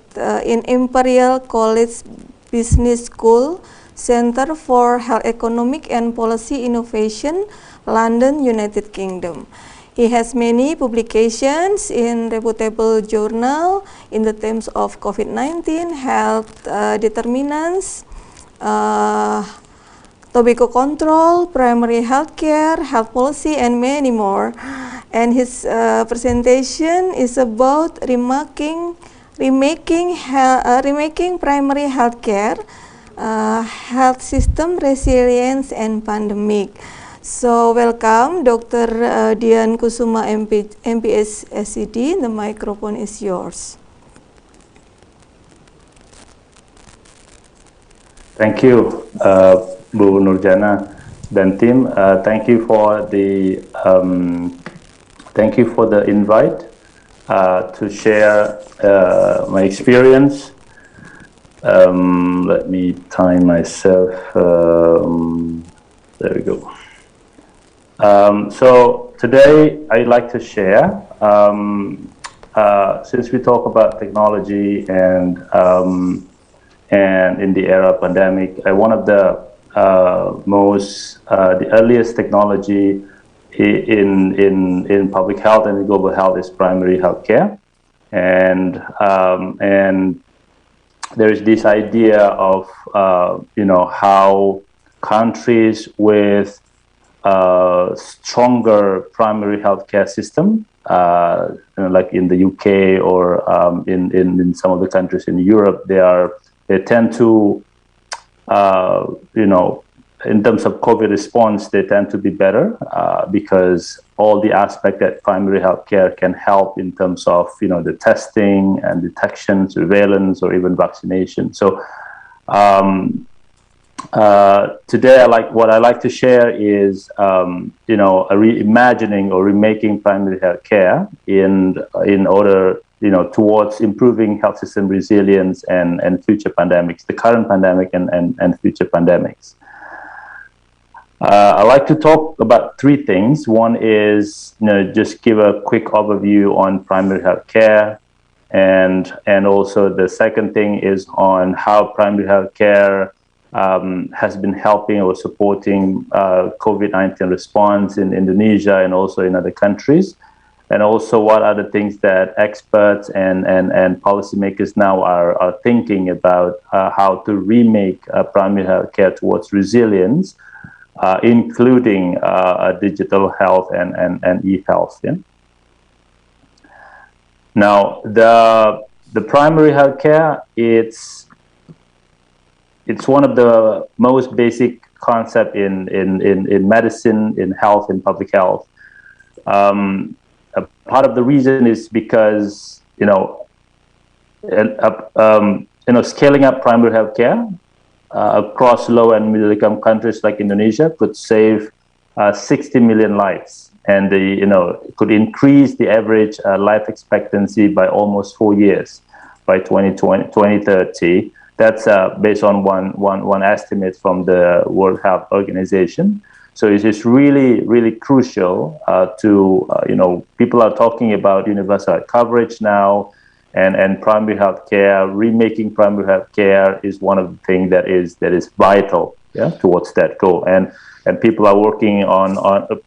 Speaker 11: in Imperial College Business School, Center for Health Economic and Policy Innovation, London, United Kingdom. He has many publications in reputable journal in the terms of COVID-19, health determinants, tobacco control, primary health care, health policy, and many more. And his presentation is about remaking primary health care, health system resilience, and pandemic. So welcome, Dr. Dian Kusuma, MPS SCD. The microphone is yours.
Speaker 13: Thank you, Bu Nurjana dan tim. Thank you for the invite to share my experience. Let me time myself. There we go. So today I'd like to share, since we talk about technology and in the era of pandemic, one of the the earliest technology in public health and global health is primary health care, and there is this idea of how countries with stronger primary healthcare system, like in the UK or in some of the countries in Europe, they tend to, in terms of COVID response, they tend to be better because all the aspect that primary healthcare can help in terms of the testing and detection, surveillance, or even vaccination. So today, what I like to share is, a reimagining or remaking primary health care in order, towards improving health system resilience and future pandemics, the current pandemic and future pandemics. I like to talk about three things. One is, just give a quick overview on primary health care, and also the second thing is on how primary health care has been helping or supporting COVID-19 response in Indonesia and also in other countries, and also what are the things that experts and policymakers now are thinking about how to remake primary health care towards resilience, including digital health and e-health. Yeah? Now, the primary health care, it's one of the most basic concept in medicine, in health, in public health. Part of the reason is because scaling up primary health care across low and middle income countries like Indonesia could save 60 million lives, and could increase the average life expectancy by almost 4 years by 2030. That's based on one estimate from the World Health Organization. So it is really, really crucial to, people are talking about universal health coverage now, and primary health care. Remaking primary health care is one of the things that is vital, towards that goal. And people are working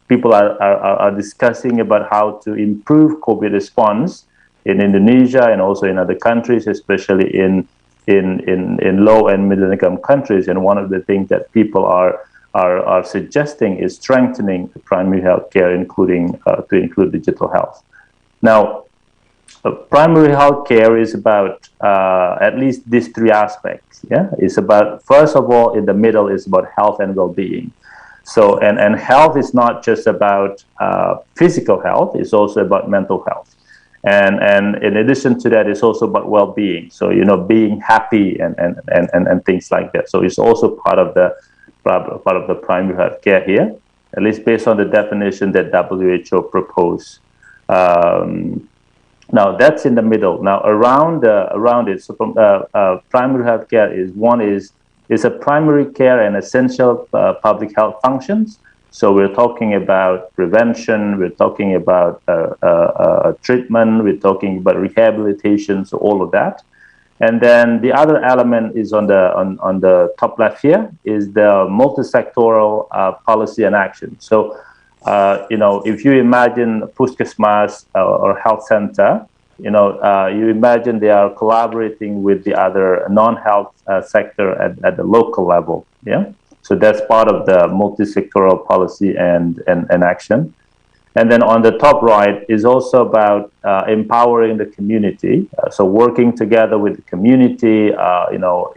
Speaker 13: people are discussing about how to improve COVID response in Indonesia and also in other countries, especially in low and middle income countries. And one of the things that people are suggesting is strengthening primary health care, including to include digital health. Now, primary health care is about at least these three aspects. It's about, first of all, in the middle is about health and well-being. So and health is not just about physical health; it's also about mental health. And in addition to that, it's also about well-being. So being happy and things like that. So it's also part of the primary health care here, at least based on the definition that WHO proposed. Now that's in the middle. Now around it, so primary health care is a primary care and essential public health functions. So we're talking about prevention, we're talking about treatment, we're talking about rehabilitation, so all of that. And then the other element is on the top left here is the multi-sectoral policy and action. So if you imagine Puskesmas or health center, you imagine they are collaborating with the other non-health sector at the local level. So that's part of the multi-sectoral policy and action. And then on the top right is also about empowering the community. So working together with the community,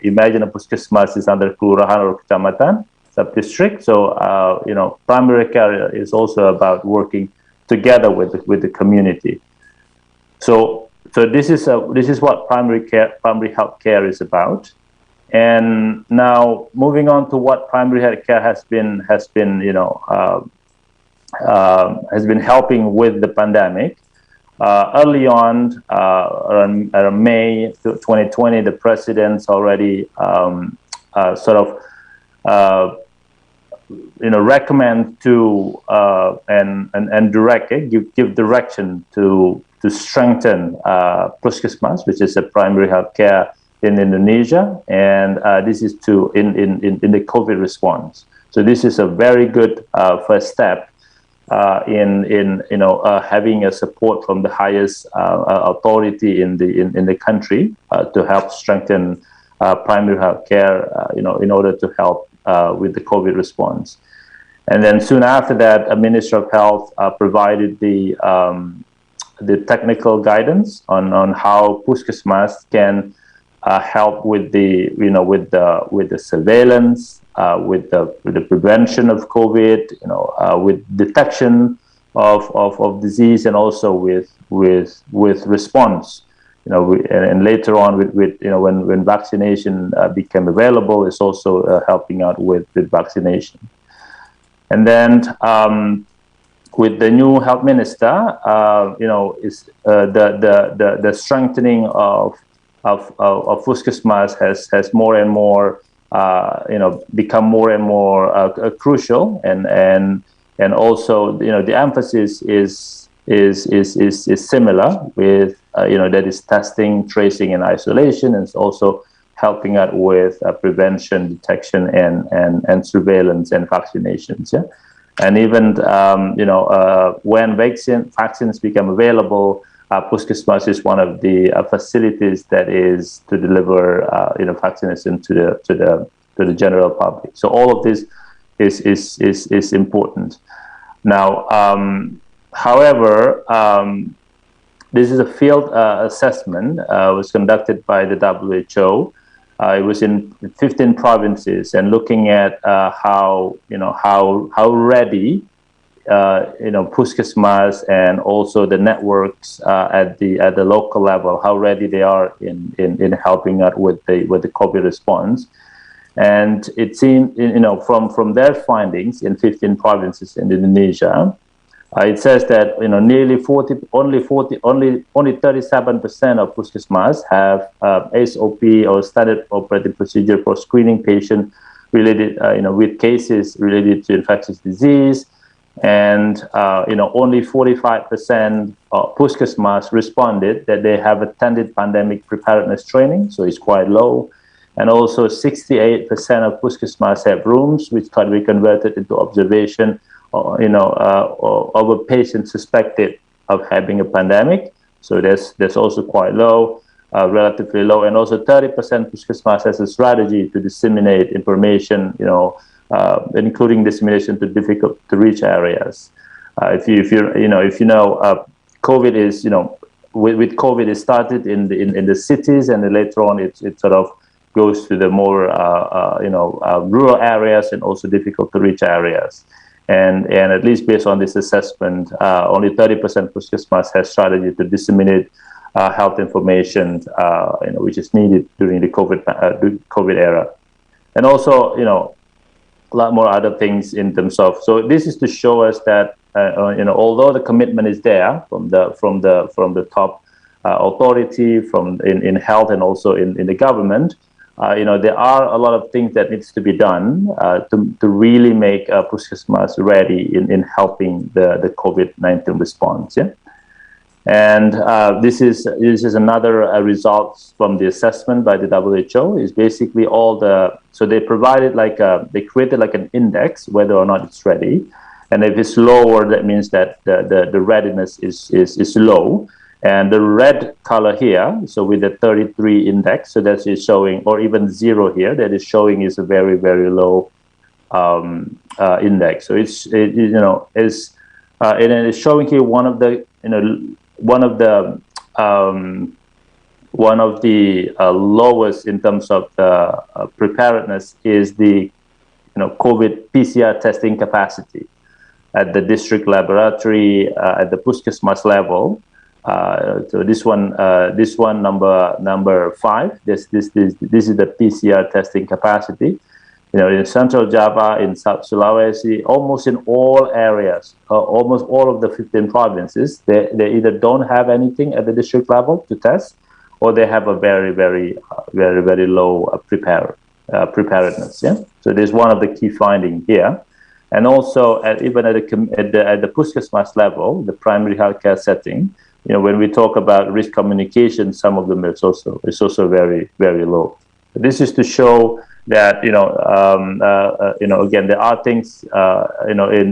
Speaker 13: imagine a Puskesmas is under Kelurahan or Kecamatan, sub-district. So, primary care is also about working together with the community. So this is what primary health care is about. And now moving on to what primary health care has been helping with the pandemic. Early on, around May 2020, the president's already recommend to and direct, give direction to strengthen Puskesmas, which is a primary health care in Indonesia, and this is in the COVID response. So this is a very good first step in having a support from the highest authority in the country to help strengthen primary health care, in order to help with the COVID response. And then soon after that, a Minister of Health provided the technical guidance on how Puskesmas can help with the surveillance, with the prevention of COVID, with detection of disease, and also with response. And later on, when vaccination became available, it's also helping out with vaccination. And then with the new health minister, is the strengthening of Puskesmas has more and more become more and more crucial, and also the emphasis is similar with that is testing, tracing, and isolation, and it's also helping out with prevention, detection, and surveillance and vaccinations. And even when vaccines become available, Puskesmas is one of the facilities that is to deliver vaccination to the general public. So all of this is important. Now, however, this is a field assessment was conducted by the WHO. It was in 15 provinces, and looking at how ready Puskesmas and also the networks at the local level, how ready they are in helping out with the COVID response. And it seemed, from their findings in 15 provinces in Indonesia, it says that only 37% of puskesmas have SOP or standard operating procedure for screening patients related, with cases related to infectious disease, and only 45% of puskesmas responded that they have attended pandemic preparedness training, so it's quite low. And also 68% of puskesmas have rooms which can be converted into observation of a patient suspected of having a pandemic. So that's also quite low, relatively low. And also 30% puskesmas has a strategy to disseminate information, including dissemination to difficult to reach areas. COVID is, with COVID, it started in the cities, and then later on it sort of goes to the more rural areas and also difficult to reach areas. And at least based on this assessment, only 30% puskesmas has strategy to disseminate health information, which is needed during the COVID era. And also, a lot more other things in terms of. So this is to show us that although the commitment is there from the top authority, in health and also in the government. There are a lot of things that needs to be done to really make puskesmas ready in helping the COVID-19 response. Yeah, and this is another result from the assessment by the WHO. Is basically so they provided they created an index whether or not it's ready, and if it's lower, that means that the readiness is low. And the red color here, so with the 33 index, so that is showing, or even 0 here, that is showing is a very, very low index. So it's showing here one of the lowest in terms of the preparedness is the COVID PCR testing capacity at the district laboratory, at the puskesmas level. So this one number 5. This is the PCR testing capacity. In Central Java, in South Sulawesi, almost in all areas, almost all of the 15 provinces, they either don't have anything at the district level to test, or they have a very, very, very, very low preparedness. Yeah. So there's one of the key findings here. And also, even at the puskesmas level, the primary healthcare setting, when we talk about risk communication, some of them is also very, very low. This is to show that again, there are things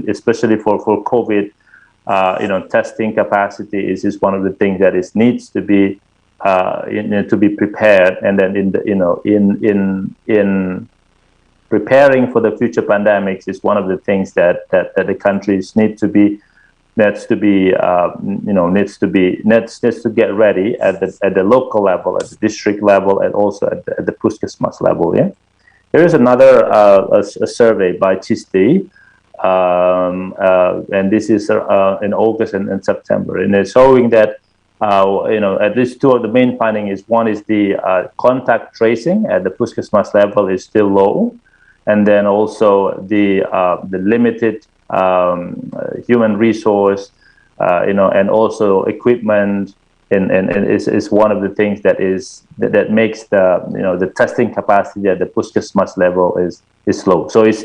Speaker 13: especially for COVID, testing capacity is one of the things that needs to be prepared, and then in preparing for the future pandemics is one of the things that the countries need to get ready at the local level, at the district level, and also at the puskesmas level. Yeah, there is another a survey by CISTI, and this is in August and September, and it's showing that at least 2 of the main findings. One is the contact tracing at the puskesmas level is still low, and then also the limited human resource, and also equipment, and is one of the things that makes the testing capacity at the puskesmas level is low. So it's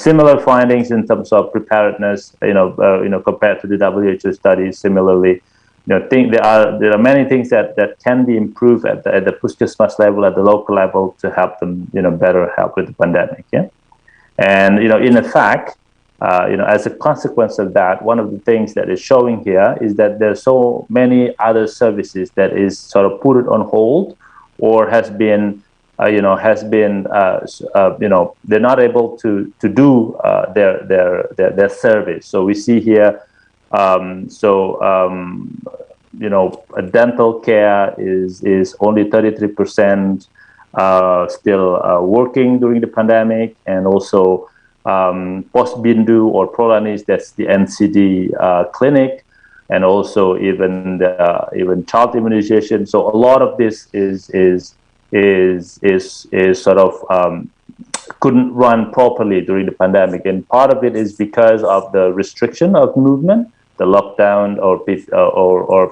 Speaker 13: similar findings in terms of preparedness, compared to the WHO studies. Similarly, there are many things that can be improved at the puskesmas level, at the local level, to help them better help with the pandemic. Yeah, and in effect. As a consequence of that, one of the things that is showing here is that there's so many other services that is sort of put it on hold, or they're not able to do their service. So we see here, dental care is only 33% still working during the pandemic, and also Post-Bindu or Prolanis, that's the NCD clinic, and also even child immunization. So a lot of this is is sort of couldn't run properly during the pandemic, and part of it is because of the restriction of movement, the lockdown or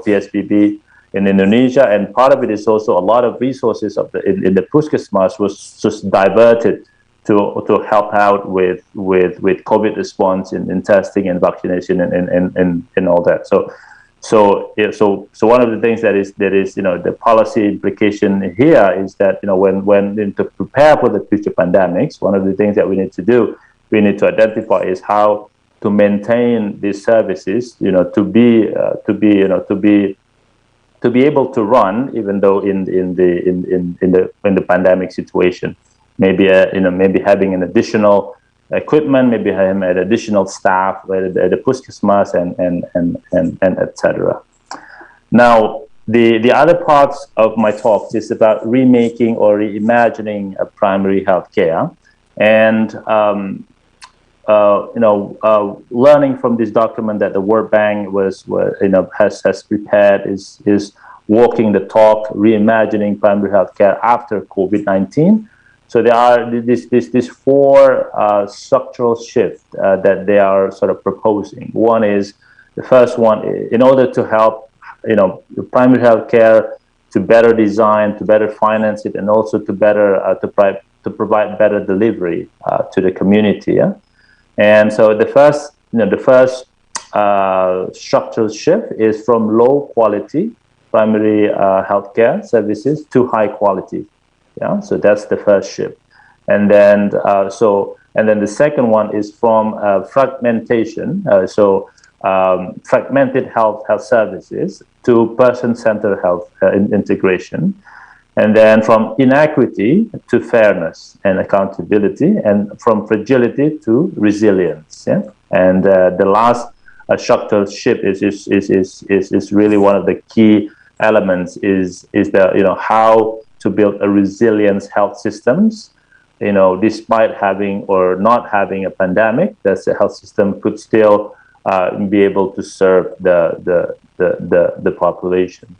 Speaker 13: PSBB in Indonesia, and part of it is also a lot of resources of in the Puskesmas was just diverted to help out with COVID response in testing and vaccination and all that. So one of the things that is the policy implication here is that when to prepare for the future pandemics, one of the things that we need to identify is how to maintain these services, to be able to run even though in the pandemic situation. Maybe having an additional equipment, maybe having an additional staff at the Puskesmas and etc. Now, the other parts of my talk is about remaking or reimagining primary health care, and learning from this document that the World Bank has prepared is walking the talk, reimagining primary health care after COVID-19. So there are this four structural shift that they are sort of proposing. The first one, in order to help the primary health care to better design, to better finance it, and also to better to provide better delivery to the community. Yeah? And so the first structural shift is from low quality primary healthcare services to high quality. Yeah, so that's the first shift, and then the second one is from fragmentation, fragmented health services to person-centered health integration, and then from inequity to fairness and accountability, and from fragility to resilience. Yeah, and the last structural shift is really one of the key elements is the how to build a resilient health systems, despite having or not having a pandemic, that the health system could still be able to serve the population.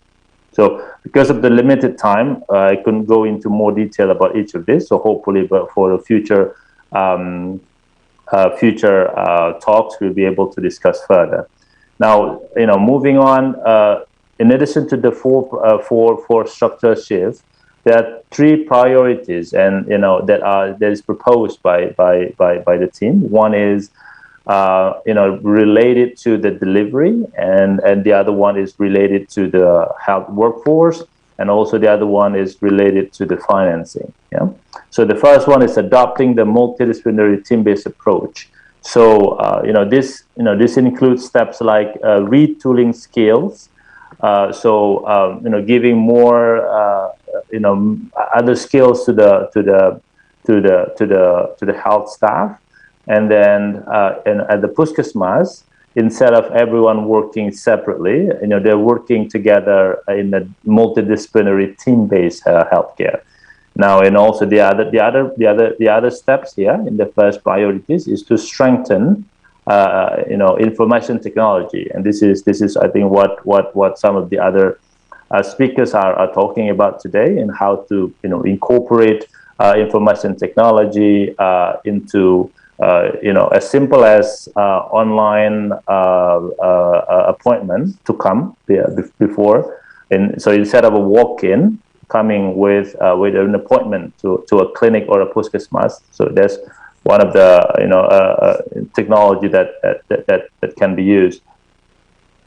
Speaker 13: So because of the limited time, I couldn't go into more detail about each of this. So hopefully, but for the future talks, we'll be able to discuss further. Now, moving on. In addition to the four structural shifts, there are three priorities, and that is proposed by the team. One is related to the delivery, and the other one is related to the health workforce, and also the other one is related to the financing. Yeah. So the first one is adopting the multidisciplinary team-based approach. So this includes steps like retooling skills. Giving more other skills to the health staff, and then at the Puskesmas, instead of everyone working separately, they're working together in a multidisciplinary team-based healthcare. Now, and also the other steps here in the first priorities is to strengthen information technology, and this is I think what some of the other speakers are talking about today, and how to incorporate information technology into as simple as online appointment to come before, and so instead of a walk-in, coming with an appointment to a clinic or a Puskesmas. So that's one of the technology that can be used,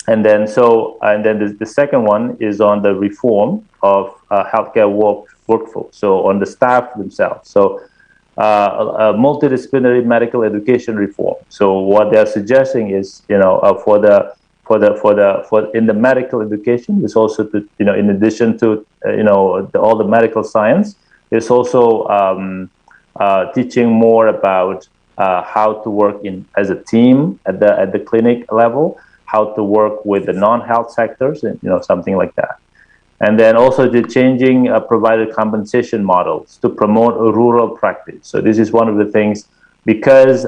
Speaker 13: and then the second one is on the reform of healthcare workforce. So on the staff themselves. So a multidisciplinary medical education reform. So what they're suggesting is for in the medical education is also to in addition to all the medical science, is also teaching more about how to work as a team at the clinic level, how to work with the non-health sectors, and something like that. And then also the changing provider compensation models to promote a rural practice. So this is one of the things, because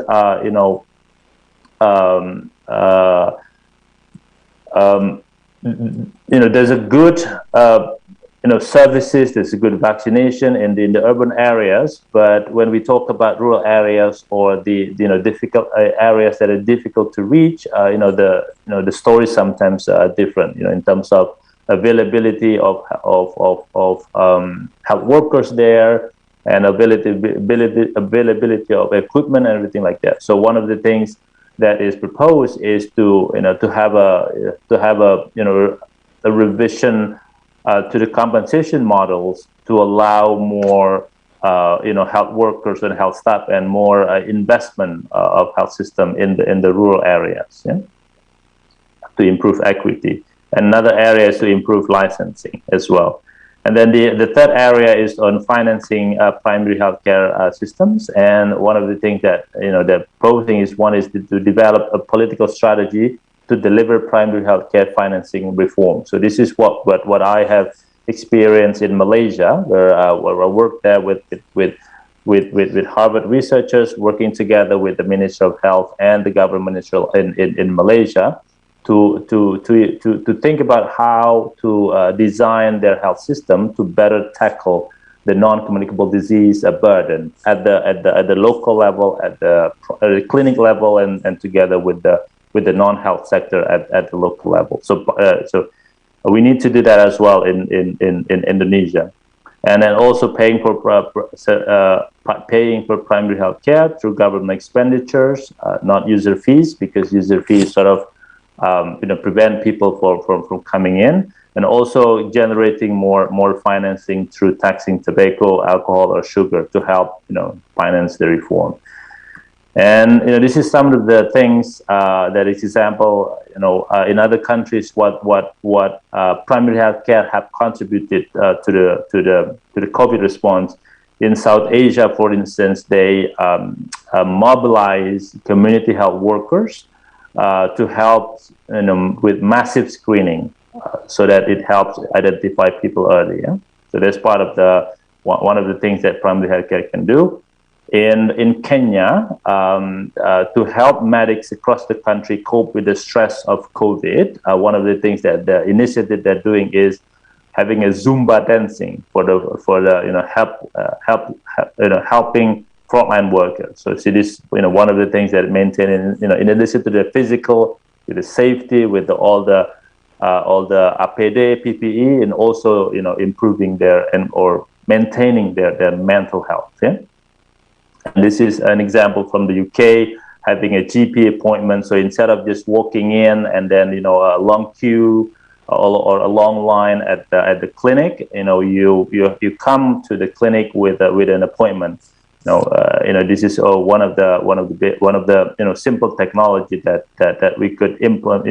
Speaker 13: there's a good services. There's a good vaccination in the urban areas, but when we talk about rural areas or the difficult areas that are difficult to reach, the stories sometimes are different. In terms of availability of health workers there, and availability of equipment and everything like that. So one of the things that is proposed is to have a revision to the compensation models to allow more health workers and health staff and more investment of health system in the rural areas, to improve equity. Another area is to improve licensing as well. And then the third area is on financing primary healthcare systems. And one of the things that the proposing is to develop a political strategy to deliver primary healthcare financing reform. So this is what I have experienced in Malaysia, where I worked there with Harvard researchers working together with the Ministry of Health and the government in Malaysia to think about how to design their health system to better tackle the non-communicable disease burden at the local level, at the clinic level, and together with the non-health sector at the local level. So we need to do that as well in Indonesia, and then also paying for primary health care through government expenditures, not user fees, because user fees sort of prevent people from coming in, and also generating more financing through taxing tobacco, alcohol, or sugar to help finance the reform. And this is some of the things that is example in other countries what primary health care have contributed to the COVID response. In South Asia, for instance, they mobilize community health workers to help with massive screening, so that it helps identify people early. So that's part of one of the things that primary healthcare can do. In Kenya, to help medics across the country cope with the stress of COVID, one of the things that the initiative they're doing is having a Zumba dancing for the helping frontline workers. So see this, one of the things that maintaining, in addition to the physical, with the safety, with all the APD, PPE, and also improving or maintaining their mental health. And this is an example from the UK, having a GP appointment. So instead of just walking in and then a long queue or a long line at the clinic, you come to the clinic with an appointment. This is one of the simple technology that we could implement.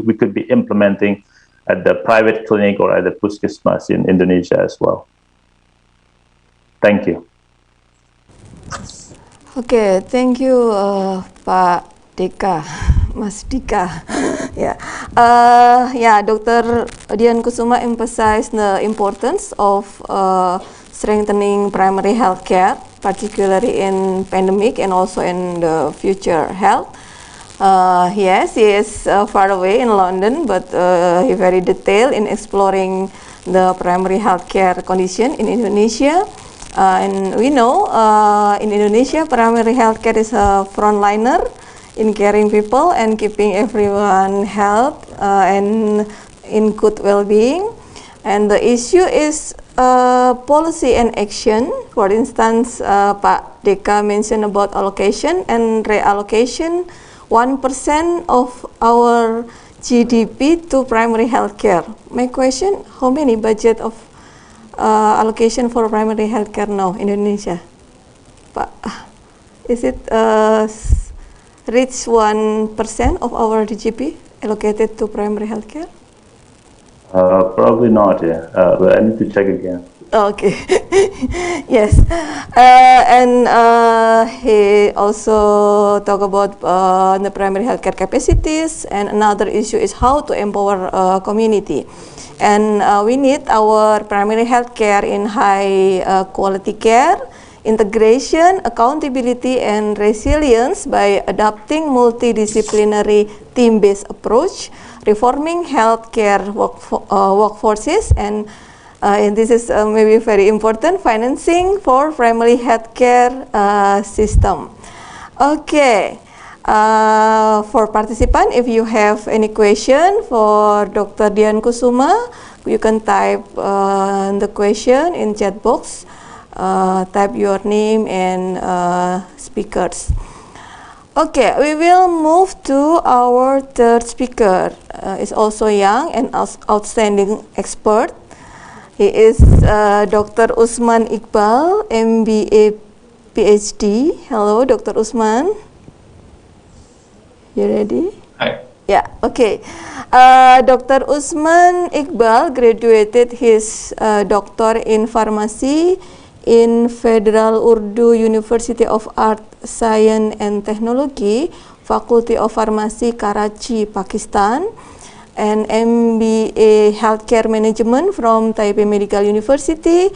Speaker 13: We could be implementing at the private clinic or at the puskesmas in Indonesia as well. Thank you.
Speaker 11: Okay, thank you, Pak Deka, Mas Dika. Dr. Dian Kusuma emphasized the importance of strengthening primary health care, particularly in pandemic and also in the future health. Yes, he is far away in London, but he very detailed in exploring the primary health care condition in Indonesia. And we know in Indonesia, primary health care is a frontliner in caring people and keeping everyone health and in good well-being. And the issue is policy and action. For instance, Pak Deka mentioned about allocation and reallocation 1% of our GDP to primary health care. My question, how many budget of allocation for primary health care now in Indonesia? Pak, is it reach 1% of our GDP allocated to primary health care?
Speaker 13: Probably not, but I need to check again.
Speaker 11: Okay. Yes. And he also talked about the primary healthcare capacities, and another issue is how to empower community. And we need our primary healthcare in high quality care, integration, accountability, and resilience by adopting multidisciplinary team-based approach, reforming healthcare workforces, and And this is maybe very important, financing for primary healthcare system. Okay, for participant, if you have any question for Dr. Dian Kusuma, you can type the question in chat box, type your name and speakers. Okay, we will move to our third speaker. Is also young and outstanding expert. He is Dr. Usman Iqbal, MBA, PhD. Hello, Dr. Usman. You ready?
Speaker 14: Hi.
Speaker 11: Yeah, okay. Dr. Usman Iqbal graduated his doctor in pharmacy in Federal Urdu University of Art, Science and Technology, Faculty of Pharmacy, Karachi, Pakistan, and MBA Healthcare Management from Taipei Medical University.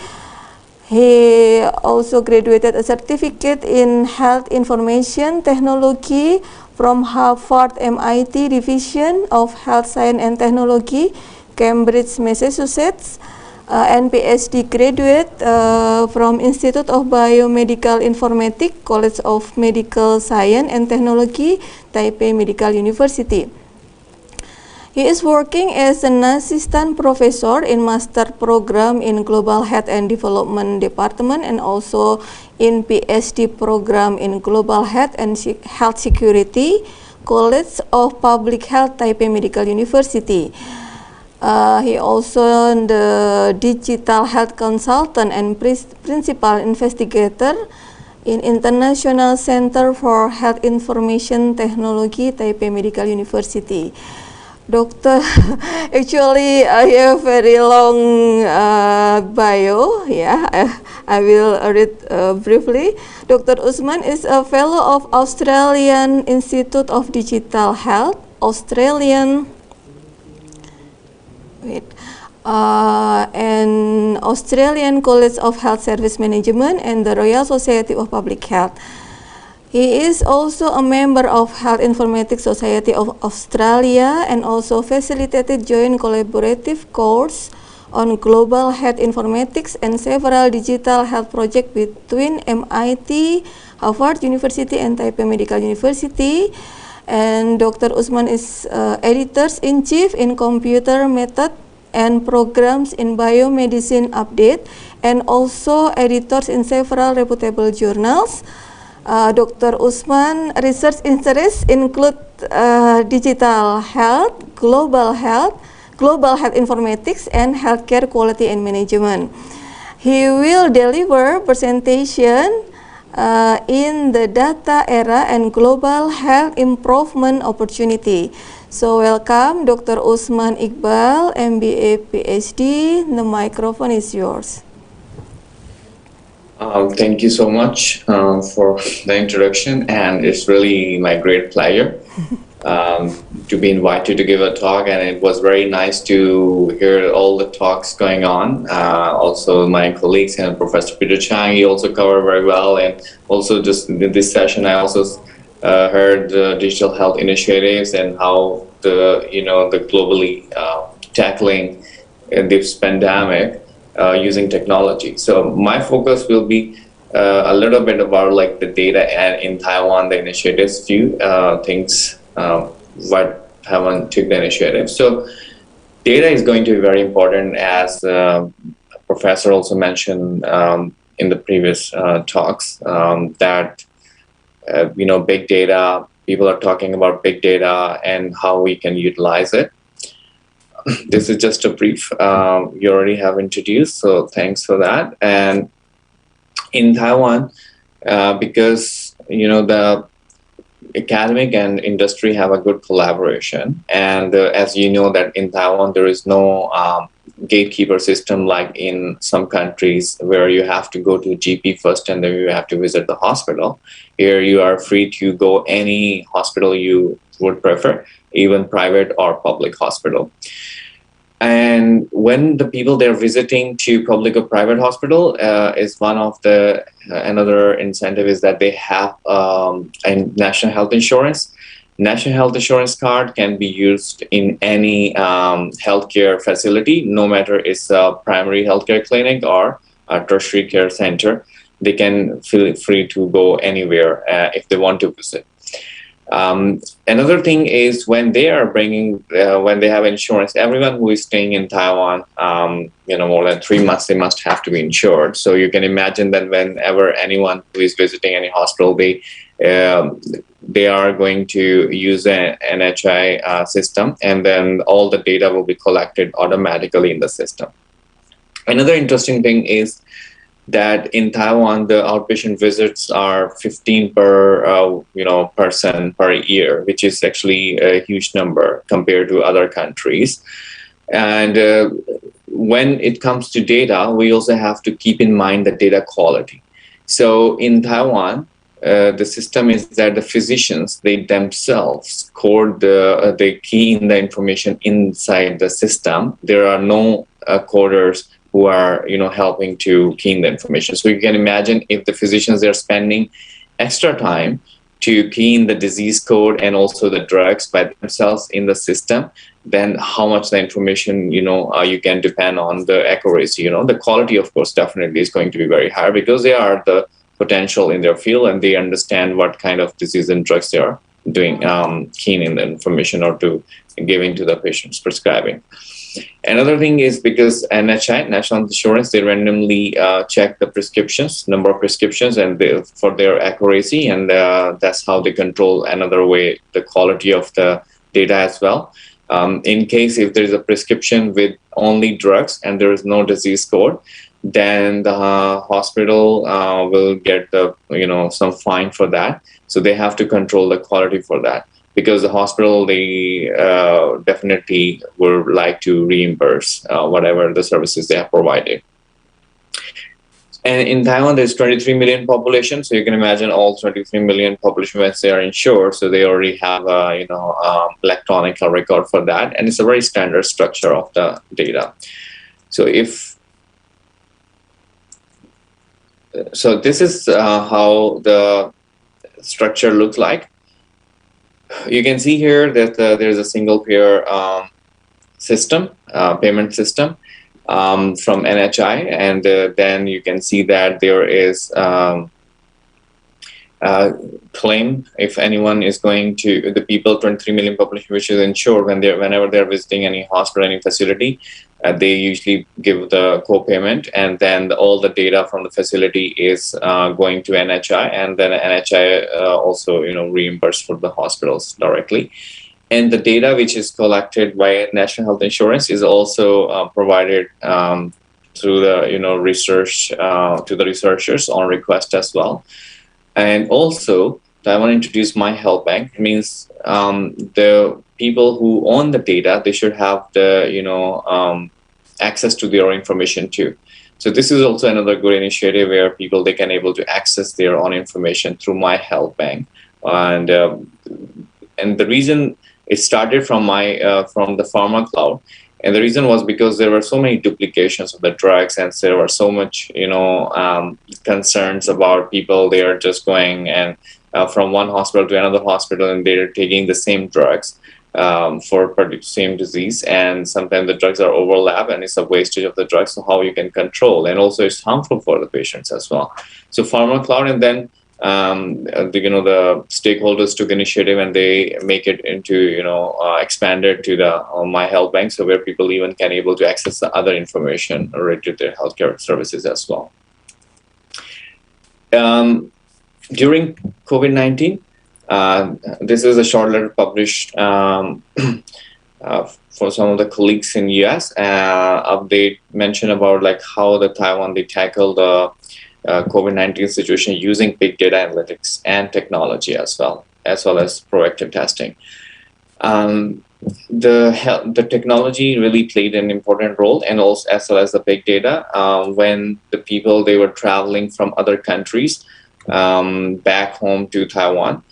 Speaker 11: He also graduated a certificate in Health Information Technology from Harvard MIT Division of Health Science and Technology, Cambridge, Massachusetts, and PhD graduate from Institute of Biomedical Informatics, College of Medical Science and Technology, Taipei Medical University. He is working as an assistant professor in master program in Global Health and Development Department and also in PhD program in Global Health and Health Security, College of Public Health, Taipei Medical University. He also the digital health consultant and principal investigator in International Center for Health Information Technology, Taipei Medical University. Doctor, actually I have very long bio. Yeah, I will read briefly. Dr. Usman is a fellow of Australian Institute of Digital Health, and Australian College of Health Service Management and the Royal Society of Public Health. He is also a member of Health Informatics Society of Australia and also facilitated joint collaborative course on global health informatics and several digital health projects between MIT, Harvard University and Taipei Medical University. And Dr. Usman is editor-in-chief in Computer Method and Programs in Biomedicine Update and also editors in several reputable journals. Dr. Usman research interests include digital health, global health informatics, and healthcare quality and management. He will deliver presentation in the data era and global health improvement opportunity. So welcome Dr. Usman Iqbal, MBA, PhD. The microphone is yours.
Speaker 14: Thank you so much for the introduction, and it's really my great pleasure to be invited to give a talk, and it was very nice to hear all the talks going on. Also my colleagues and Professor Peter Chang, he also covered very well, and also just in this session I also heard digital health initiatives and how the globally tackling this pandemic using technology. So my focus will be a little bit about like the data and in Taiwan, the initiatives, few things what Taiwan took the initiative. So data is going to be very important, as Professor also mentioned in the previous talks, that big data, people are talking about big data and how we can utilize it. This is just a brief you already have introduced, so thanks for that. And in Taiwan, because the academic and industry have a good collaboration, and as you know that in Taiwan there is no gatekeeper system like in some countries where you have to go to GP first and then you have to visit the hospital. Here you are free to go any hospital you would prefer, even private or public hospital. And when the people they're visiting to public or private hospital is one of the another incentive is that they have a national health insurance, National Health Insurance Card can be used in any healthcare facility, no matter it's a primary healthcare clinic or a tertiary care center. They can feel free to go anywhere if they want to visit. Another thing is when they are when they have insurance, everyone who is staying in Taiwan, more than 3 months, they must have to be insured. So you can imagine that whenever anyone who is visiting any hospital, they are going to use an NHI system, and then all the data will be collected automatically in the system. Another interesting thing is that in Taiwan, the outpatient visits are 15 per person per year, which is actually a huge number compared to other countries. And when it comes to data, we also have to keep in mind the data quality. So in Taiwan, the system is that the physicians, they themselves they key in the information inside the system. There are no coders who are helping to key in the information. So you can imagine if the physicians are spending extra time to key in the disease code and also the drugs by themselves in the system, then how much the information you can depend on the accuracy. The quality, of course, definitely is going to be very high because they are the potential in their field and they understand what kind of disease and drugs they are doing, keying in the information or to giving to the patients prescribing. Another thing is because NHI, National Insurance, they randomly check the prescriptions, number of prescriptions, and for their accuracy, and that's how they control another way the quality of the data as well. In case if there is a prescription with only drugs and there is no disease code, then the hospital will get some fine for that. So they have to control the quality for that. Because the hospital, they definitely would like to reimburse whatever the services they have provided. And in Taiwan, there's 23 million population, so you can imagine all 23 million population once they are insured, so they already have electronic record for that, and it's a very standard structure of the data. So this is how the structure looks like. You can see here that there's a single payer system, payment system from NHI, and then you can see that there is claim if anyone is going to the people 23 million population which is insured whenever they're visiting any hospital, any facility, they usually give the co-payment, and then all the data from the facility is going to NHI, and then NHI also reimburse for the hospitals directly. And the data which is collected by National Health Insurance is also provided through the research to the researchers on request as well. And also, I want to introduce My Health Bank. It means the people who own the data, they should have the access to their information too. So this is also another good initiative where people they can able to access their own information through My Health Bank. And the reason it started from from the Pharma Cloud, and the reason was because there were so many duplications of the drugs, and there were so much concerns about people. They are just going and from one hospital to another hospital, and they're taking the same drugs for the same disease, and sometimes the drugs are overlap, and it's a wastage of the drugs. So how you can control, and also it's harmful for the patients as well. So Pharma Cloud, and then the stakeholders took initiative and they make it into expanded to the My Health Bank, so where people even can able to access the other information related to their healthcare services as well. During COVID-19, this is a short letter published for some of the colleagues in US. They mention about like how the Taiwan they tackle the COVID-19 situation using big data analytics and technology as well as proactive testing. The technology really played an important role, and also as well as the big data when the people they were traveling from other countries back home to Taiwan.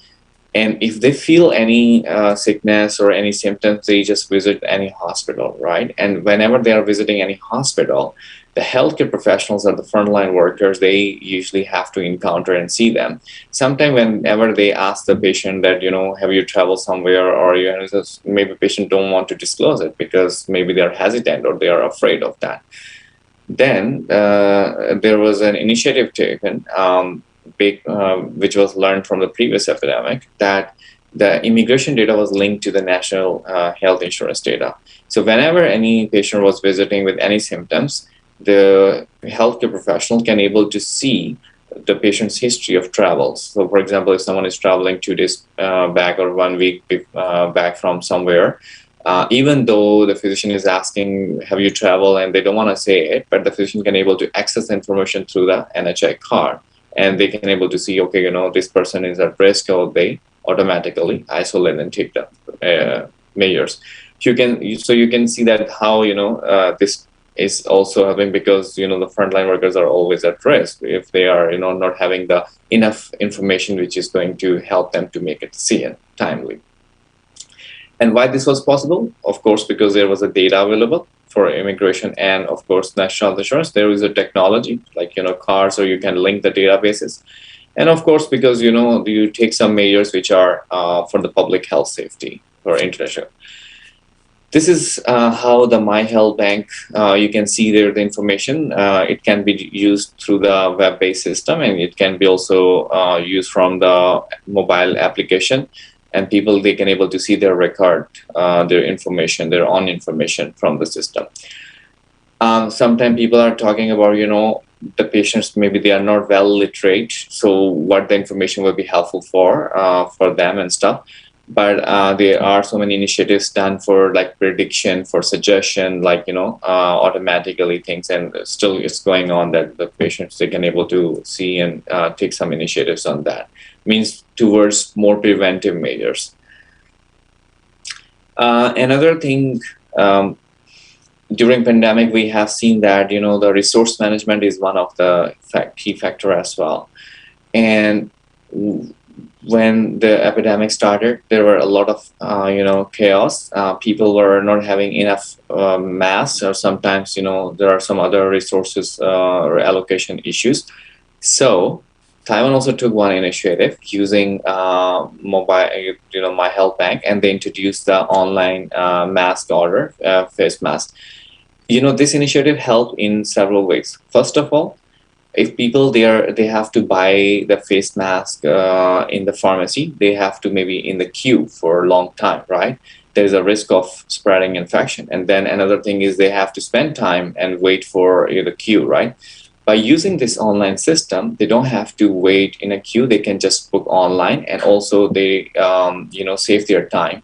Speaker 14: And if they feel any sickness or any symptoms, they just visit any hospital, right? And whenever they are visiting any hospital, the healthcare professionals or the frontline workers, they usually have to encounter and see them. Sometimes whenever they ask the patient that, have you traveled somewhere, or maybe patient don't want to disclose it because maybe they're hesitant or they are afraid of that. Then there was an initiative taken, which was learned from the previous epidemic, that the immigration data was linked to the national health insurance data. So whenever any patient was visiting with any symptoms, the healthcare professional can able to see the patient's history of travels. So for example, if someone is traveling 2 days back or 1 week back from somewhere, even though the physician is asking, have you traveled, and they don't want to say it, but the physician can able to access the information through the NHI card, and they can able to see, okay, this person is at risk, or they automatically isolate and take the measures. You can see that how this is also happening, because the frontline workers are always at risk if they are not having the enough information which is going to help them to make a decision timely. And why this was possible? Of course, because there was a data available for immigration and of course national health insurance. There is a technology like cards, or you can link the databases. And of course, because you take some measures which are for the public health safety or international. This is how the My Health Bank, you can see there the information. It can be used through the web-based system, and it can be also used from the mobile application. And people, they can able to see their record, their information, their own information from the system. Sometimes people are talking about, the patients, maybe they are not well literate, so what the information will be helpful for them and stuff. But there are so many initiatives done for like prediction, for suggestion, like, automatically things, and still it's going on that the patients, they can able to see and take some initiatives on that. Means towards more preventive measures. Another thing, during pandemic, we have seen that, the resource management is one of the key factor as well. And when the epidemic started, there were a lot of, chaos. People were not having enough masks, or sometimes, there are some other resources or allocation issues. So Taiwan also took one initiative using mobile, My Health Bank, and they introduced the online mask order, face mask. This initiative helped in several ways. First of all, if people they have to buy the face mask in the pharmacy, they have to maybe in the queue for a long time, right? There's a risk of spreading infection. And then another thing is they have to spend time and wait for the queue, right? By using this online system, they don't have to wait in a queue. They can just book online, and also they save their time.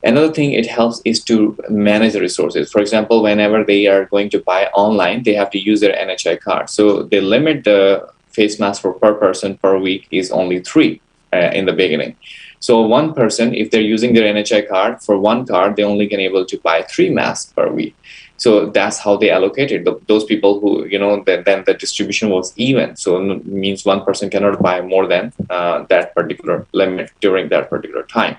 Speaker 14: Another thing it helps is to manage the resources. For example, whenever they are going to buy online, they have to use their NHI card. So they limit the face mask for per person per week is only 3 in the beginning. So one person, if they're using their NHI card, for one card, they only can able to buy 3 masks per week. So that's how they allocated those people who, then the distribution was even. So it means one person cannot buy more than that particular limit during that particular time.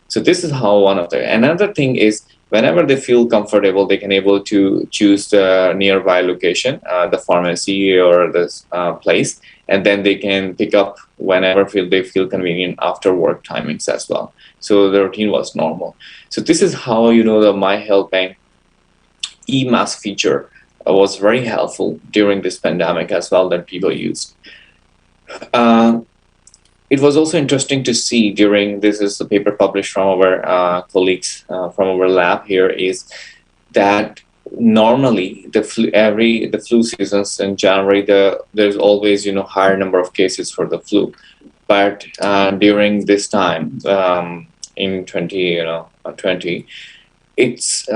Speaker 14: So this is how another thing is, whenever they feel comfortable, they can able to choose the nearby location, the pharmacy or this place, and then they can pick up whenever they feel convenient after work timings as well. So the routine was normal. So this is how, the My Health Bank e-mask feature was very helpful during this pandemic as well, that people used. It was also interesting to see during, this is a paper published from our colleagues from our lab here, is that normally the flu seasons in January, there's always higher number of cases for the flu, but during this time in 2020, it's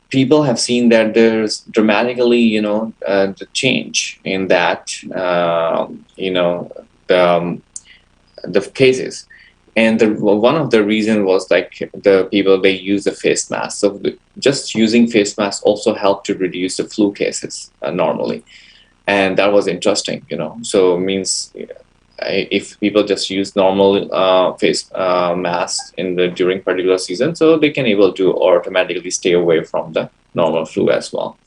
Speaker 14: people have seen that there's dramatically the change in that the cases. And one of the reasons was like the people, they use the face mask. So just using face masks also helped to reduce the flu cases normally. And that was interesting, So it means if people just use normal face masks during particular season, so they can able to automatically stay away from the normal flu as well.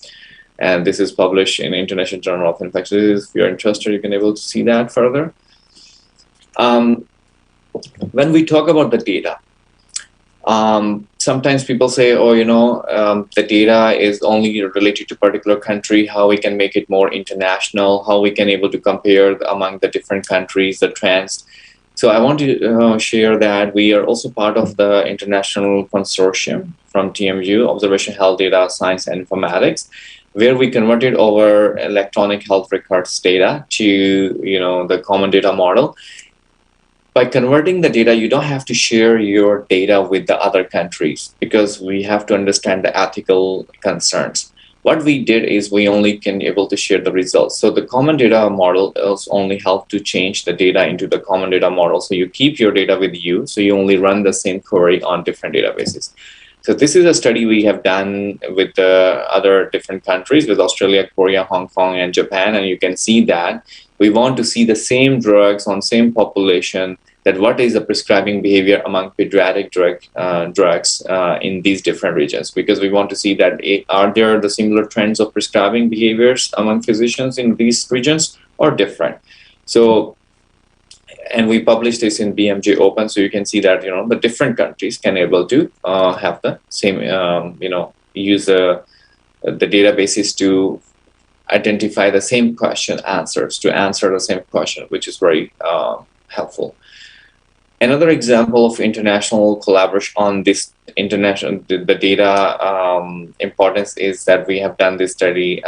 Speaker 14: And this is published in International Journal of Infectious Diseases. If you're interested, you can able to see that further. When we talk about the data, sometimes people say, oh, the data is only related to particular country, how we can make it more international, how we can able to compare among the different countries, the trends. So I want to share that we are also part of the international consortium from TMU, Observation Health Data Science and Informatics, where we converted our electronic health records data to the common data model. By converting the data, you don't have to share your data with the other countries because we have to understand the ethical concerns. What we did is we only can able to share the results. So the common data model is only help to change the data into the common data model. So you keep your data with you. So you only run the same query on different databases. So this is a study we have done with the other different countries, with Australia, Korea, Hong Kong, and Japan. And you can see that we want to see the same drugs on same population, that what is the prescribing behavior among pediatric drugs in these different regions, because we want to see that are there the similar trends of prescribing behaviors among physicians in these regions or different. So, and we published this in BMJ Open, so you can see that the different countries can able to have the same use the databases to identify the same question answers, to answer the same question, which is very helpful. Another example of international collaboration on this the data importance is that we have done this study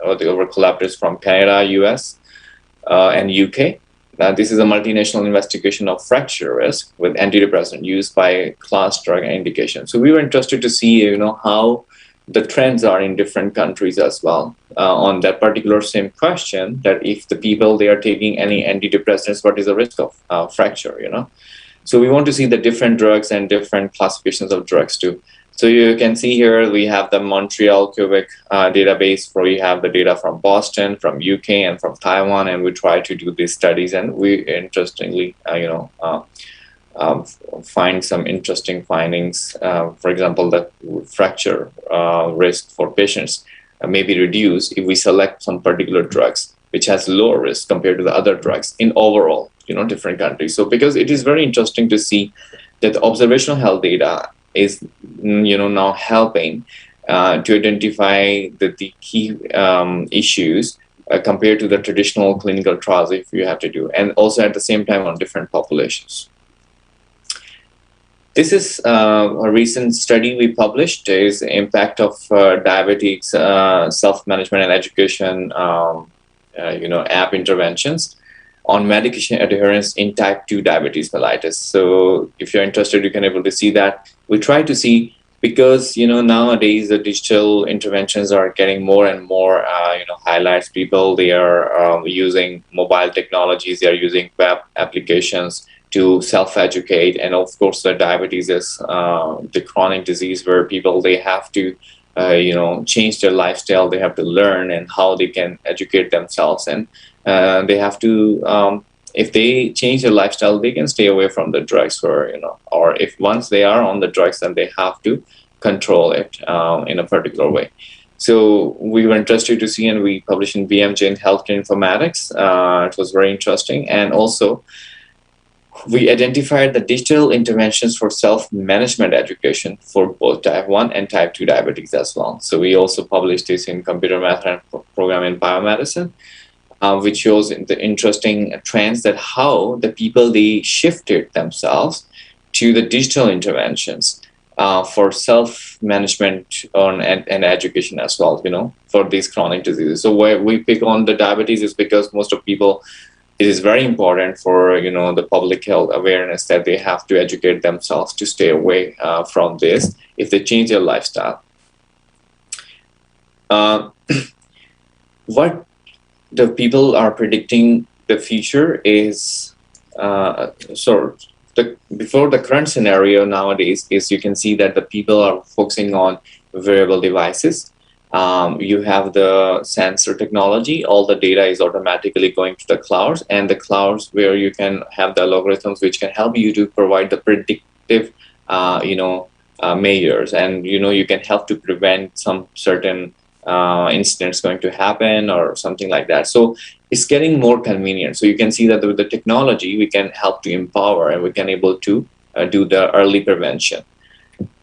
Speaker 14: with our collaborators from Canada, US, and UK. This is a multinational investigation of fracture risk with antidepressant used by class drug indication. So we were interested to see, how the trends are in different countries as well on that particular same question, that if the people they are taking any antidepressants, what is the risk of fracture, So we want to see the different drugs and different classifications of drugs too. So you can see here we have the Montreal, Quebec database, where we have the data from Boston, from UK, and from Taiwan, and we try to do these studies, and we interestingly, find some interesting findings. For example, the fracture risk for patients may be reduced if we select some particular drugs which has lower risk compared to the other drugs in overall, different countries. So because it is very interesting to see that the observational health data is, now helping to identify the key issues compared to the traditional clinical trials if you have to do, and also at the same time on different populations. This is a recent study we published, is the impact of diabetes self-management and education, app interventions on medication adherence in type 2 diabetes mellitus. So if you're interested, you can able to see that. We try to see, because, nowadays the digital interventions are getting more and more, highlights. People, they are using mobile technologies, they are using web applications to self-educate. And of course, the diabetes is the chronic disease where people, they have to, change their lifestyle. They have to learn and how they can educate themselves. And they have to, if they change their lifestyle, they can stay away from the drugs, or, or if once they are on the drugs, then they have to control it in a particular way. So we were interested to see, and we published in BMJ in Healthcare Informatics. It was very interesting. And also, we identified the digital interventions for self-management education for both type 1 and type 2 diabetes as well. So we also published this in Computer Math and Program in Biomedicine, which shows the interesting trends that how the people, they shifted themselves to the digital interventions for self-management and education as well, for these chronic diseases. So why we pick on the diabetes is because most of people, it is very important for, the public health awareness that they have to educate themselves to stay away from this if they change their lifestyle. What the people are predicting the future is, before the current scenario nowadays is, you can see that the people are focusing on wearable devices. You have the sensor technology. All the data is automatically going to the clouds, and the clouds where you can have the algorithms which can help you to provide the predictive, measures, and you can help to prevent some certain incidents going to happen or something like that. So it's getting more convenient. So you can see that with the technology, we can help to empower, and we can able to do the early prevention.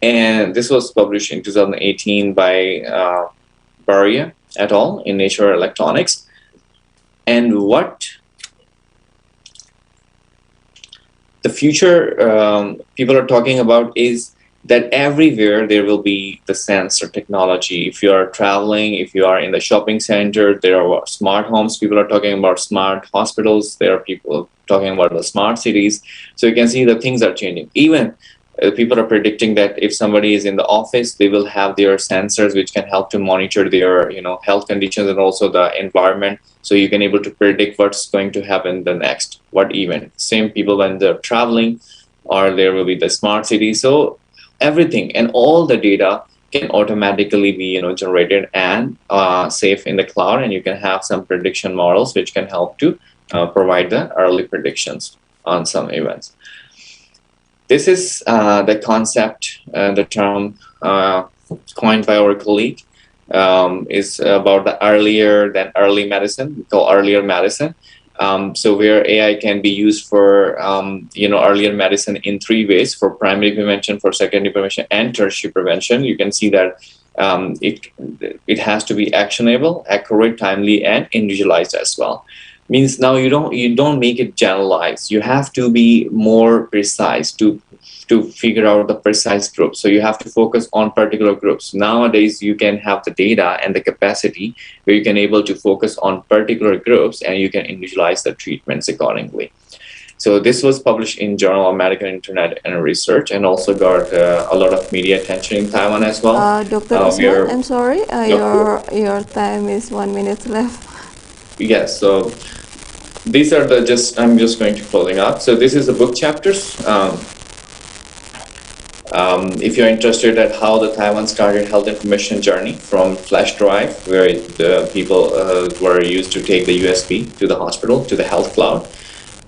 Speaker 14: And this was published in 2018 by Baria et al. In Nature Electronics. And what the future people are talking about is that everywhere there will be the sensor technology. If you are traveling, if you are in the shopping center, there are smart homes. People are talking about smart hospitals. There are people talking about the smart cities. So you can see that things are changing. Even people are predicting that if somebody is in the office, they will have their sensors which can help to monitor their health conditions and also the environment. So you can able to predict what's going to happen the next, what event. Same people when they're traveling, or there will be the smart city. So everything and all the data can automatically be generated and safe in the cloud, and you can have some prediction models which can help to provide the early predictions on some events. This is the concept, the term coined by our colleague, is about the early medicine. We call earlier medicine. So where AI can be used for earlier medicine in three ways: for primary prevention, for secondary prevention, and tertiary prevention. You can see that it has to be actionable, accurate, timely, and individualized as well. Means now you don't make it generalized. You have to be more precise to figure out the precise group. So you have to focus on particular groups. Nowadays you can have the data and the capacity where you can able to focus on particular groups, and you can individualize the treatments accordingly. So this was published in Journal of American Internet and Research, and also got a lot of media attention in Taiwan as well.
Speaker 11: Dr. Usman, I'm sorry, your time is 1 minute left.
Speaker 14: Yes, so these are I'm just going to closing up. So this is the book chapters. If you're interested at how the Taiwan started health information journey from flash drive, where the people were used to take the USB to the hospital, to the health cloud.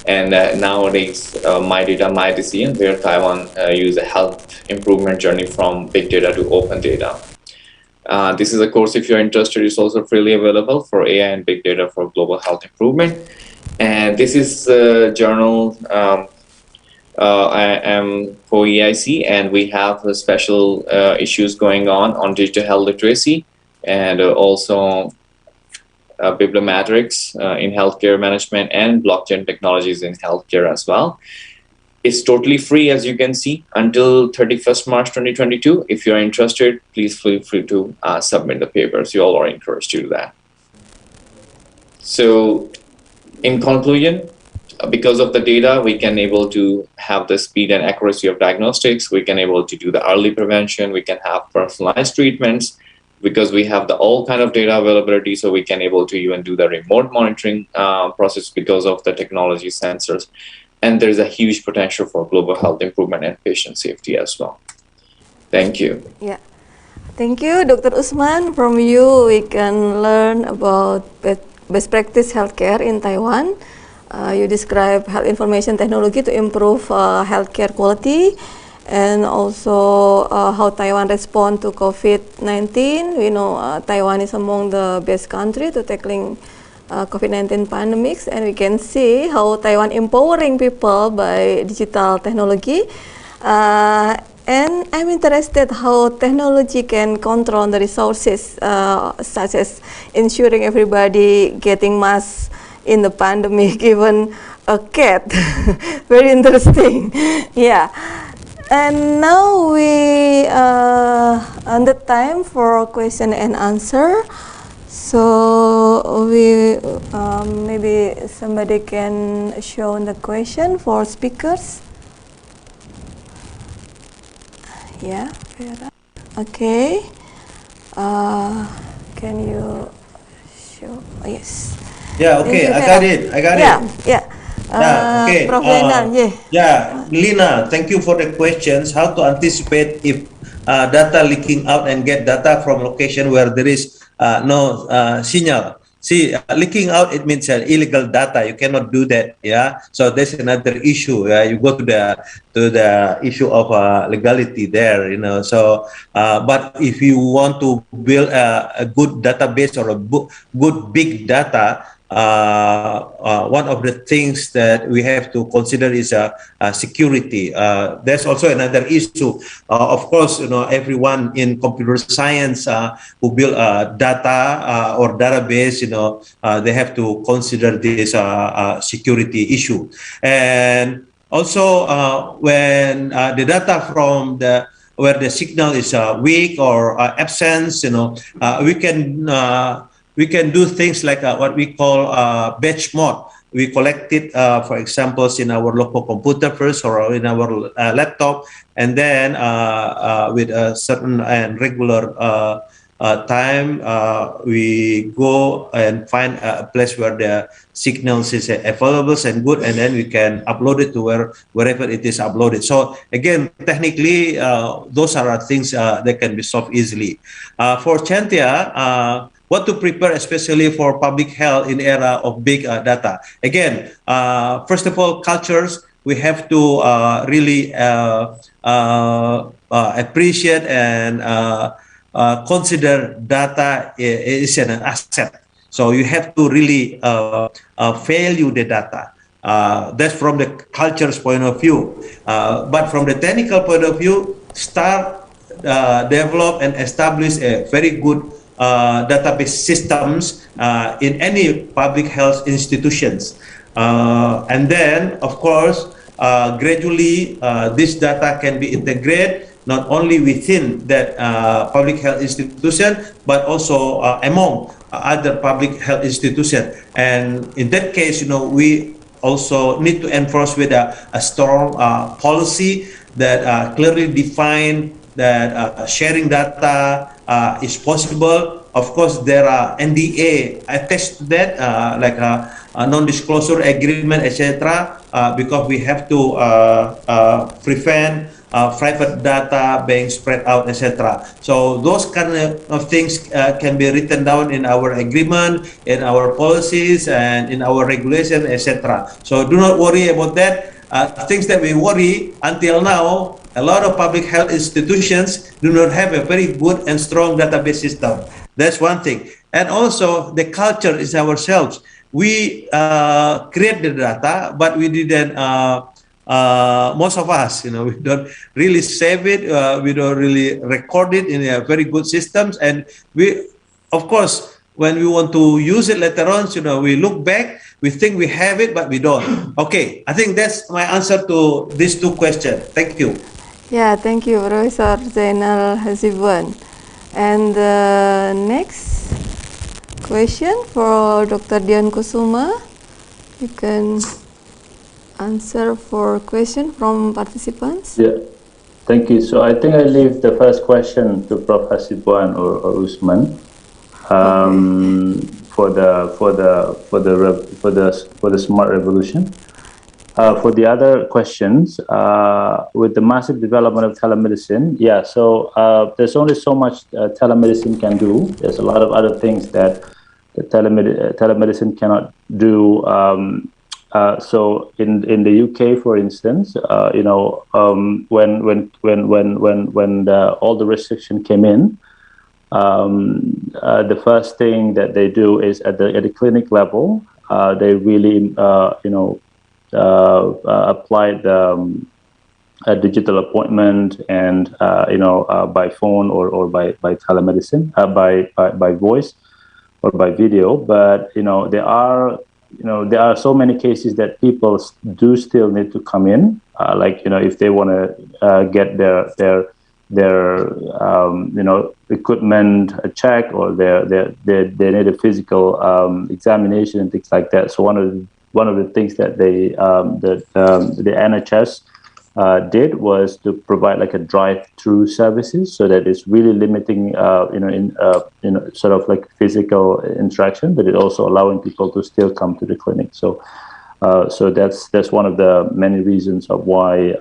Speaker 14: And nowadays, My Data, My Decision, where Taiwan use a health improvement journey from big data to open data. This is a course, if you're interested, it's also freely available for AI and big data for global health improvement. And this is a journal I am for EIC, and we have special issues going on digital health literacy, and also bibliometrics in healthcare management, and blockchain technologies in healthcare as well. It's totally free, as you can see, until 31st March 2022. If you're interested, please feel free to submit the papers. You all are encouraged to do that. So in conclusion, because of the data, we can able to have the speed and accuracy of diagnostics. We can able to do the early prevention. We can have personalized treatments because we have the all kind of data availability. So we can able to even do the remote monitoring process because of the technology sensors. And there's a huge potential for global health improvement and patient safety as well. Thank you.
Speaker 11: Yeah. Thank you, Dr. Usman. From you, we can learn about best practice healthcare in Taiwan. You describe health information technology to improve healthcare quality, and also how Taiwan respond to COVID-19. We know Taiwan is among the best country to tackling COVID-19 pandemics, and we can see how Taiwan empowering people by digital technology. And I'm interested how technology can control the resources, such as ensuring everybody getting masks in the pandemic, even a cat. Very interesting. Yeah. And now we on the time for question and answer. So we maybe somebody can show the question for speakers. Yeah, Vera. Okay. Can you show? Oh, yes.
Speaker 12: Yeah, okay, I got it.
Speaker 11: Yeah.
Speaker 12: Okay.
Speaker 11: Prof. Lina,
Speaker 12: Lina, thank you for the questions. How to anticipate if data leaking out and get data from location where there is no signal. See, leaking out, it means illegal data. You cannot do that. Yeah. So there's another issue. You go to the issue of legality there. You know. So, but if you want to build a good database or a good big data, one of the things that we have to consider is security. There's also another issue. Of course, you know, everyone in computer science who build data or database, you know, they have to consider this security issue. And also, when the data from where the signal is weak or absence, you know, we can do things like what we call batch mode. We collect it, for example, in our local computer first or in our laptop, and then with a certain and regular time, we go and find a place where the signals is available and good, and then we can upload it to wherever it is uploaded. So again, technically, those are things that can be solved easily. For Chantia, what to prepare, especially for public health in era of big data. Again, first of all, cultures, we have to really appreciate and consider data is an asset. So you have to really value the data. That's from the culture's point of view. But from the technical point of view, start, develop and establish a very good database systems in any public health institutions. And then, of course, gradually this data can be integrated not only within that public health institution, but also among other public health institutions. And in that case, you know, we also need to enforce with a strong policy that clearly define that sharing data is possible. Of course, there are NDA attached to that, like a non-disclosure agreement, etc., because we have to prevent private data being spread out, etc. So those kind of things can be written down in our agreement, in our policies, and in our regulation, etc. So do not worry about that. Things that we worry until now, a lot of public health institutions do not have a very good and strong database system. That's one thing. And also the culture is ourselves. We create the data, but we didn't, most of us, you know, we don't really save it. We don't really record it in a very good systems. And we, of course, when we want to use it later on, you know, we look back, we think we have it, but we don't. Okay, I think that's my answer to these two questions. Thank you.
Speaker 11: Yeah, thank you, Professor Zainal Hasibuan. And the next question for Dr. Dian Kusuma. You can answer for question from participants.
Speaker 13: Yeah, thank you. So I think I leave the first question to Prof. Hasibuan or Usman for the smart revolution. For the other questions, with the massive development of telemedicine, yeah, so there's only so much telemedicine can do. There's a lot of other things that the telemedicine cannot do. So in the UK, for instance, you know, when all the restriction came in, the first thing that they do is at the clinic level, they really you know, applied a digital appointment and you know, by phone or by telemedicine, by voice or by video. But you know, there are so many cases that people do still need to come in, like, you know, if they want to get their you know, equipment checked, or they need a physical examination and things like that. So one of the things that the NHS did was to provide like a drive-through services, so that it's really limiting you know, sort of like physical interaction, but it also allowing people to still come to the clinic. So so that's one of the many reasons of why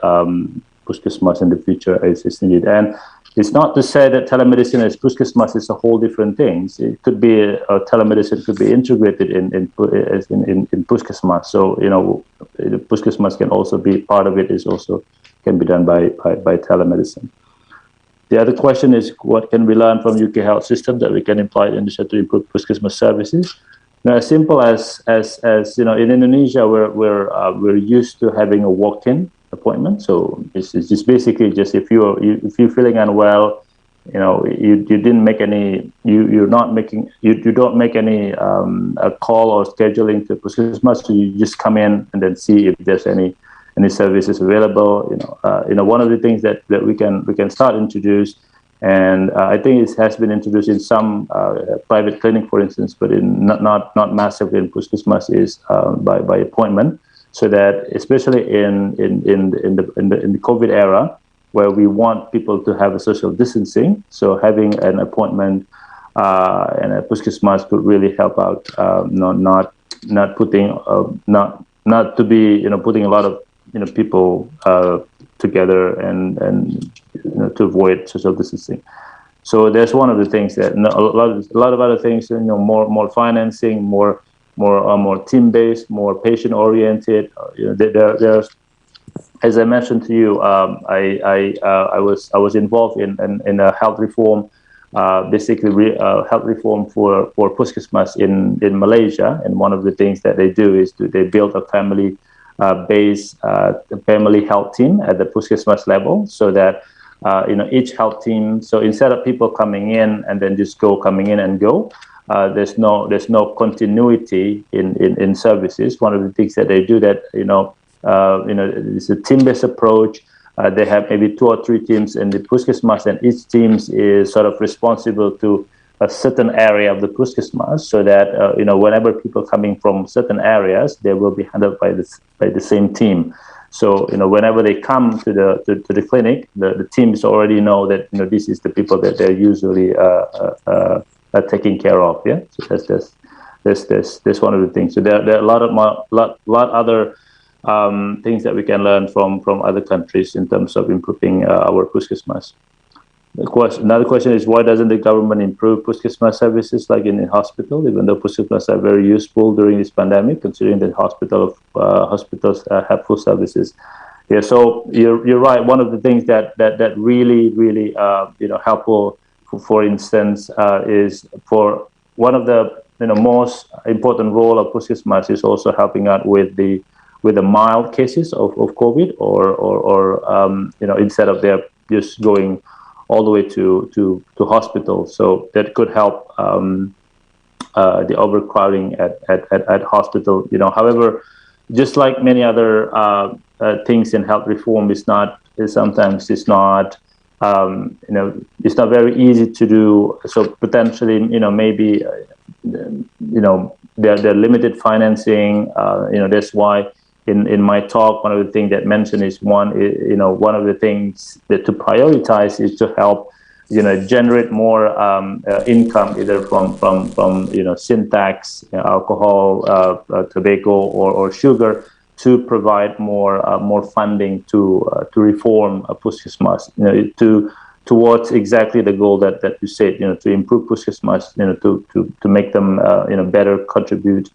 Speaker 13: Puskesmas in the future is needed. And It's not to say that telemedicine as Puskesmas is a whole different thing. It could be telemedicine could be integrated in Puskesmas. So the Puskesmas can also be part of it. Is also can be done by telemedicine. The other question is, what can we learn from UK health system that we can apply in order to improve Puskesmas services? Now, as simple as in Indonesia, we're used to having a walk-in appointment. So it's just basically just if you're feeling unwell, you didn't make any you don't make any a call or scheduling to Puskesmas. So you just come in and then see if there's any services available. One of the things that we can start introduce, and I think it has been introduced in some private clinic, for instance, but not massively in Puskesmas, is by appointment. So that especially in the COVID era, where we want people to have a social distancing, so having an appointment and a Puskesmas could really help out. Not putting putting a lot of people together and to avoid social distancing. So there's one of the things that a lot of other things. More financing, more team-based, more patient-oriented. There's, as I mentioned to you, I was involved in a health reform, basically health reform for Puskesmas in Malaysia. And one of the things that they do is they build a family-based family health team at the Puskesmas level, so that each health team. So instead of people coming in and then just coming in and go. There's no continuity in services. One of the things that they do that it's a team-based approach. They have maybe 2 or 3 teams in the Puskesmas, and each team is sort of responsible to a certain area of the Puskesmas, so that whenever people coming from certain areas, they will be handled by the same team. So whenever they come to the clinic, the teams already know that this is the people that they're usually taking care of. Yeah, so that's one of the things. So there are a lot other things that we can learn from other countries in terms of improving our Puskesmas. Another question is, why doesn't the government improve Puskesmas services like in hospital, even though Puskesmas are very useful during this pandemic, considering that hospitals have full services? Yeah, so you're right. One of the things that really helpful, for instance, is for one of the most important role of Puskesmas is also helping out with the mild cases of COVID, or instead of they're just going all the way to hospital. So that could help the overcrowding at hospital. However, just like many other things in health reform, it's not it's not very easy to do. So potentially, maybe they're limited financing. That's why in my talk, one of the things that mentioned is one of the things that to prioritize is to help generate more income, either from sin tax, alcohol, tobacco, or sugar, to provide more funding to reform Puskesmas, towards exactly the goal that you said, to improve Puskesmas, to make them better contribute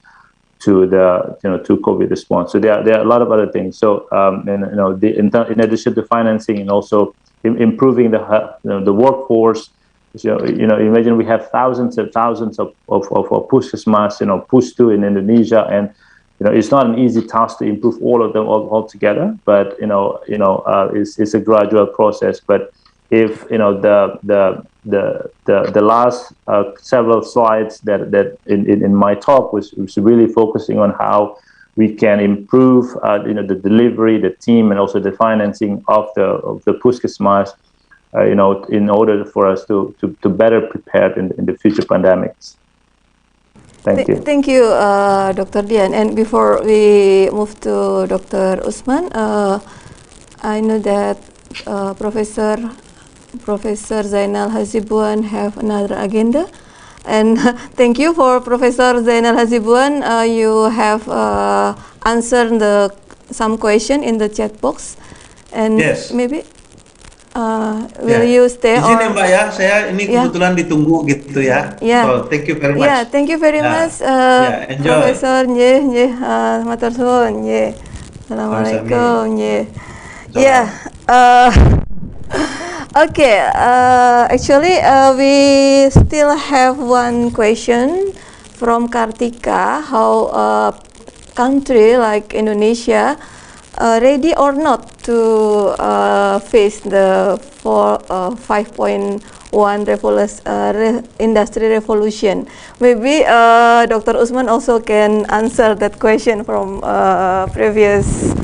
Speaker 13: to the to COVID response. So there are a lot of other things. So in addition to financing, and also improving the workforce. So, imagine we have thousands and thousands of Puskesmas, Pustu in Indonesia, and it's not an easy task to improve all of them all together. But it's a gradual process. But if the last several slides that in my talk was really focusing on how we can improve the delivery, the team, and also the financing of the Puskesmas, in order for us to better prepare in the future pandemics. Thank you.
Speaker 11: Thank you, Dr. Dian. And before we move to Dr. Usman, I know that Professor Zainal Hasibuan have another agenda, and thank you for Professor Zainal Hasibuan. You have answered some question in the chat box, and
Speaker 12: yes.
Speaker 11: maybe will
Speaker 12: Ya.
Speaker 11: you stay
Speaker 12: Izin ya
Speaker 11: or?
Speaker 12: Mbak ya, saya ini
Speaker 11: Yeah.
Speaker 12: kebetulan ditunggu gitu ya.
Speaker 11: Yeah.
Speaker 12: So thank you very
Speaker 11: Yeah,
Speaker 12: much.
Speaker 11: thank you very
Speaker 12: Ya,
Speaker 11: much,
Speaker 12: ya, enjoy.
Speaker 11: Professor. Matur suwun.
Speaker 12: Sami-sami.
Speaker 11: Assalamualaikum.
Speaker 12: Salam.
Speaker 11: Yeah. Okay. Actually, we still have one question from Kartika. How a country like Indonesia ready or not to face the 5.1 industry revolution? Maybe Dr. Usman also can answer that question from previous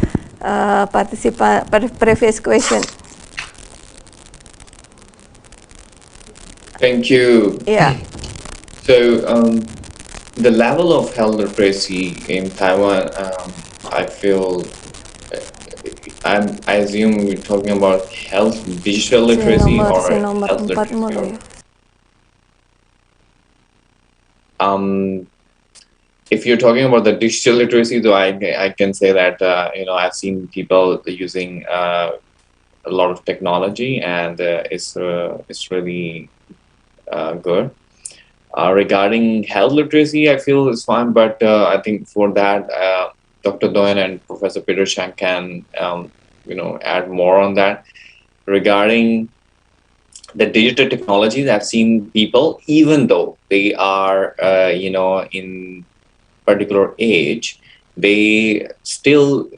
Speaker 11: previous question.
Speaker 14: Thank you.
Speaker 11: Yeah.
Speaker 14: So the level of health literacy in Taiwan, I feel, I assume we're talking about health digital literacy or health literacy. If you're talking about the digital literacy, though, I can say that I've seen people using a lot of technology, and it's really good. Regarding health literacy, I feel it's fine, but I think for that, Dr. Doyen and Professor Peter Chang can add more on that. Regarding the digital technologies, I've seen people, even though they are in particular age, they still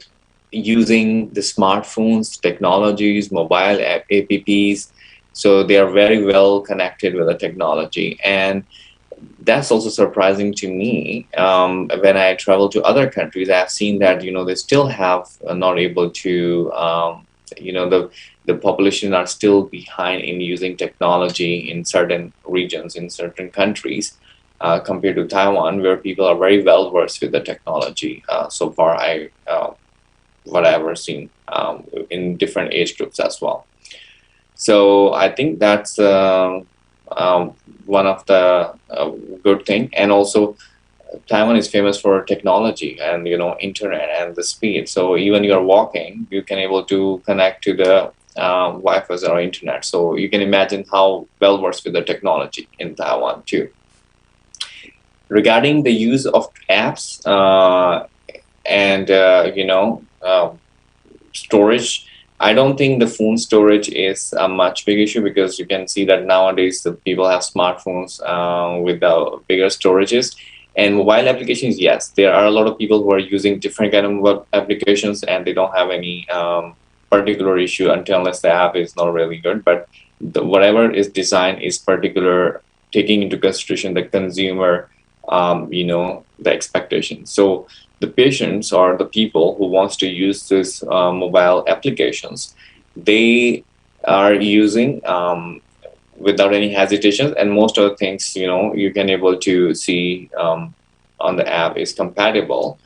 Speaker 14: using the smartphones, technologies, mobile apps. So they are very well connected with the technology, and that's also surprising to me. When I travel to other countries, I've seen that they still have not able to the population are still behind in using technology in certain regions, in certain countries, compared to Taiwan, where people are very well versed with the technology. So far, what I've ever seen in different age groups as well. So I think that's one of the good thing. And also, Taiwan is famous for technology and internet and the speed. So even you're walking, you can able to connect to the Wi-Fi or internet. So you can imagine how well versed with the technology in Taiwan too. Regarding the use of apps and storage, I don't think the phone storage is a much big issue, because you can see that nowadays the people have smartphones with the bigger storages. And mobile applications, yes, there are a lot of people who are using different kind of mobile applications, and they don't have any particular issue unless the app is not really good. But whatever is designed is particular, taking into consideration the consumer, the expectation. So the patients or the people who wants to use this mobile applications, they are using without any hesitation, and most of the things you can able to see on the app is compatible.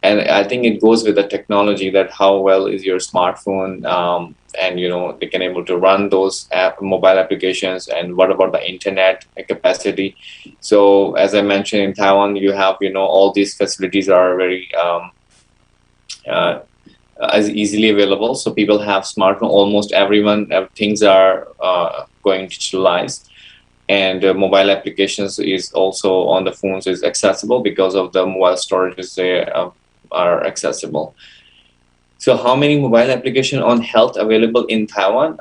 Speaker 14: And I think it goes with the technology, that how well is your smartphone, and they can able to run those mobile applications, and what about the internet capacity. So as I mentioned, in Taiwan, you have all these facilities are very as easily available. So people have smartphone, almost everyone, things are going digitalized, and mobile applications is also on the phones is accessible because of the mobile storages they are accessible. So how many mobile application on health available in Taiwan?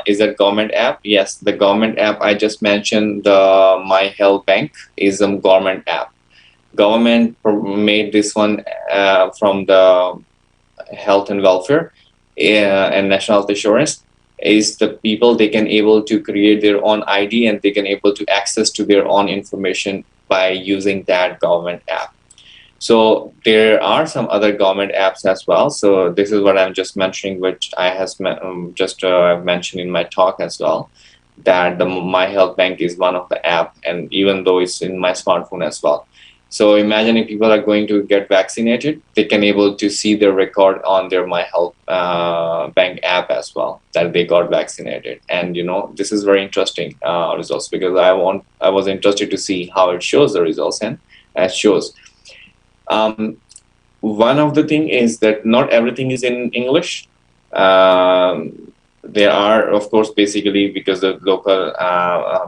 Speaker 14: Is that government app? Yes, the government app I just mentioned, the My Health Bank, is a government app. Government made this one from the health and welfare and national health insurance. Is the people, they can able to create their own ID, and they can able to access to their own information by using that government app. So there are some other government apps as well. So this is what I'm just mentioning, which I has mentioned in my talk as well, that the My Health Bank is one of the app, and even though it's in my smartphone as well. So imagine if people are going to get vaccinated, they can able to see their record on their My Health Bank app as well, that they got vaccinated. And this is very interesting results, because I was interested to see how it shows the results, and it shows. One of the thing is that not everything is in English. there are, of course, basically because the local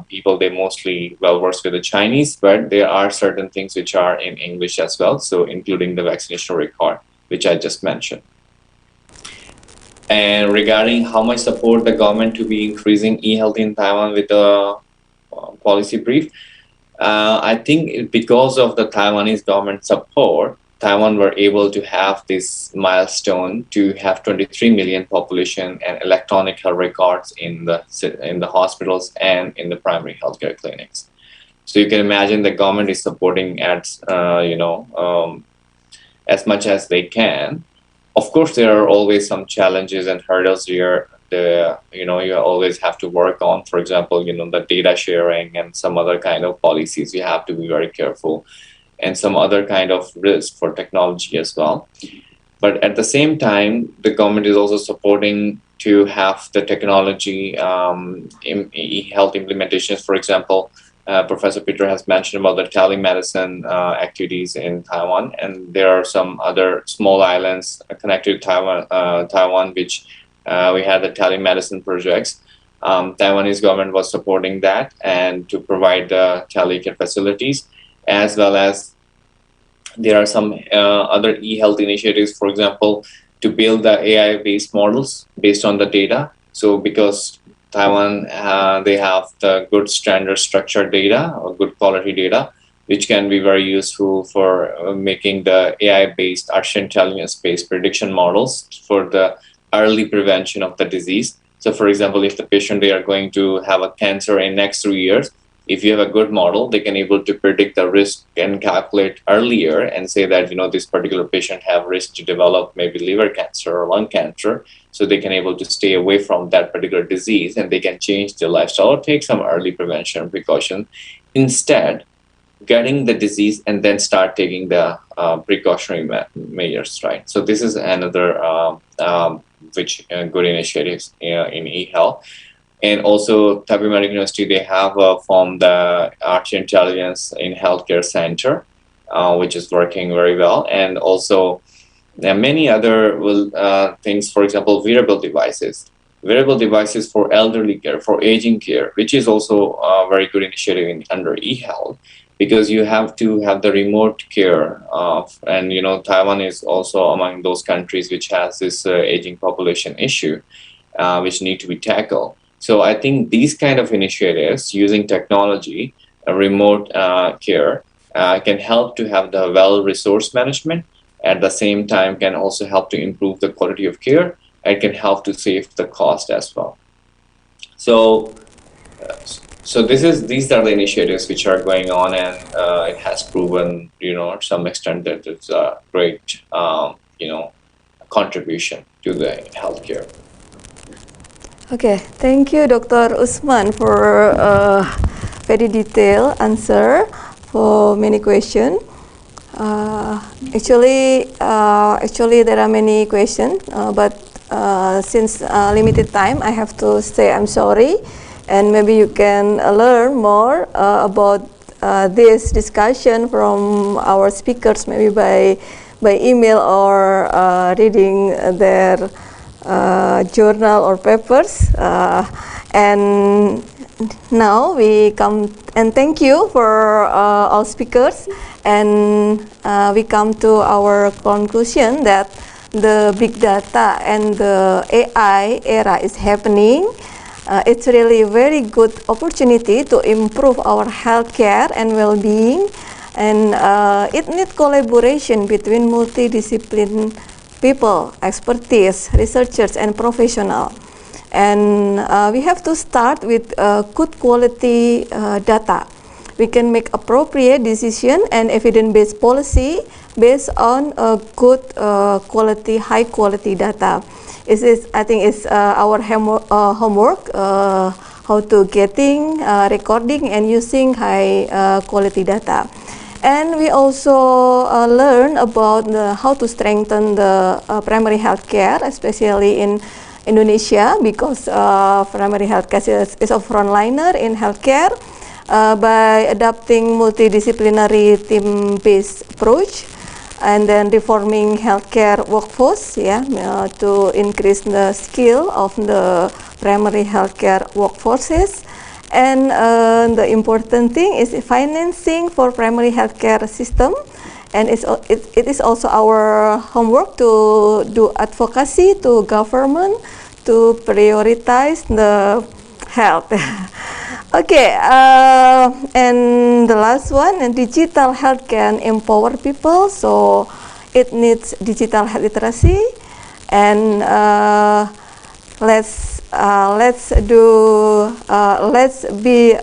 Speaker 14: people, they mostly well versed with the Chinese, but there are certain things which are in English as well. So including the vaccination record, which I just mentioned. And regarding how much support the government to be increasing e-health in Taiwan with the policy brief, I think because of the Taiwanese government support, Taiwan were able to have this milestone to have 23 million population and electronic health records in the hospitals and in the primary healthcare clinics. So you can imagine the government is supporting as much as they can. Of course, there are always some challenges and hurdles here. You always have to work on, for example, the data sharing and some other kind of policies. You have to be very careful, and some other kind of risk for technology as well. But at the same time, the government is also supporting to have the technology e-health implementations. For example, Professor Peter has mentioned about the telemedicine activities in Taiwan, and there are some other small islands connected to Taiwan, which we had the telemedicine projects. Taiwanese government was supporting that and to provide the telecare facilities, as well as there are some other e-health initiatives, for example, to build the AI-based models based on the data. So because Taiwan, they have the good standard structured data or good quality data, which can be very useful for making the AI-based artificial intelligence-based prediction models for the early prevention of the disease. So for example, if the patient, they are going to have a cancer in next 3 years, if you have a good model, they can able to predict the risk and calculate earlier and say that, this particular patient have risk to develop maybe liver cancer or lung cancer. So they can able to stay away from that particular disease and they can change their lifestyle or take some early prevention precaution. Instead, getting the disease and then start taking the precautionary measures, right? So this is another good initiatives in e-health. And also, Taipei Medical University, they have formed the Artificial Intelligence in Healthcare Center, which is working very well. And also, there are many other things, for example, wearable devices. Wearable devices for elderly care, for aging care, which is also a very good initiative under e-health, because you have to have the remote care and Taiwan is also among those countries which has this aging population issue, which need to be tackled. So I think these kind of initiatives using technology, remote care, can help to have the well resource management. At the same time, can also help to improve the quality of care and can help to save the cost as well. So these are the initiatives which are going on, and it has proven, to some extent that it's a great, contribution to the healthcare.
Speaker 11: Okay, thank you, Dr. Usman, for a very detailed answer for many questions. Actually, there are many questions, but since limited time, I have to say I'm sorry, and maybe you can learn more about this discussion from our speakers, maybe by email or reading their journal or papers. And now we come and thank you for all speakers, and we come to our conclusion that the big data and the AI era is happening. It's really a very good opportunity to improve our healthcare and well-being, and it needs collaboration between multidisciplinary people, expertise, researchers, and professionals. And we have to start with good quality data. We can make appropriate decision and evidence-based policy based on good quality, high quality data. I think it's our homework, how to getting, recording, and using high quality data. And we also learn about how to strengthen the primary health care, especially in Indonesia, because primary health care is a frontliner in healthcare by adopting multidisciplinary team-based approach. and then reforming healthcare workforce, to increase the skill of the primary healthcare workforces. And the important thing is financing for primary healthcare system. And it is also our homework to do advocacy to government to prioritize the health. Okay, and the last one, digital health can empower people, so it needs digital health literacy, and let's be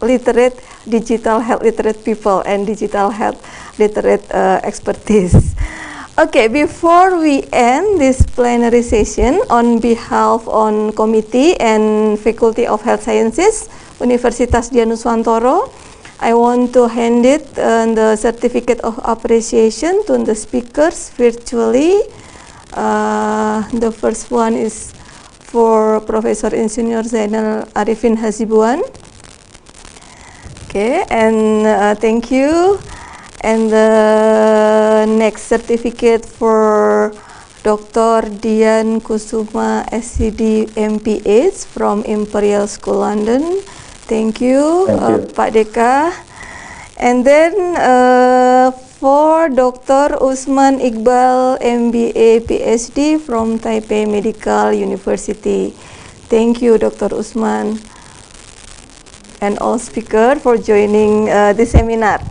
Speaker 11: literate, digital health literate people and digital health literate expertise. Okay, before we end this plenary session, on behalf on committee and Faculty of Health Sciences, Universitas Dianuswantoro, I want to hand it the certificate of appreciation to the speakers virtually. The first one is for Professor Insinyur Zainal Arifin Hasibuan. Okay, and thank you. And the next certificate for Dr. Dian Kusuma SCD MPH from Imperial School London. Thank you, Pak Deka. And then for Dr. Usman Iqbal MBA PhD from Taipei Medical University. Thank you, Dr. Usman, and all speakers for joining this seminar.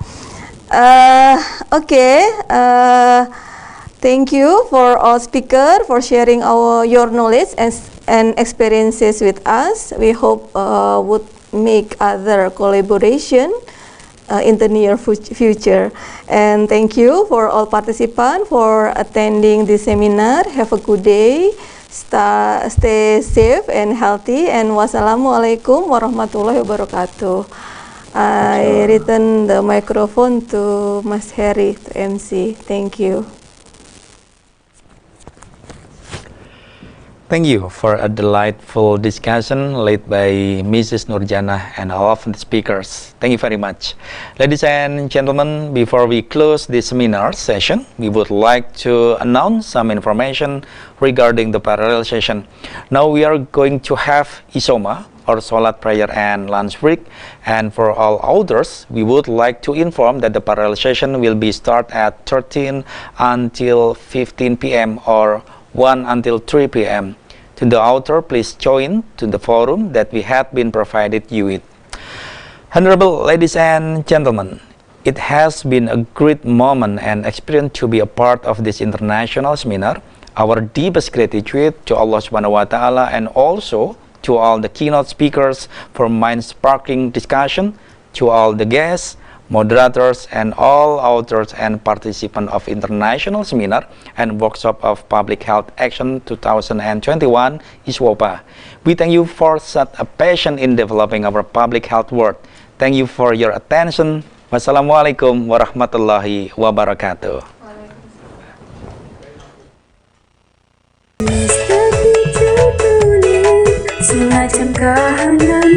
Speaker 11: Thank you for all speakers for sharing your knowledge and experiences with us. We hope would make other collaboration in the near future. And thank you for all participants for attending this seminar. Have a good day. Stay safe and healthy. And wassalamualaikum warahmatullahi wabarakatuh. I return the microphone to Mas Heri, to MC. Thank you.
Speaker 1: Thank you for a delightful discussion led by Mrs. Nurjana and all of the speakers. Thank you very much. Ladies and gentlemen, before we close this seminar session, we would like to announce some information regarding the parallel session. Now we are going to have Isoma, or Salat Prayer and Lunch Break, and for all others, we would like to inform that the parallel session will be start at 13 until 15 p.m. or 1 until 3 p.m. To the author, please join to the forum that we have been provided you with. Honorable ladies and gentlemen, it has been a great moment and experience to be a part of this international seminar. Our deepest gratitude to Allah Subhanahu wa Ta'ala and also to all the keynote speakers for mind-sparking discussion, to all the guests, moderators, and all authors and participants of International Seminar and Workshop of Public Health Action 2021 Iswopha. We thank you for such a passion in developing our public health work. Thank you for your attention. Wassalamualaikum warahmatullahi wabarakatuh.
Speaker 2: Semacam kahanan